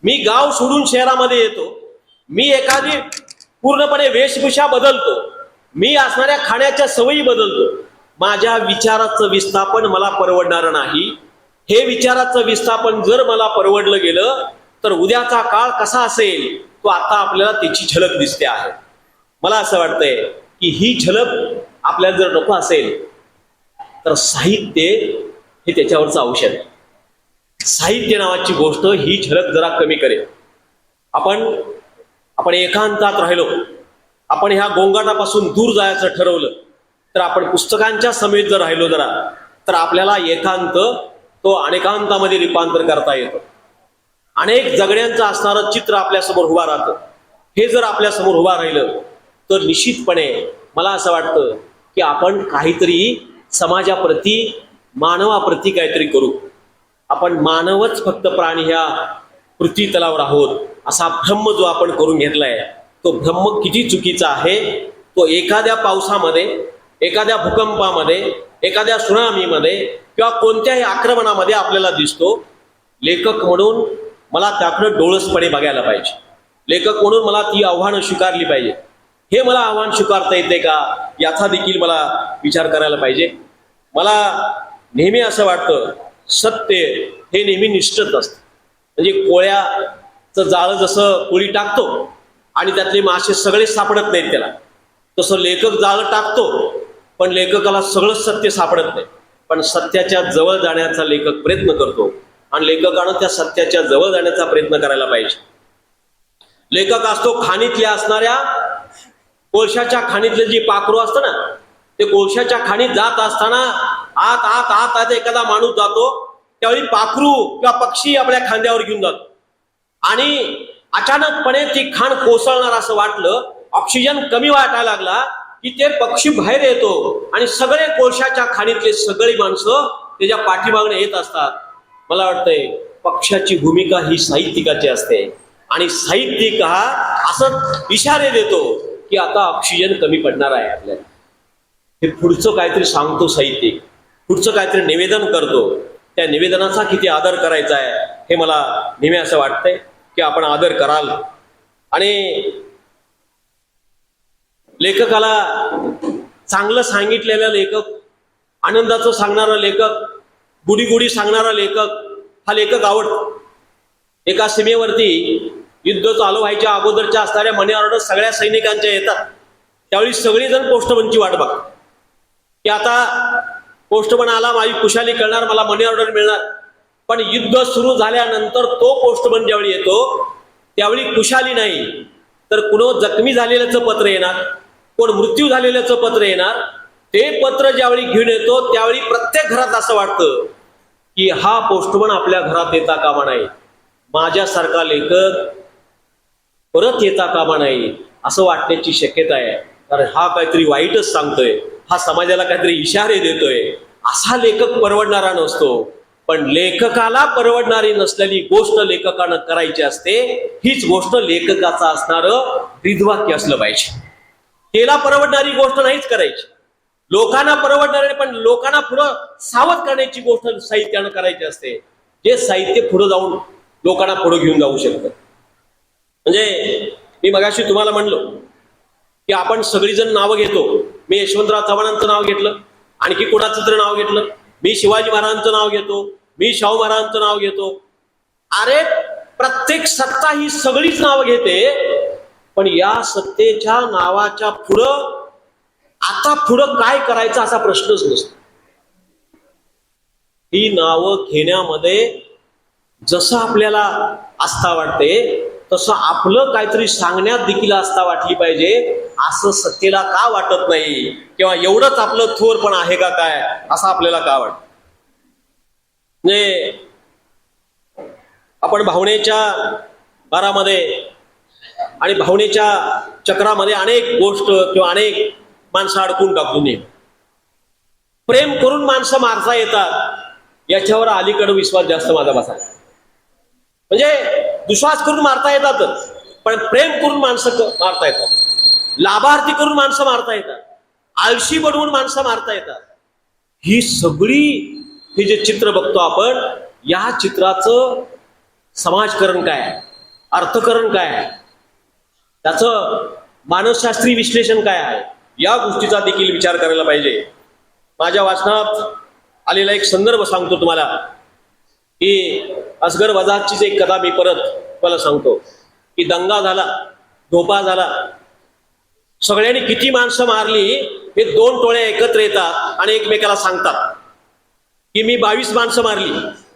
मी गाव सोडून शहरामध्ये येतो, मी एखादी पूर्णपणे वेशभूषा बदलतो, मी असणाऱ्या खाण्याच्या सवयी बदलतो. माझ्या विचाराचं विस्थापन मला परवडणार नाही. हे विचाराचं विस्थापन जर मला परवडलं गेलं तर उद्याचा काळ कसा असेल तो आता आपल्याला त्याची झलक दिसते आहे. मला असं वाटतंय की ही झलक आपल्याला जर नको असेल तर साहित्य हे त्याच्यावरचं औषध आहे. साहित्य नावाची गोष्ट ही झलक जरा कमी करेल. आपण एकांतात राहिलो, आपण ह्या गोंगाटापासून दूर जायचं ठरवलं, तर आपण पुस्तकांच्या समेत जर राहिलो जरा, तर आपल्याला एकांत तो अनेकांतामध्ये रूपांतर करता येतं. अनेक जगण्यांचं असणारं चित्र आपल्यासमोर उभा राहतं. हे जर आपल्यासमोर उभा राहिलं तर निश्चितपणे मला असं वाटतं की आपण काहीतरी समाजाप्रती, मानवाप्रती काहीतरी करू. आपण मानवच फक्त प्राणी ह्या पृथ्वी तलावर आहोत असा भ्रम जो आपण करून घेतलाय, तो भ्रम किती चुकीचा आहे. तो एखाद्या पावसामध्ये, एखाद्या भूकंपामध्ये, एखाद्या सुनामीमध्ये किंवा कोणत्याही आक्रमणामध्ये आपल्याला दिसतो. लेखक म्हणून मला त्याकडे डोळसपणे बघायला पाहिजे. लेखक म्हणून मला ती आव्हानं स्वीकारली पाहिजे. हे मला आव्हान स्वीकारता येते का याचा देखील मला विचार करायला पाहिजे. मला नेहमी असं वाटतं सत्य हे नेहमी निष्ठच असतं. म्हणजे कोळ्याचं जाळं जसं कोळी टाकतो आणि त्यातले मासे सगळे सापडत नाहीत त्याला, तसं लेखक जाळं टाकतो पण लेखकाला सगळं सत्य सापडत नाही. पण सत्याच्या जवळ जाण्याचा लेखक प्रयत्न करतो आणि लेखकानं त्या सत्याच्या जवळ जाण्याचा प्रयत्न करायला पाहिजे. लेखक असतो खाणीतल्या असणाऱ्या कोळशाच्या खाणीतलं जे पाखरू असतं ना, ते कोळशाच्या खाणीत जात असताना आत आत आत आत एखादा माणूस जातो, त्यावेळी पाखरू किंवा पक्षी आपल्या खांद्यावर घेऊन जातो आणि अचानकपणे ती खाण कोसळणार असं वाटलं, ऑक्सिजन कमी वाटायला लागला की ते पक्षी बाहेर येतो आणि सगळे कोळशाच्या खाणीतले सगळी माणसं त्याच्या पाठीमागणे येत असतात. मला वाटतंय पक्षाची भूमिका ही साहित्यिकाची असते आणि साहित्यिक हा असं इशारे देतो की आता ऑक्सिजन कमी पडणार आहे आपल्याला. हे पुढचं काहीतरी सांगतो साहित्यिक, पुढचं काहीतरी निवेदन करतो. त्या निवेदनाचा किती आदर करायचा आहे हे मला नेहमी असं वाटतंय की आपण आदर कराल. आणि लेखकाला चांगलं चांगलेला लेखक, आनंदाचं सांगणारा लेखक, गुडी गुडी सांगणारा लेखक हा लेखक आवडतो. एका सीमेवरती युद्ध चालू व्हायच्या अगोदरच्या असणाऱ्या मनी ऑर्डर सगळ्या सैनिकांच्या येतात. त्यावेळी सगळेजण पोस्टमनची वाट बघतात की आता पोस्टमन आला, माझी कुशाली कळणार, मला मनी ऑर्डर मिळणार. पण युद्ध सुरू झाल्यानंतर तो पोस्टमन ज्यावेळी येतो त्यावेळी कुशाली नाही तर कुणा जखमी झालेल्याचं पत्र येणार, कोण मृत्यू झालेल्याचं पत्र येणार. ते पत्र ज्यावेळी घेऊन येतो त्यावेळी प्रत्येक घरात असं वाटतं की हा पोस्टमन आपल्या घरात येता कामा नाही, माझ्यासारखा लेखक परत येता कामा नाही असं वाटण्याची शक्यता आहे. कारण हा काहीतरी वाईटच सांगतोय, हा समाजाला काहीतरी इशारे देतोय. असा लेखक परवडणारा नसतो. पण लेखकाला परवडणारी नसलेली गोष्ट लेखकानं करायची असते. हीच गोष्ट लेखकाचं असणारं ब्रीदवाक्य असलं पाहिजे. त्याला परवडणारी गोष्ट नाहीच करायची. लोकांना परवडणारी पण लोकांना पुढं सावध करण्याची गोष्ट साहित्यानं करायची असते, जे साहित्य पुढे जाऊन लोकांना पुढे घेऊन जाऊ शकतं. म्हणजे मी मगाशी तुम्हाला म्हणलो की आपण सगळीजण नावं घेतो. मी यशवंतराव चव्हाणांचं नाव घेतलं, आणखी कोणाचं तरी नाव घेतलं, मी शिवाजी महाराजांचं नाव घेतो, मी शाहू महाराजांचं नाव घेतो. अरे प्रत्येक सत्ता ही सगळीच नावं घेते, पण या सत्तेच्या नावाच्या पुढं आता पुढं काय करायचं असा प्रश्नच नसतो. ही नावं घेण्यामध्ये जसं आपल्याला आस्था वाटते तसं आपलं काहीतरी सांगण्यात देखील आस्था वाटली पाहिजे. असं सत्तेला का वाटत नाही किंवा एवढंच आपलं थोर पण आहे का काय असं आपल्याला का वाटत. म्हणजे आपण भावनेच्या भारामध्ये आणि भावनेच्या चक्रामध्ये अनेक गोष्ट किंवा अनेक माणसं अडकून टाकून नये. प्रेम करून माणसं मारता येतात याच्यावर अलीकडे विश्वास जास्त माझा बसायला. म्हणजे विश्वास करून मारता येतातच, पण प्रेम करून माणसं मारता येतात, लाभार्थी करून माणसं मारता येतात, आळशी बनवून माणसं मारता येतात. ही सगळी हे जे चित्र बघतो आपण, या चित्राचं समाजकरण काय आहे, अर्थकरण काय आहे, त्याचं मानसशास्त्रीय विश्लेषण काय आहे, या गोष्टीचा देखील विचार करायला पाहिजे. माझ्या वाचनात आलेला एक संदर्भ सांगतो तुम्हाला की असगर वजाहतचीच एक कथा मी परत मला सांगतो की दंगा झाला, धोपा झाला, सगळ्यांनी किती माणसं मारली हे 2 टोळ्या एकत्र येतात आणि एकमेकाला सांगतात की मी 22 माणसं मारली,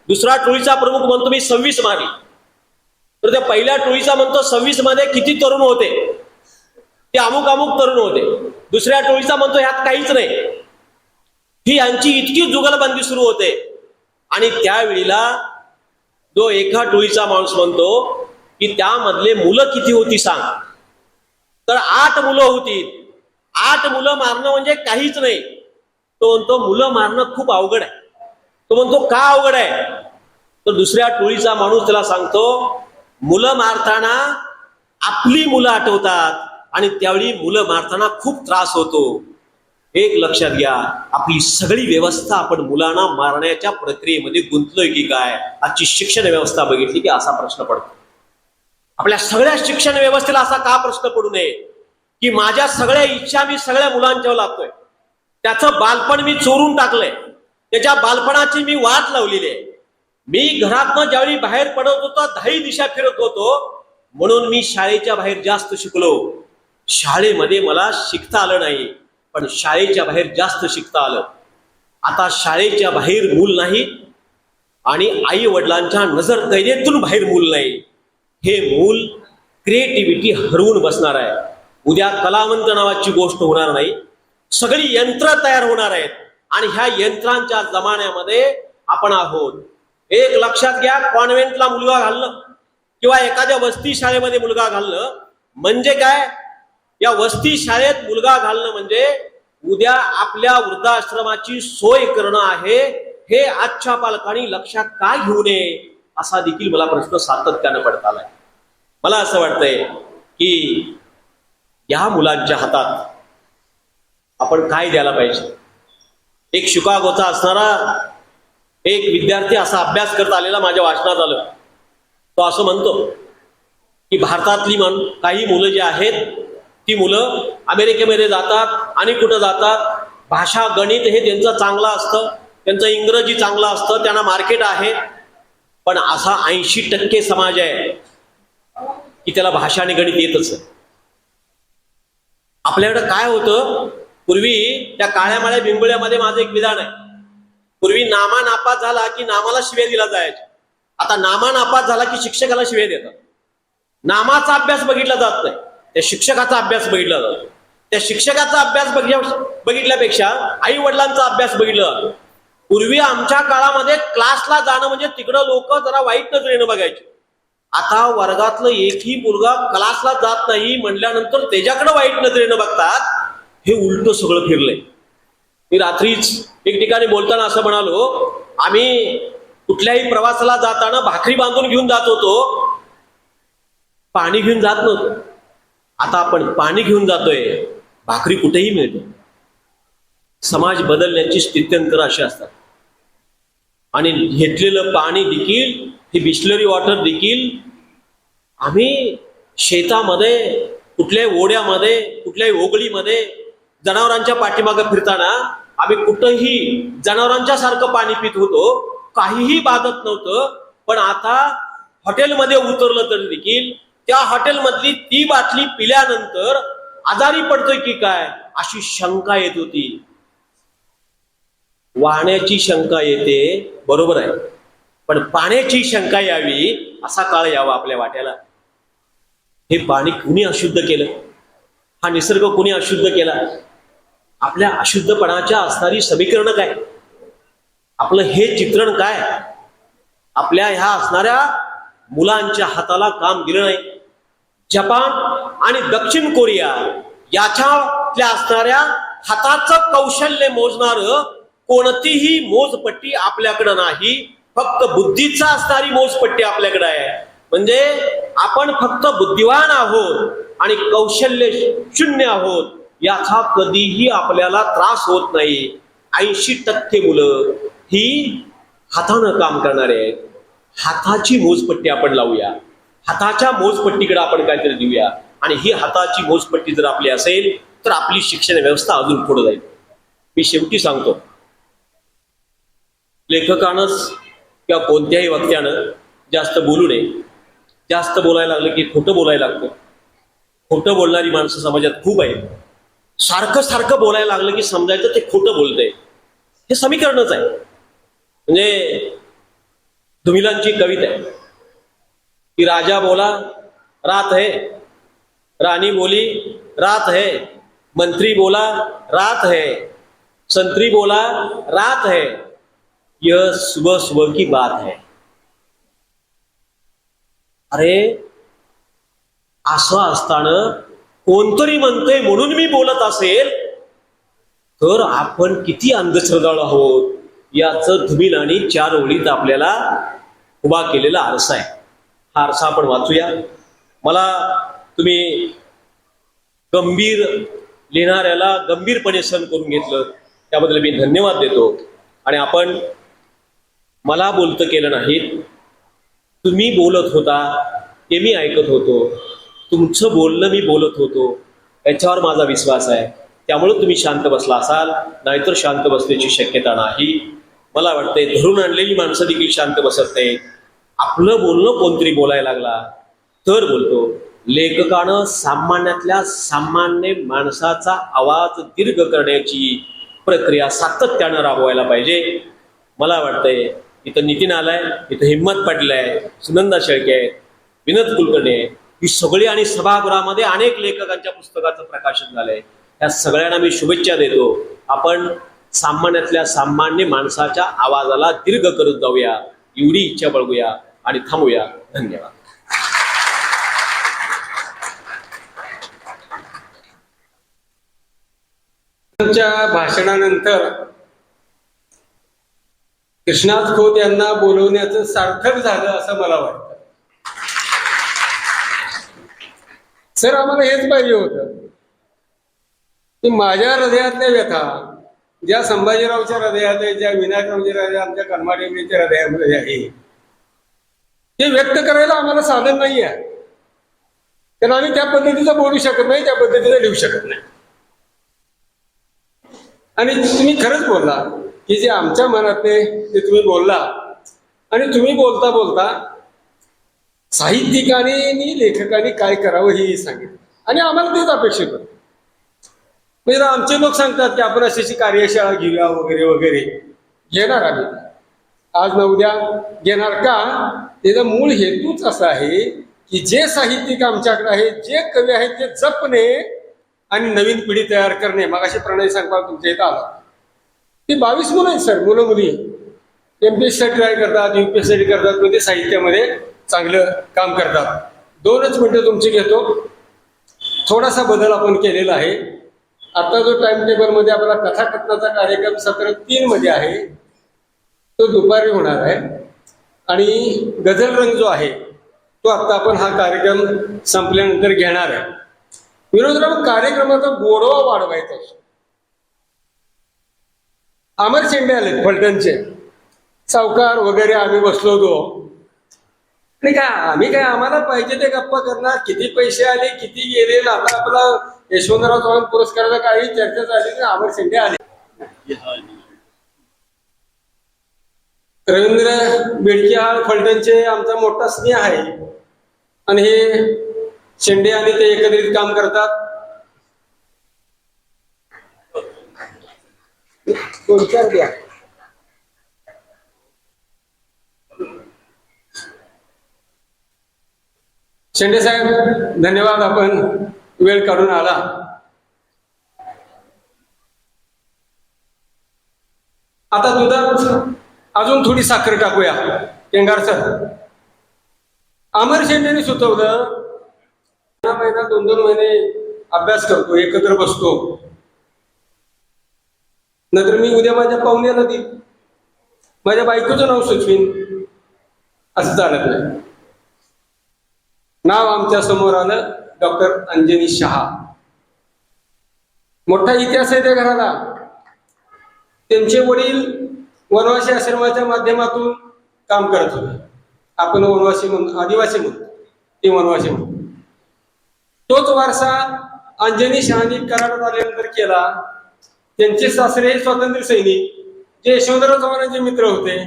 दुसरा टोळीचा प्रमुख म्हणतो मी 26 मारली. तर त्या पहिल्या टोळीचा म्हणतो 26 मध्ये किती तरुण होते, ते अमुक अमुक तरुण होते. दुसऱ्या टोळीचा म्हणतो ह्यात काहीच नाही. ही यांची इतकी जुगलबंदी सुरू होते. आणि त्यावेळेला जो एका टोळीचा माणूस म्हणतो की त्यामधले मुलं किती होती सांग, तर 8 मुलं होती. 8 मुलं मारणं म्हणजे काहीच नाही. तो म्हणतो मुलं मारणं खूप अवघड आहे. तो म्हणतो का अवघड आहे, तर दुसऱ्या टोळीचा माणूस त्याला सांगतो मुलं मारताना आपली मुलं आठवतात आणि त्यावेळी मुलं मारताना खूप त्रास होतो. एक लक्षात घ्या, आपली सगळी व्यवस्था आपण मुलांना मारण्याच्या प्रक्रियेमध्ये गुंतलोय की काय. आजची शिक्षण व्यवस्था बघितली की असा प्रश्न पडतो. आपल्या सगळ्या शिक्षण व्यवस्थेला असा का प्रश्न पडू नये की माझ्या सगळ्या इच्छा मी सगळ्या मुलांच्यावर लावतोय. त्याचं बालपण मी चोरून टाकलंय, त्याच्या बालपणाची मी वाट लावलेली आहे. मी घरातनं ज्यावेळी बाहेर पडत होतो 10 दिशा फिरत होतो, म्हणून मी शाळेच्या बाहेर जास्त शिकलो. शाळेमध्ये मला शिकता आलं नाही, पण शाळेच्या बाहेर जास्त शिकता आलं. आता शाळेच्या बाहेर मूल नाही आणि आई वडिलांच्या नजर कैदेतून बाहेर मूल नाही. हे मूल क्रिएटिव्हिटी हरवून बसणार आहे. उद्या कलावंत नावाची गोष्ट होणार नाही. सगळी यंत्र तयार होणार आहेत आणि ह्या यंत्रांच्या जमान्यामध्ये आपण आहोत. एक लक्षात घ्या, कॉन्व्हेंटला मुलगा घालणं किंवा एखाद्या वस्ती शाळेमध्ये मुलगा घालणं म्हणजे काय, या वस्ती शाळेत मुलगा घालणं म्हणजे उद्या आपल्या वृद्धाश्रमाची सोय करणं आहे. हे आजच्या पालकांनी लक्षात का घेऊ नये असा देखील मला प्रश्न सातत्यानं पडत आलाय. मला असं वाटतंय की या मुलांच्या हातात आपण काय द्यायला पाहिजे. एक शिकागोचा असणारा एक विद्यार्थी असा अभ्यास करत आलेला माझ्या वाचनात आलं. तो असं म्हणतो की भारतातली काही मुलं जी आहेत ती मुलं अमेरिकेमध्ये जातात आणि कुठं जातात, भाषा गणित हे त्यांचं चांगलं असतं, त्यांचं इंग्रजी चांगलं असतं, त्यांना मार्केट आहे. पण असा 80% समाज आहे की त्याला भाषा आणि गणित येतच. आपल्याकडं काय होतं, पूर्वी त्या काळ्या माळ्या बिंबळ्यामध्ये माझं एक विधान आहे. पूर्वी नामा नापास झाला की नामाला शिव्या दिला जायच्या. आता नामा नापास झाला की शिक्षकाला शिव्या देतात. नामाचा अभ्यास बघितला जात नाही, त्या शिक्षकाचा अभ्यास बघितला जातो. त्या शिक्षकाचा अभ्यास बघितल्यापेक्षा आई वडिलांचा अभ्यास बघितला जातो. पूर्वी आमच्या काळामध्ये क्लासला जाणं म्हणजे तिकडं लोक जरा वाईट नजरेनं बघायचे. आता वर्गातलं एकही मुलगा क्लासला जात नाही म्हणल्यानंतर त्याच्याकडे वाईट नजरेनं बघतात. हे उलट सगळं फिरलंय. मी रात्रीच एक ठिकाणी बोलताना असं म्हणालो, आम्ही कुठल्याही प्रवासाला जाताना भाकरी बांधून घेऊन जात होतो, पाणी घेऊन जात नव्हतो. आता आपण पाणी घेऊन जातोय, भाकरी कुठेही मिळते. समाज बदलण्याची स्थित्यंतर अशी असतात. आणि घेतलेलं पाणी देखील, ही बिस्लरी वॉटर देखील आम्ही शेतामध्ये, कुठल्याही ओढ्यामध्ये, कुठल्याही ओगळीमध्ये जनावरांच्या पाठीमागं फिरताना आम्ही कुठंही जनावरांच्या सारखं पाणी पित होतो, काहीही बाधत नव्हतं. पण आता हॉटेलमध्ये उतरलं तर देखील त्या हॉटेलमधली ती बाटली पिल्यानंतर आजारी पडतोय की काय अशी शंका येत होती. वाहण्याची शंका येते, बरोबर आहे, पण पाण्याची शंका यावी असा काळ यावा आपल्या वाट्याला. हे पाणी कुणी अशुद्ध केलं, हा निसर्ग कुणी अशुद्ध केला, आपल्या अशुद्धपणाच्या असणारी समीकरण काय, आपलं हे चित्रण काय, आपल्या ह्या असणाऱ्या मुलांच्या हाताला काम दिलं नाही. जपान आणि दक्षिण कोरिया याच्यातल्या असणाऱ्या हाताचं कौशल्य मोजणार कोणतीही मोजपट्टी आपल्याकडं नाही. फक्त बुद्धीचा असणारी मोजपट्टी आपल्याकडे आहे. म्हणजे आपण फक्त बुद्धिवान आहोत आणि कौशल्य शून्य आहोत याचा कधीही आपल्याला त्रास होत नाही. 80% मुलं ही हातानं काम करणारे आहेत. हाताची मोजपट्टी आपण लावूया, हाताच्या मोजपट्टीकडे आपण काहीतरी देऊया. आणि ही हाताची मोजपट्टी जर आपली असेल तर आपली शिक्षण व्यवस्था अजून पुढे जाईल. मी शेवटी सांगतो, लेखकानंच किंवा कोणत्याही वक्त्यानं जास्त बोलू नये. जास्त बोलायला लागलं की खोटं बोलायला लागतं. खोटं बोलणारी माणसं समाजात खूप आहेत. सारखं सारखं बोलायला लागलं की समजायचं ते खोटं बोलतंय. हे समीकरणच आहे. म्हणजे धुमिलांची कविता आहे की राजा बोला रात है, रानी बोली रात है, मंत्री बोला रात है, संतरी बोला रात है, यह सुबह सुबह की बात है. अरे असं असताना कोणतरी म्हणतंय म्हणून मी बोलत असेल तर आपण किती अंधश्रद्धाळू आहोत याचं धुमिलांनी 4 ओळीत आपल्याला उभा केलेला आरसा आहे. हा आरसा आपण वाचूया. मला तुम्ही गंभीर लिहिणाऱ्याला गंभीरपणे सहन करून घेतलं त्याबद्दल मी धन्यवाद देतो. आणि आपण मला बोलतं केलं नाही, तुम्ही बोलत होता ते मी ऐकत होतो, तुमचं बोलणं मी बोलत होतो, याच्यावर माझा विश्वास आहे. त्यामुळे तुम्ही शांत बसला असाल, नाहीतर शांत बसण्याची शक्यता नाही. मला वाटतंय धरून आणलेली माणसं देखील शांत बसत नाही. आपलं बोलणं कोणतरी बोलायला लागला तर बोलतो. लेखकानं सामान्यातल्या सामान्य माणसाचा आवाज दीर्घ करण्याची प्रक्रिया सातत्यानं राबवायला पाहिजे. मला वाटतंय इथं नितीन आलाय, इथं हिम्मत पाटील आहे, सुनंदा शेळके आहे, विनोद कुलकर्णी आहे, ही सगळी आणि सभागृहामध्ये अनेक लेखकांच्या पुस्तकाचं प्रकाशन झालंय. या सगळ्यांना मी शुभेच्छा देतो. आपण सामान्यातल्या सामान्य माणसाच्या आवाजाला दीर्घ करत जाऊया, एवढी इच्छा बाळगूया आणि थांबूया. धन्यवाद. त्यांच्या भाषणानंतर कृष्णात खोत यांना बोलवण्याचं सार्थक झालं असं मला वाटतं. सर, आम्हाला हेच पाहिजे होतं की माझ्या हृदयातल्या व्यथा ज्या संभाजीरावच्या हृदयात आहे, ज्या विनायकरावच्या हृदयात, आमच्या कलमाडेच्या हृदयामध्ये आहे, ते व्यक्त करायला आम्हाला साधन नाही आहे. कारण आम्ही त्या पद्धतीचं बोलू शकत नाही, त्या पद्धतीचं लिहू शकत नाही. आणि तुम्ही खरंच बोलला की जे आमच्या मनातले ते तुम्ही बोलला. आणि तुम्ही बोलता बोलता साहित्यिकांनी आणि लेखकांनी काय करावं हेही सांगितलं आणि आम्हाला तेच अपेक्षित होतं. म्हणजे आमचे लोक सांगतात की आपण अशी कार्यशाळा घेऊया वगैरे वगैरे. घेणार आम्ही आज ना उद्या घेणार का? त्याचा मूळ हेतूच असा आहे की जे साहित्यिक आमच्याकडे आहे, जे कवी आहेत, ते जपणे आणि नवीन पिढी तयार करणे. मगाशी प्रणय सांगता तुमच्या इथं आला ती 22 मुलं आहेत सर, मुलं मुली MPSC साठी ट्राय करतात, UPSC साठी करतात, पण ते साहित्यामध्ये चांगलं काम करतात. 2च मिनिटं तुमची घेतो. थोडासा बदल आपण केलेला आहे. आता जो टाइम टेबलमध्ये आपला कथाकथनाचा कार्यक्रम सत्र 3 मध्ये आहे तो दुपारी होणार आहे. आणि गझल रंग जो आहे तो आता आपण हा कार्यक्रम संपल्यानंतर घेणार आहे. विनोदराव, कार्यक्रमाचा गोडवा वाढवायचा असतो. अमर शेंडे आले फलटणचे, सावकार वगैरे आम्ही बसलो होतो. आणि काय आम्ही काय आम्हाला पाहिजे ते गप्पा करणार, किती पैसे आले किती गेले. आता आपला यशवंतराव चव्हाण पुरस्काराला काही चर्चा झाली नाही, अमर शेंडे आले. रवींद्र बेडके हा फलटणचे आमचा मोठा स्नेह आहे आणि हे शेंडे आणि ते एकत्रित काम करतात. 2-4 द्या. शेंडे साहेब धन्यवाद, आपण वेळ काढून आला. आता दुधात अजून थोडी साखर टाकूया. केंगार सर, अमर शेंडेने सुचवलं, महिना 2-2 महिने अभ्यास करतो, एकत्र बसतो, नंतर मी उद्या माझ्या पाहुण्याला देईन, माझ्या बायकोचं नाव सुचवीन. असं चालत नाही. नाव आमच्या समोर आलं डॉक्टर अंजनी शहा. मोठा इतिहास आहे त्या घराला. त्यांचे वडील वनवासी आश्रमाच्या माध्यमातून काम करत होते. आपण वनवासी म्हणून, आदिवासी म्हणून, ते वनवासी म्हणून. तोच वारसा अंजनी शहानी कराडात आल्यानंतर केला. त्यांचे सासरे हे स्वातंत्र्य सैनिक जे यशवंतराव चव्हाणांचे मित्र होते.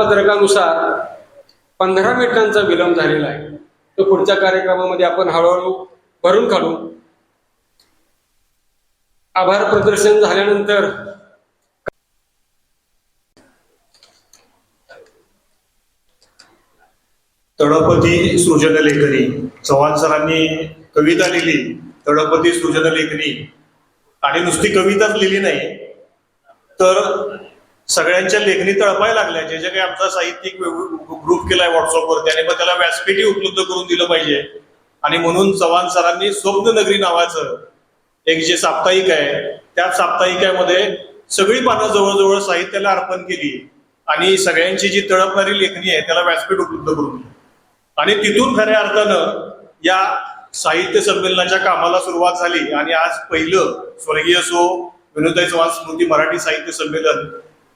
वेळापत्रकानुसार 15 मिनिटांचा विलंब झालेला आहे. तो पुढच्या कार्यक्रमामध्ये आपण हळूहळू भरून काढू. आभार प्रदर्शन झाल्यानंतर तळपदी सृजन लेखनी, चव्हाण सरांनी कविता लिहिली, तळपदी सृजन लेखनी, आणि नुसती कविताच लिहिली नाही तर सगळ्यांच्या लेखनी तळपाय लागल्या. जे जे काही आमचा साहित्यिक ग्रुप केलाय व्हॉट्सअपवर, त्याने पण त्याला व्यासपीठही उपलब्ध करून दिलं पाहिजे. आणि म्हणून चव्हाण सरांनी स्वप्ननगरी नावाचं एक जे साप्ताहिक आहे, त्या साप्ताहिकामध्ये सगळी पानं जवळजवळ साहित्याला अर्पण केली आणि सगळ्यांची जी तळपणारी लेखणी आहे त्याला व्यासपीठ उपलब्ध करून दिली. आणि तिथून खऱ्या अर्थानं या साहित्य संमेलनाच्या कामाला सुरुवात झाली. आणि आज पहिलं स्वर्गीय सो विनोदताई चव्हाण स्मृती मराठी साहित्य संमेलन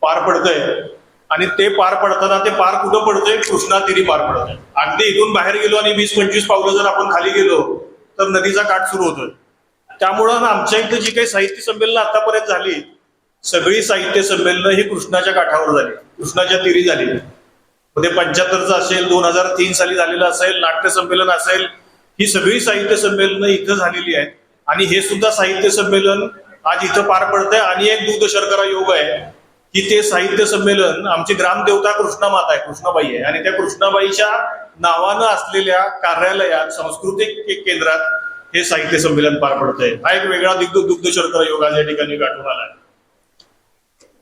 पार पडतंय. आणि ते पार पडताना ते पार कुठं पडतंय? कृष्णा तीरी पार पडतंय. अगदी इथून बाहेर गेलो आणि 20-25 पावलं जर आपण खाली गेलो तर नदीचा काठ सुरू होतोय. त्यामुळं आमच्या इथं जी काही साहित्य संमेलनं आतापर्यंत झाली, सगळी साहित्य संमेलनं ही कृष्णाच्या काठावर झाली, कृष्णाच्या तीरी झाली. ते 75चं असेल, 2003 साली झालेलं असेल, नाट्य संमेलन असेल, ही सगळी साहित्य संमेलनं इथं झालेली आहेत. आणि हे सुद्धा साहित्य संमेलन आज इथं पार पडतंय. आणि एक दूध शर्करा योग आहे की ते साहित्य संमेलन आमची ग्रामदेवता कृष्णा माता आहे, कृष्णाबाई आहे, आणि त्या कृष्णाबाईच्या नावानं असलेल्या कार्यालयात, सांस्कृतिक केंद्रात हे साहित्य संमेलन पार पडतंय. हा एक वेगळा दुग्ध शर्करा योग आज या ठिकाणी गाठून आलाय.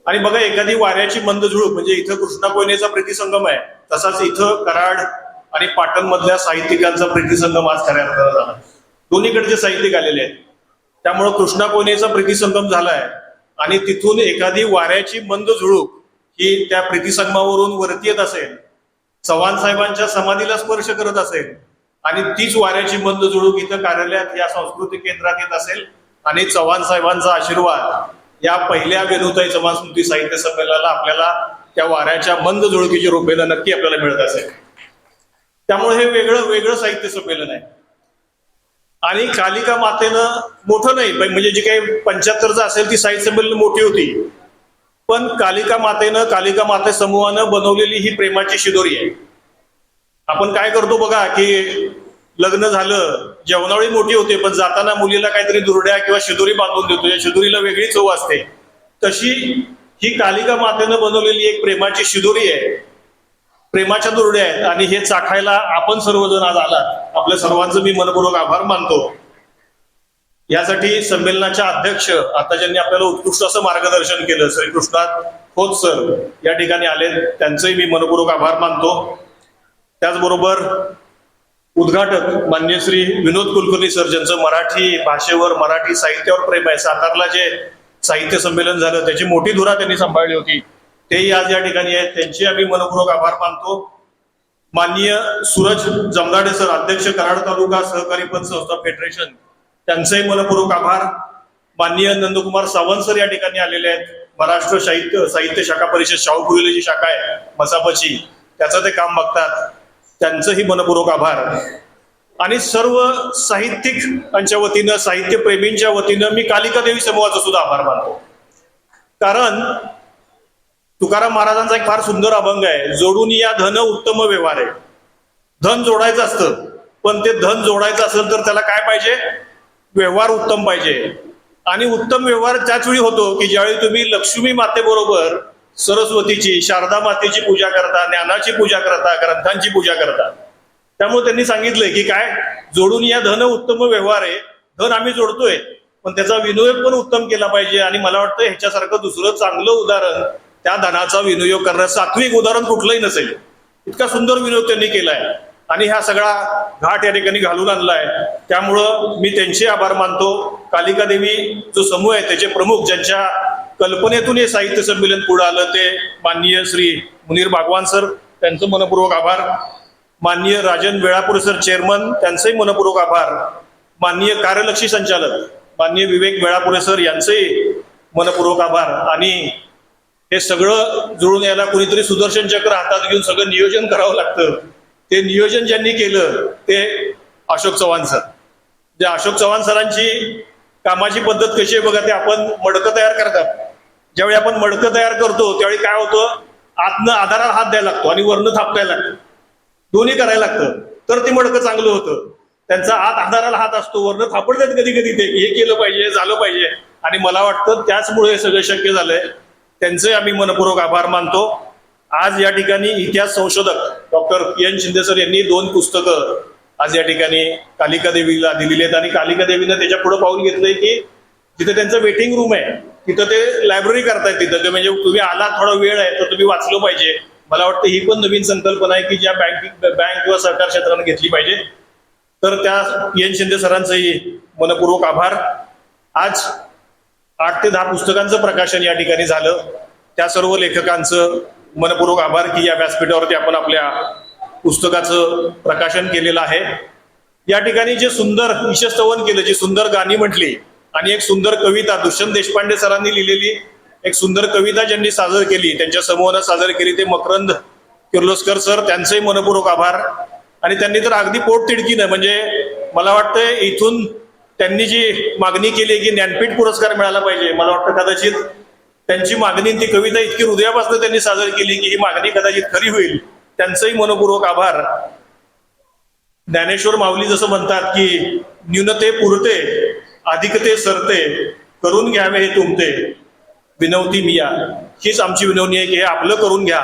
आणि बघा, एखादी वाऱ्याची मंद झुळूक म्हणजे इथं कृष्णा कोयनेचा प्रीतिसंगम आहे, तसाच इथं कराड आणि पाटण मधल्या साहित्यिकांचा प्रीतिसंगम आज खऱ्या अर्थानं झाला. दोन्हीकडचे साहित्यिक आलेले आहेत. त्यामुळं कृष्णा कोयनेचा प्रीतिसंगम झालाय आणि तिथून एखादी वाऱ्याची मंद झुळूक ही त्या प्रीतिसंगमावरून वरती येत असेल, चव्हाण साहेबांच्या समाधीला स्पर्श करत असेल, आणि तीच वाऱ्याची मंद झुळूक इथं कार्यालयात या सांस्कृतिक केंद्रात येत असेल, आणि चव्हाण साहेबांचा आशीर्वाद या पहिल्या विनोदताई चव्हाण स्मृती साहित्य संमेलनाला आपल्याला त्या वाऱ्याच्या मंद झुळुकीची रूपेला नक्की आपल्याला मिळत असेल. त्यामुळे हे वेगळं साहित्य संमेलन आहे. आणि कालिका मातेनं मोठं नाही, म्हणजे जी काही 75चं असेल ती साहित्य संमेलन मोठी होती, पण कालिका माते समूहानं बनवलेली ही प्रेमाची शिदोरी आहे. आपण काय करतो बघा की लग्न झालं, जेवणावळी मोठी होते, पण जाताना मुलीला काहीतरी दुरड्या किंवा शिदोरी बांधून देतो, या शिदोरीला वेगळी चव असते. तशी ही कालिका मातेनं बनवलेली एक प्रेमाची शिदोरी आहे, प्रेमाच्या दुरड्या आहेत. आणि हे चाखायला आपण सर्वजण आज आलात, आपल्या सर्वांचं मी मनपूर्वक आभार मानतो. यासाठी संमेलनाच्या अध्यक्ष आता ज्यांनी आपल्याला उत्कृष्ट असं मार्गदर्शन केलं, श्री कृष्णात खोत सर या ठिकाणी आले, त्यांचंही मी मनपूर्वक आभार मानतो. त्याचबरोबर उद्घाटक मान्य श्री विनोद कुलकर्णी सर, ज्यांचं मराठी भाषेवर, मराठी साहित्यावर प्रेम आहे, सातारला जे साहित्य संमेलन झालं त्याची मोठी धुरा त्यांनी सांभाळली होती, तेही आज या ठिकाणी आहेत, त्यांचे आम्ही मनपूर्वक आभार मानतो. माननीय सूरज जमदाडे सर, अध्यक्ष कराड तालुका सहकारी पतसंस्था फेडरेशन, त्यांचेही मनपूर्वक आभार. माननीय नंदकुमार सावंत सर या ठिकाणी आलेले आहेत, महाराष्ट्र साहित्य शाखा परिषद शाहूपुरीला जी शाखा आहे मसापची, त्याचं ते काम बघतात, त्यांचंही मनपूर्वक आभार. आणि सर्व साहित्यिकांच्या वतीनं, साहित्य प्रेमींच्या वतीनं मी कालिका देवी समूहाचा सुद्धा आभार मानतो. कारण तुकाराम महाराजांचा एक फार सुंदर अभंग आहे, जोडून या धन उत्तम व्यवहार आहे. धन जोडायचं असतं, पण ते धन जोडायचं असेल तर त्याला काय पाहिजे? व्यवहार उत्तम पाहिजे. आणि उत्तम व्यवहार त्याच वेळी होतो की ज्यावेळी तुम्ही लक्ष्मी मातेबरोबर सरस्वतीची, शारदा मातेची पूजा करता, ज्ञानाची पूजा करता, ग्रंथांची पूजा करता. त्यामुळे त्यांनी सांगितलंय की काय, जोडून या धन उत्तम व्यवहार आहे. धन आम्ही जोडतोय, पण त्याचा विनियोग पण उत्तम केला पाहिजे. आणि मला वाटतं ह्याच्यासारखं दुसरं चांगलं उदाहरण, त्या धनाचा विनियोग करण्याचं सात्विक उदाहरण कुठलंही नसेल. इतका सुंदर विनियोग त्यांनी केलाय आणि हा सगळा घाट या ठिकाणी घालून आणलाय. त्यामुळं मी त्यांचे आभार मानतो. कालिका देवी जो समूह आहे त्याचे प्रमुख, ज्यांच्या कल्पनेतून हे साहित्य संमेलन पुढे आलं, ते माननीय श्री मुनीर बागवान सर, त्यांचं मनपूर्वक आभार. माननीय राजन वेळापूर सर चेअरमन, त्यांचंही मनपूर्वक आभार. माननीय कार्यलक्षी संचालक माननीय विवेक वेळापुरे सर, यांचंही मनपूर्वक आभार. आणि हे सगळं जुळून यायला कुणीतरी सुदर्शन चक्र हातात घेऊन सगळं नियोजन करावं लागतं. ते नियोजन ज्यांनी केलं ते अशोक चव्हाण सर. जे अशोक चव्हाण सरांची कामाची पद्धत कशी आहे बघा, ते आपण मडकं तयार करतात. ज्यावेळी आपण मडकं तयार करतो त्यावेळी काय होतं, आतनं आधाराला हात द्यायला लागतो आणि वरनं थापटायला लागतं, दोन्ही करायला लागतं तर ते मडकं चांगलं होतं. त्यांचा आत आधाराला हात असतो, वरनं थापडतात कधी कधी ते हे केलं पाहिजे झालं पाहिजे. आणि मला वाटतं त्याचमुळे हे सगळं शक्य झालंय. त्यांचे आम्ही मनपूर्वक आभार मानतो. आज या ठिकाणी इतिहास संशोधक डॉक्टर PN शिंदे सर यांनी 2 पुस्तकं आज या ठिकाणी कालिका देवीला दिलेली आहेत आणि कालिका देवीनं त्याच्या पुढे पाऊल घेतलंय की जिथे त्यांचं वेटिंग रूम आहे तिथं ते लायब्ररी करतायत. तिथं म्हणजे तुम्ही आला थोडा वेळ आहे तर तुम्ही वाचलं पाहिजे. मला वाटतं ही पण नवीन संकल्पना आहे की ज्या बँक किंवा सहकार क्षेत्राने घेतली पाहिजे. तर त्या PN शिंदे सरांचंही मनपूर्वक आभार. आज 8 ते 10 पुस्तकांचं प्रकाशन या ठिकाणी झालं. त्या सर्व लेखकांचं मनपूर्वक आभार की या व्यासपीठावरती आपण आपल्या पुस्तकाचं प्रकाशन केलेलं आहे. या ठिकाणी जे सुंदर ईशस्तवन केलं, जी सुंदर गाणी म्हटली आणि एक सुंदर कविता दुष्यंत देशपांडे सरांनी लिहिलेली एक सुंदर कविता ज्यांनी सादर केली, त्यांच्या समूहानं सादर केली ते मकरंद किर्लोस्कर सर, त्यांचंही मनपूर्वक आभार. आणि त्यांनी तर अगदी पोटतिडकीनं म्हणजे मला वाटतं इथून त्यांनी जी मागणी केली की ज्ञानपीठ पुरस्कार मिळाला पाहिजे, मला वाटतं कदाचित त्यांची मागणी ती कविता इतकी हृदयापासून त्यांनी सादर केली की ही मागणी कदाचित खरी होईल. त्यांचंही मनपूर्वक आभार. ज्ञानेश्वर माऊली जसं म्हणतात की न्यूनते पुरते अधिकते सरते करून घ्यावे हे तुमते विनवती मिया. हीच आमची विनवणी आहे की हे आपलं करून घ्या.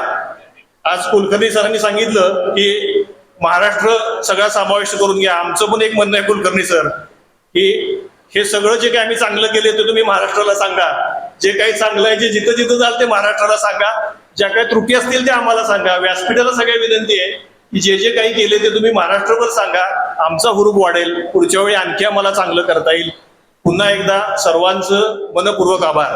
आज कुलकर्णी सरांनी सांगितलं की महाराष्ट्र सगळा समाविष्ट करून घ्या. आमचं पण एक म्हणणं आहे कुलकर्णी सर की हे सगळं जे काही आम्ही चांगलं केले ते तुम्ही महाराष्ट्राला सांगा. जे काही चांगलं आहे जे जिथं जिथं जाल ते महाराष्ट्राला सांगा. ज्या काही त्रुटी असतील ते आम्हाला सांगा. व्यासपीठाला सगळ्या विनंती आहे की जे जे काही केले ते तुम्ही महाराष्ट्रभर सांगा. आमचा हुरूप वाढेल. पुढच्या वेळी आणखी आम्हाला चांगलं करता येईल. पुन्हा एकदा सर्वांचं मनपूर्वक आभार.